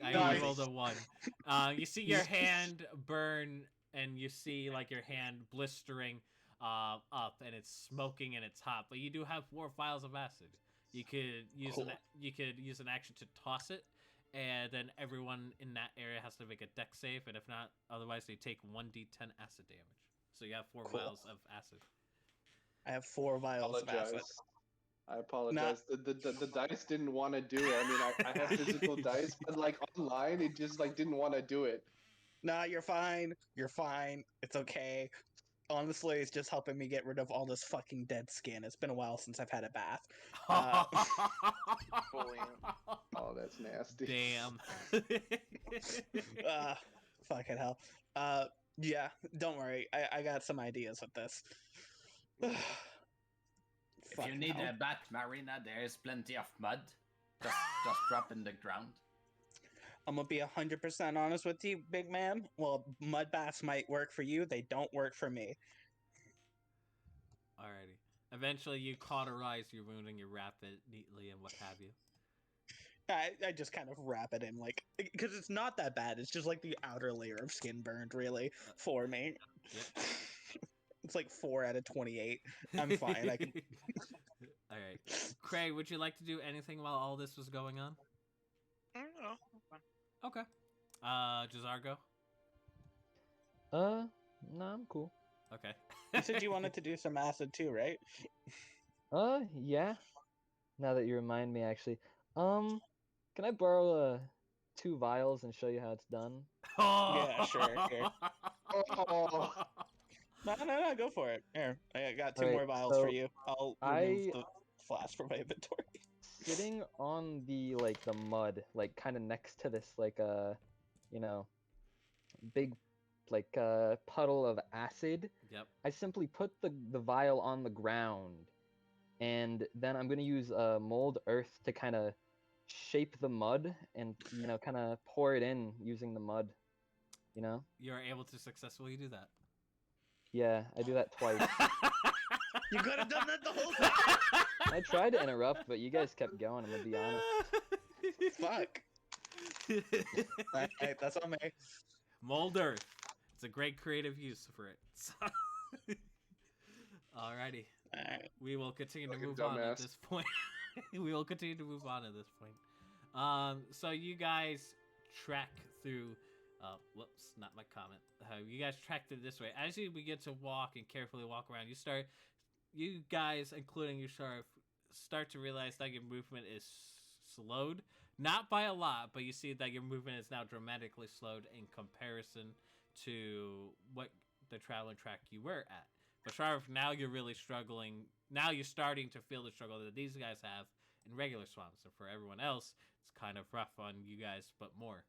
I Nice. only rolled a 1. You see your hand burn, and you see like your hand blistering up, and it's smoking and it's hot. But you do have 4 vials of acid. You could use Cool. you could use an action to toss it, and then everyone in that area has to make a dex save, and if not, otherwise they take 1d10 acid damage. So you have 4 Cool. vials of acid. I have 4 vials of acid. I apologize. The dice didn't want to do it. I mean, I have physical dice, but like online, it just like didn't want to do it. Nah, you're fine. You're fine. It's okay. Honestly, it's just helping me get rid of all this fucking dead skin. It's been a while since I've had a bath. Oh, that's nasty. Damn. Fucking hell. Yeah, don't worry. I got some ideas with this. If you Fucking need hell. a bat, Marina, there is plenty of mud. Just drop in the ground. I'm gonna be 100% honest with you, big man. Well, mud baths might work for you. They don't work for me. Alrighty. Eventually, you cauterize your wound and you wrap it neatly and what have you. I just kind of wrap it in, like, because it's not that bad. It's just like the outer layer of skin burned, really, for me. Yep. It's like 4 out of 28. I'm fine. I can. All right, Craig, would you like to do anything while all this was going on? No. Okay. Jazargo. No, I'm cool. Okay. You said you wanted to do some acid too, right? Yeah. Now that you remind me, actually. Can I borrow 2 vials and show you how it's done? Yeah, sure, sure. Oh. No, go for it. Here, I got 2 Alright, more vials so for you. I'll remove I- the flask from my inventory. sitting on the mud, like kind of next to this you know, big puddle of acid. Yep. I simply put the vial on the ground, and then I'm gonna use mold earth to kind of shape the mud and kind of pour it in using the mud. You're able to successfully do that. Yeah, I do that twice. You could have done that the whole time. I tried to interrupt, but you guys kept going. I'm gonna be honest. Fuck. Alright, that's on me. Mold earth. It's a great creative use for it. Alrighty. Alright. We will continue to Fucking move on at dumbass. this point. We will continue to move on at this point. So you guys track through. Whoops, not my comment. You guys track through this way. As you begin to walk and carefully walk around, you guys, including you, start to realize that your movement is slowed. Not by a lot, but you see that your movement is now dramatically slowed in comparison to what the traveling track you were at. But Sharif, now you're really struggling. Now you're starting to feel the struggle that these guys have in regular swamps. And for everyone else, it's kind of rough on you guys, but more.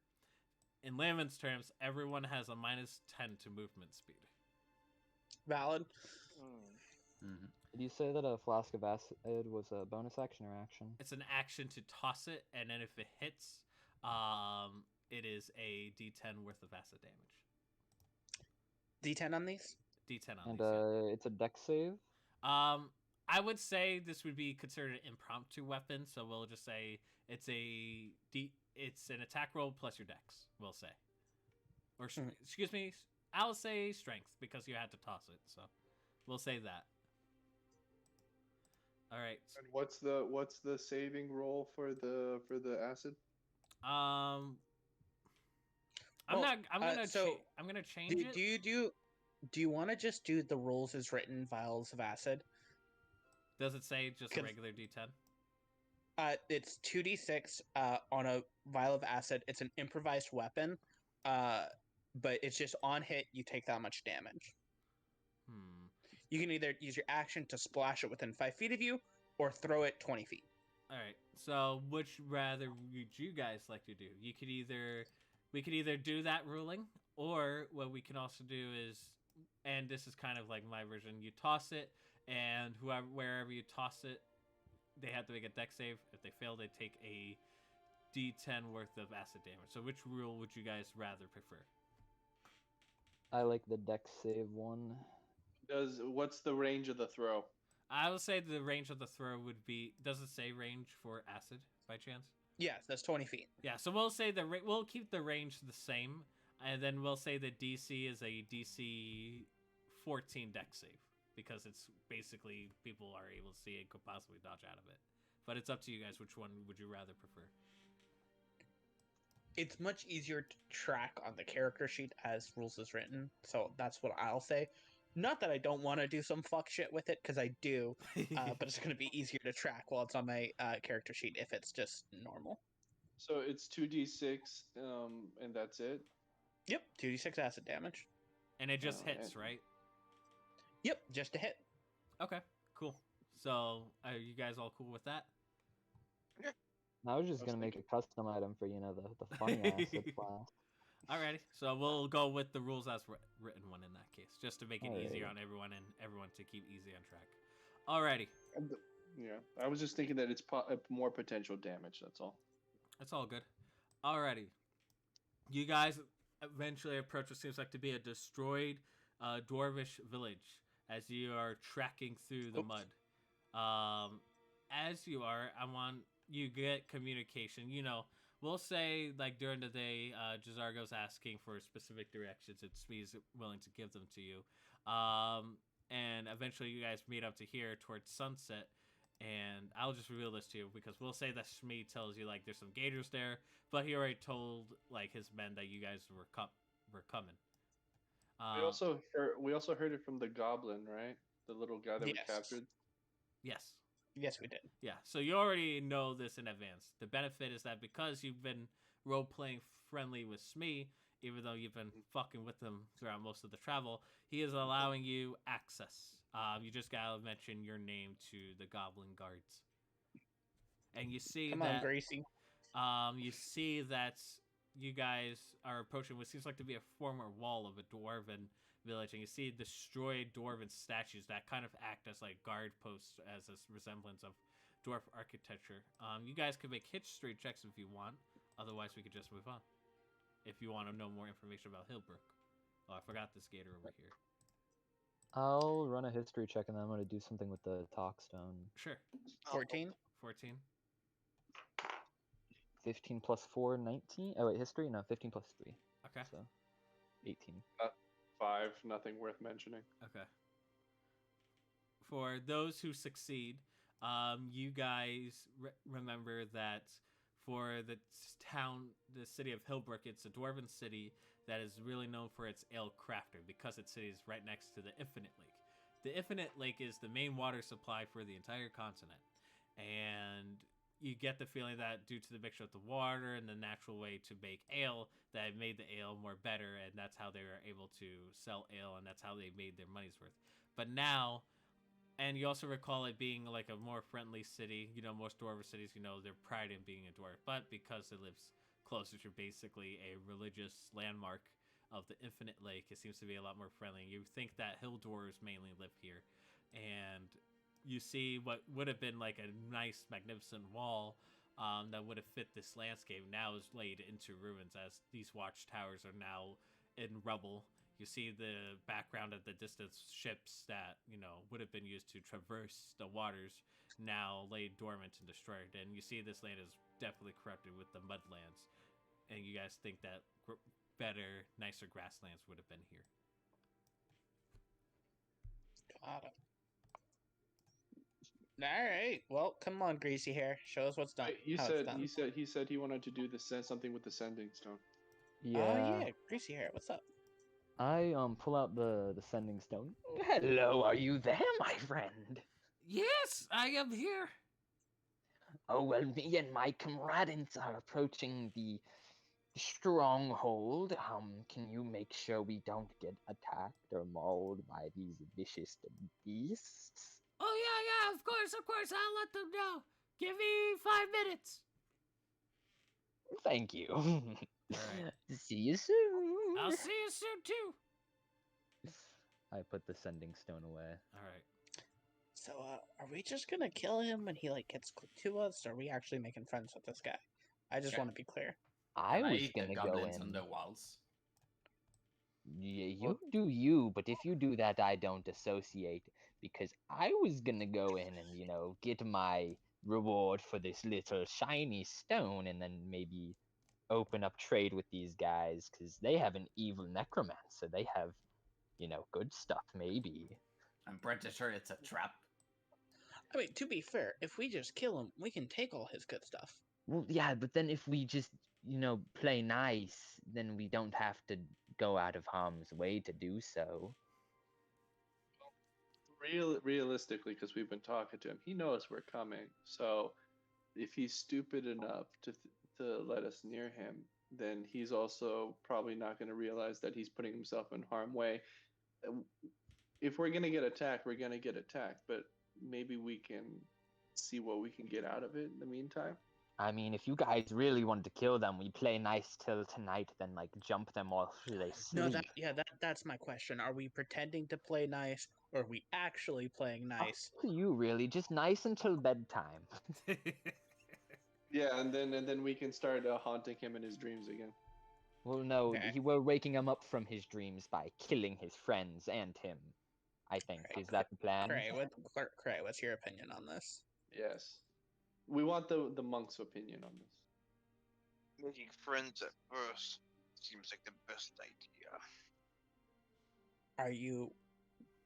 In layman's terms, everyone has a -10 to movement speed. Valid. Mm-hmm. Did you say that a flask of acid was a bonus action or action? It's an action to toss it, and then if it hits, it is a D10 worth of acid damage. D10 on these? D10 on And these. Yeah. it's a dex save. I would say this would be considered an impromptu weapon, so we'll just say it's it's an attack roll plus your dex. We'll say, or excuse me, I'll say strength because you had to toss it. So we'll say that. All right. And what's the saving roll for the acid? I'm Well, not. I'm gonna. so I'm gonna change it. Do you want to just do the rules as written, vials of acid? Does it say just a 'Cause- regular D10? It's 2d6 on a vial of acid. It's an improvised weapon, but it's just on hit, you take that much damage. You can either use your action to splash it within 5 feet of you, or throw it 20 feet. All right. So, which rather would you guys like to do? We could either do that ruling, or what we can also do is, and this is kind of like my version. You toss it, and wherever you toss it, they have to make a dex save. If they fail, they take a D10 worth of acid damage. So, which rule would you guys rather prefer? I like the dex save one. What's the range of the throw? I would say the range of the throw would be. Does it say range for acid by chance? Yes, that's 20 feet. Yeah, so we'll say we'll keep the range the same, and then we'll say the DC is a DC 14 dex save because it's basically people are able to see and could possibly dodge out of it. But it's up to you guys. Which one would you rather prefer? It's much easier to track on the character sheet as rules is written, so that's what I'll say. Not that I don't want to do some fuck shit with it, because I do, but it's going to be easier to track while it's on my character sheet if it's just normal. So it's 2d6, and that's it. Yep, 2d6 acid damage. And it just Oh, hits, and- right? Yep, just a hit. Okay, cool. So, are you guys all cool with that? I was just I was gonna make a custom item for the funny acid flask. Alrighty, so we'll go with the rules as written one in that case, just to make it easier Alrighty. on everyone and everyone to keep easy on track. Alrighty, Yeah, I was just thinking that it's more potential damage. That's all. that's all good. Alrighty, you guys eventually approach what seems like to be a destroyed dwarvish village as you are tracking through the Oops. mud. As you are, you get communication. We'll say, like, during the day, Jazargo's asking for specific directions, and Smee's willing to give them to you. And eventually you guys meet up to here towards sunset, and I'll just reveal this to you, because we'll say that Smee tells you, like, there's some gators there, but he already told, like, his men that you guys were coming. We also heard it from the goblin, right? The little guy that we Yes. captured. Yes. Yes, we did. Yeah, so you already know this in advance. The benefit is that because you've been role-playing friendly with Smee, even though you've been fucking with him throughout most of the travel, he is allowing you access. You just gotta mention your name to the goblin guards. and you see Come that on, Gracie. you see that you guys are approaching what seems like to be a former wall of a dwarven village, and you see destroyed dwarven statues that kind of act as like guard posts as a resemblance of dwarf architecture. You guys can make history checks if you want. Otherwise, we could just move on. If you want to know more information about Hillbrook. Oh, I forgot this gator over here. I'll run a history check and then I'm going to do something with the talkstone. Sure. 14. 14. 15 plus 4, 19. Oh, wait, history? No, 15 plus 3. Okay. So, 18. 5, nothing worth mentioning. Okay. For those who succeed, you guys remember that for the town, the city of Hillbrook, it's a dwarven city that is really known for its ale crafter because its city is right next to the Infinite Lake. The Infinite Lake is the main water supply for the entire continent. And you get the feeling that due to the mixture of the water and the natural way to make ale, that it made the ale more better, and that's how they were able to sell ale, and that's how they made their money's worth. But now, and you also recall it being like a more friendly city. You know, most dwarven cities, you know, their pride in being a dwarf. But because it lives closer to basically a religious landmark of the Infinite Lake, it seems to be a lot more friendly. You think that hill dwarves mainly live here. And you see what would have been like a nice, magnificent wall that would have fit this landscape now is laid into ruins as these watchtowers are now in rubble. You see the background of the distant ships that, you know, would have been used to traverse the waters now laid dormant and destroyed. And you see this land is definitely corrupted with the mudlands. And you guys think that better, nicer grasslands would have been here. Got it. All right. Well, come on, Greasy Hair. Show us what's done. Wait, how it's done. he said he wanted to do something with the sending stone. Yeah. Oh yeah, Greasy Hair. What's up? I pull out the sending stone. Hello, are you there, my friend? Yes, I am here. Oh, well, me and my comrades are approaching the stronghold. Can you make sure we don't get attacked or mauled by these vicious beasts? Oh, yeah, of course, I'll let them know. Give me 5 minutes. Thank you. Alright. See you soon. I'll see you soon, too. I put the sending stone away. Alright. So, are we just gonna kill him when he like gets to us? Or are we actually making friends with this guy? I just Sure. want to be clear. I Can was eat the gonna go goblins in. on the walls. Yeah, you do you, but if you do that, I don't associate, because I was gonna go in and, you know, get my reward for this little shiny stone and then maybe open up trade with these guys, because they have an evil necromancer. They have, you know, good stuff, maybe. I'm pretty sure it's a trap. I mean, to be fair, if we just kill him, we can take all his good stuff. Well, yeah, but then if we just, you know, play nice, then we don't have to go out of harm's way to do so. Realistically, because we've been talking to him, he knows we're coming. So, if he's stupid enough to let us near him, then he's also probably not going to realize that he's putting himself in harm's way. If we're going to get attacked, we're going to get attacked. But maybe we can see what we can get out of it in the meantime. I mean, if you guys really wanted to kill them, we play nice till tonight, then like jump them while they sleep. No, that's my question. Are we pretending to play nice, or are we actually playing nice? Up to you, really. Just nice until bedtime. Yeah, and then we can start haunting him in his dreams again. Well, no, Okay. we're waking him up from his dreams by killing his friends and him. I think. Is that the plan? Cray, what's your opinion on this? Yes, we want the monk's opinion on this. Making friends at first seems like the best idea. Are you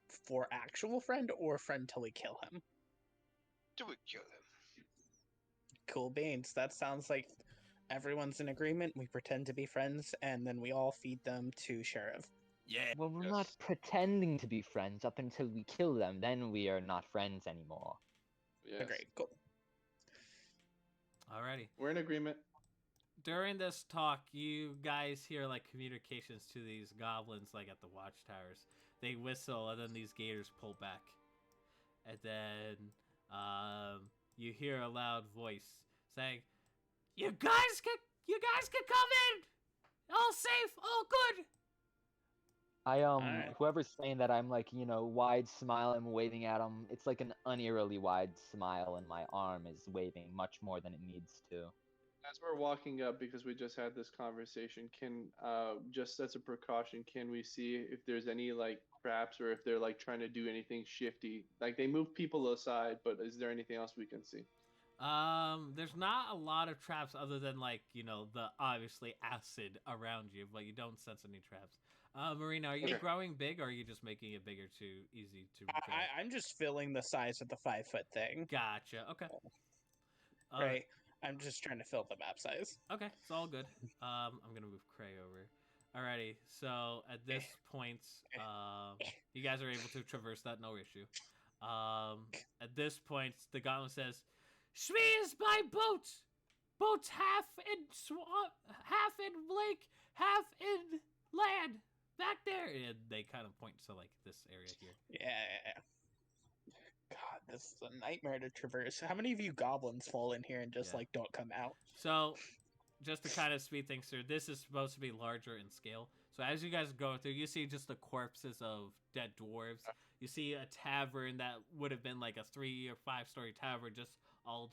for actual friend or friend till we kill him? Do we kill him? Cool beans. That sounds like everyone's in agreement. We pretend to be friends, and then we all feed them to Sheriff. Yeah. Well, we're not pretending to be friends up until we kill them. Then we are not friends anymore. Yes. Agreed. Cool. Alrighty. We're in agreement. During this talk, you guys hear like communications to these goblins, like at the watchtowers. They whistle, and then these gators pull back. And then you hear a loud voice. saying, You guys can come in! All safe, all good! Alright. Whoever's saying that, I'm like, wide smile, I'm waving at him. It's like an uneerily wide smile, and my arm is waving much more than it needs to. As we're walking up, because we just had this conversation, can just as a precaution, can we see if there's any like traps or if they're like trying to do anything shifty? Like they move people aside, but is there anything else we can see? There's not a lot of traps other than like, the obviously acid around you, but you don't sense any traps. Marina, are you growing big or are you just making it bigger too easy to retrieve? I'm just filling the size of the 5-foot thing. Gotcha. Okay. Right. I'm just trying to fill the map size. Okay, it's all good. I'm gonna move Cray over. Alrighty, so at this point, you guys are able to traverse that, no issue. At this point, the goblin says, Shmi is by boat! Boat's half in swamp, half in lake, half in land! Back there! And they kind of point to, like, this area here. Yeah. God, this is a nightmare to traverse. How many of you goblins fall in here and just, like, don't come out? So, just to kind of speed things through, this is supposed to be larger in scale. So as you guys go through, you see just the corpses of dead dwarves. You see a tavern that would have been like a 3 or 5 story tavern, just all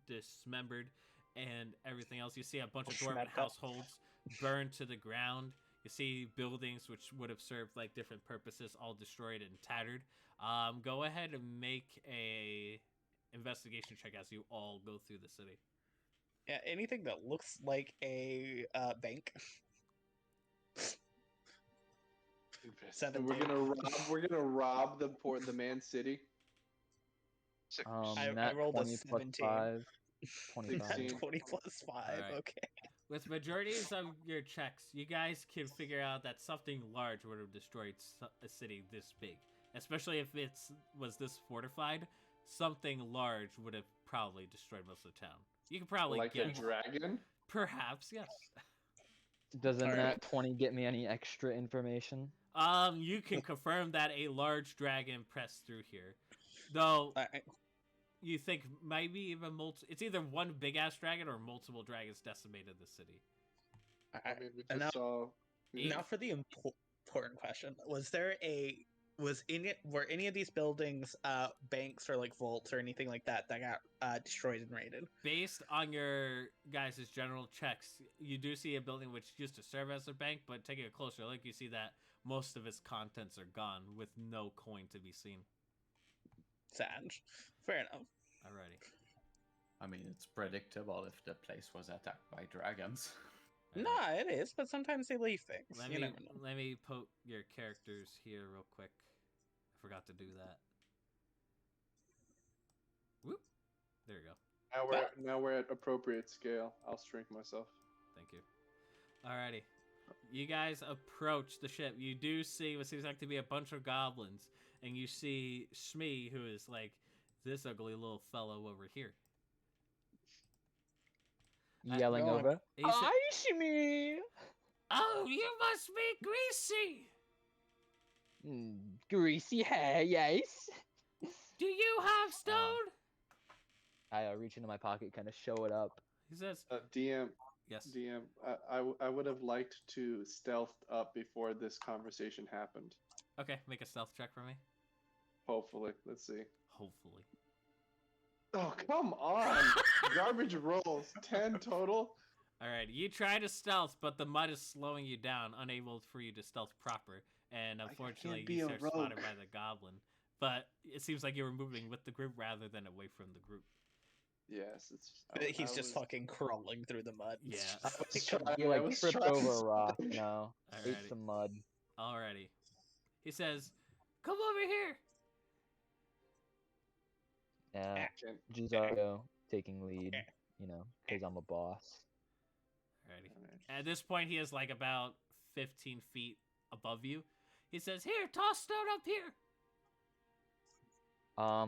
dismembered and everything else. You see a bunch of dwarven households burned to the ground. You see buildings which would have served like different purposes, all destroyed and tattered. Go ahead and make a investigation check as you all go through the city. Yeah, anything that looks like a bank. 17. We're gonna rob the man city. I rolled a 20 plus 17. 5, 25. 20 plus 5, Alright. okay. With majorities of your checks, you guys can figure out that something large would have destroyed a city this big. Especially if it was this fortified, something large would have probably destroyed most of the town. You can probably Like guess. a dragon? Perhaps, yes. Doesn't Alright. that 20 get me any extra information? You can confirm that a large dragon pressed through here. Though, Alright. you think maybe even it's either one big-ass dragon or multiple dragons decimated the city. I mean, we And just saw. Now for the important question: were any of these buildings banks or like vaults or anything like that got destroyed and raided? Based on your guys' general checks, you do see a building which used to serve as a bank, but taking a closer look, you see that most of its contents are gone with no coin to be seen. Sad. Fair enough. Alrighty. I mean, it's predictable if the place was attacked by dragons. Nah, it is, but sometimes they leave things. Let You me never know. let me poke your characters here real quick. I forgot to do that. Whoop. There you go. Now we're at appropriate scale. I'll shrink myself. Thank you. Alrighty. You guys approach the ship. You do see what seems like to be a bunch of goblins, and you see Shmi, who is like this ugly little fellow over here. Yelling no, over. He said, Hi, Shmi! "Oh, you must be Greasy. Greasy hair, yes. Do you have stone?" I reach into my pocket, kind of show it up. He says, DM, "Yes." DM. I would have liked to stealth up before this conversation happened. Okay, make a stealth check for me. Hopefully, let's see. Hopefully. Oh, come on! Garbage rolls, 10 total. All right, you try to stealth, but the mud is slowing you down, unable for you to stealth proper. And unfortunately, be you a start spotted rogue. by the goblin. But it seems like you were moving with the group rather than away from the group. Yes, it's. He's just fucking crawling through the mud. Yeah. He like tripped over a rock. No, ate Alrighty. some mud. Alrighty. He says, "Come over here." Yeah, Can- Gizario taking lead. Because I'm a boss. Alrighty. At this point, he is like about 15 feet above you. He says, "Here, toss stone up here." I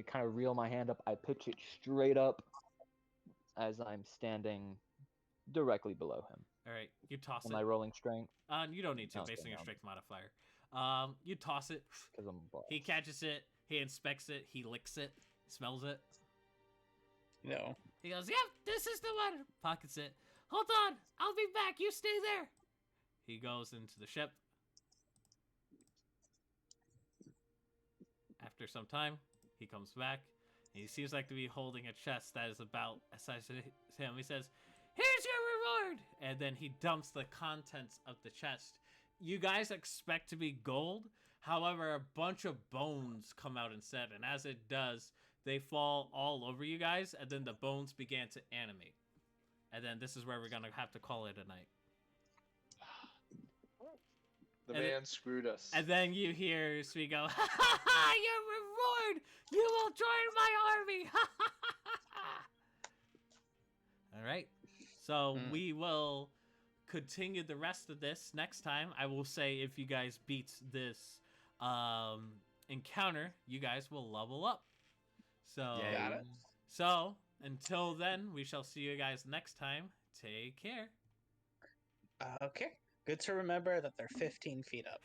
kind of reel my hand up. I pitch it straight up as I'm standing directly below him. Alright, you toss Am I it. rolling strength? You don't need to, Okay, based on your no. strength modifier. You toss it. Because I'm a boss. He catches it. He inspects it. He licks it. Smells it. No. He goes, "Yep, this is the one." Pockets it. "Hold on, I'll be back. You stay there." He goes into the ship. After some time, he comes back. And he seems like to be holding a chest that is about as size as him. He says, "Here's your reward!" And then he dumps the contents of the chest. You guys expect to be gold. However, a bunch of bones come out instead. And as it does, they fall all over you guys. And then the bones began to animate. And then this is where we're going to have to call it a night. The And man screwed us. And then you hear Sweet go, "Ha ha ha! Your reward! You will join my army! Ha ha ha ha!" All right. So we will continue the rest of this next time. I will say if you guys beat this encounter, you guys will level up. So, Got it. So until then, we shall see you guys next time. Take care. Okay. Good to remember that they're 15 feet up.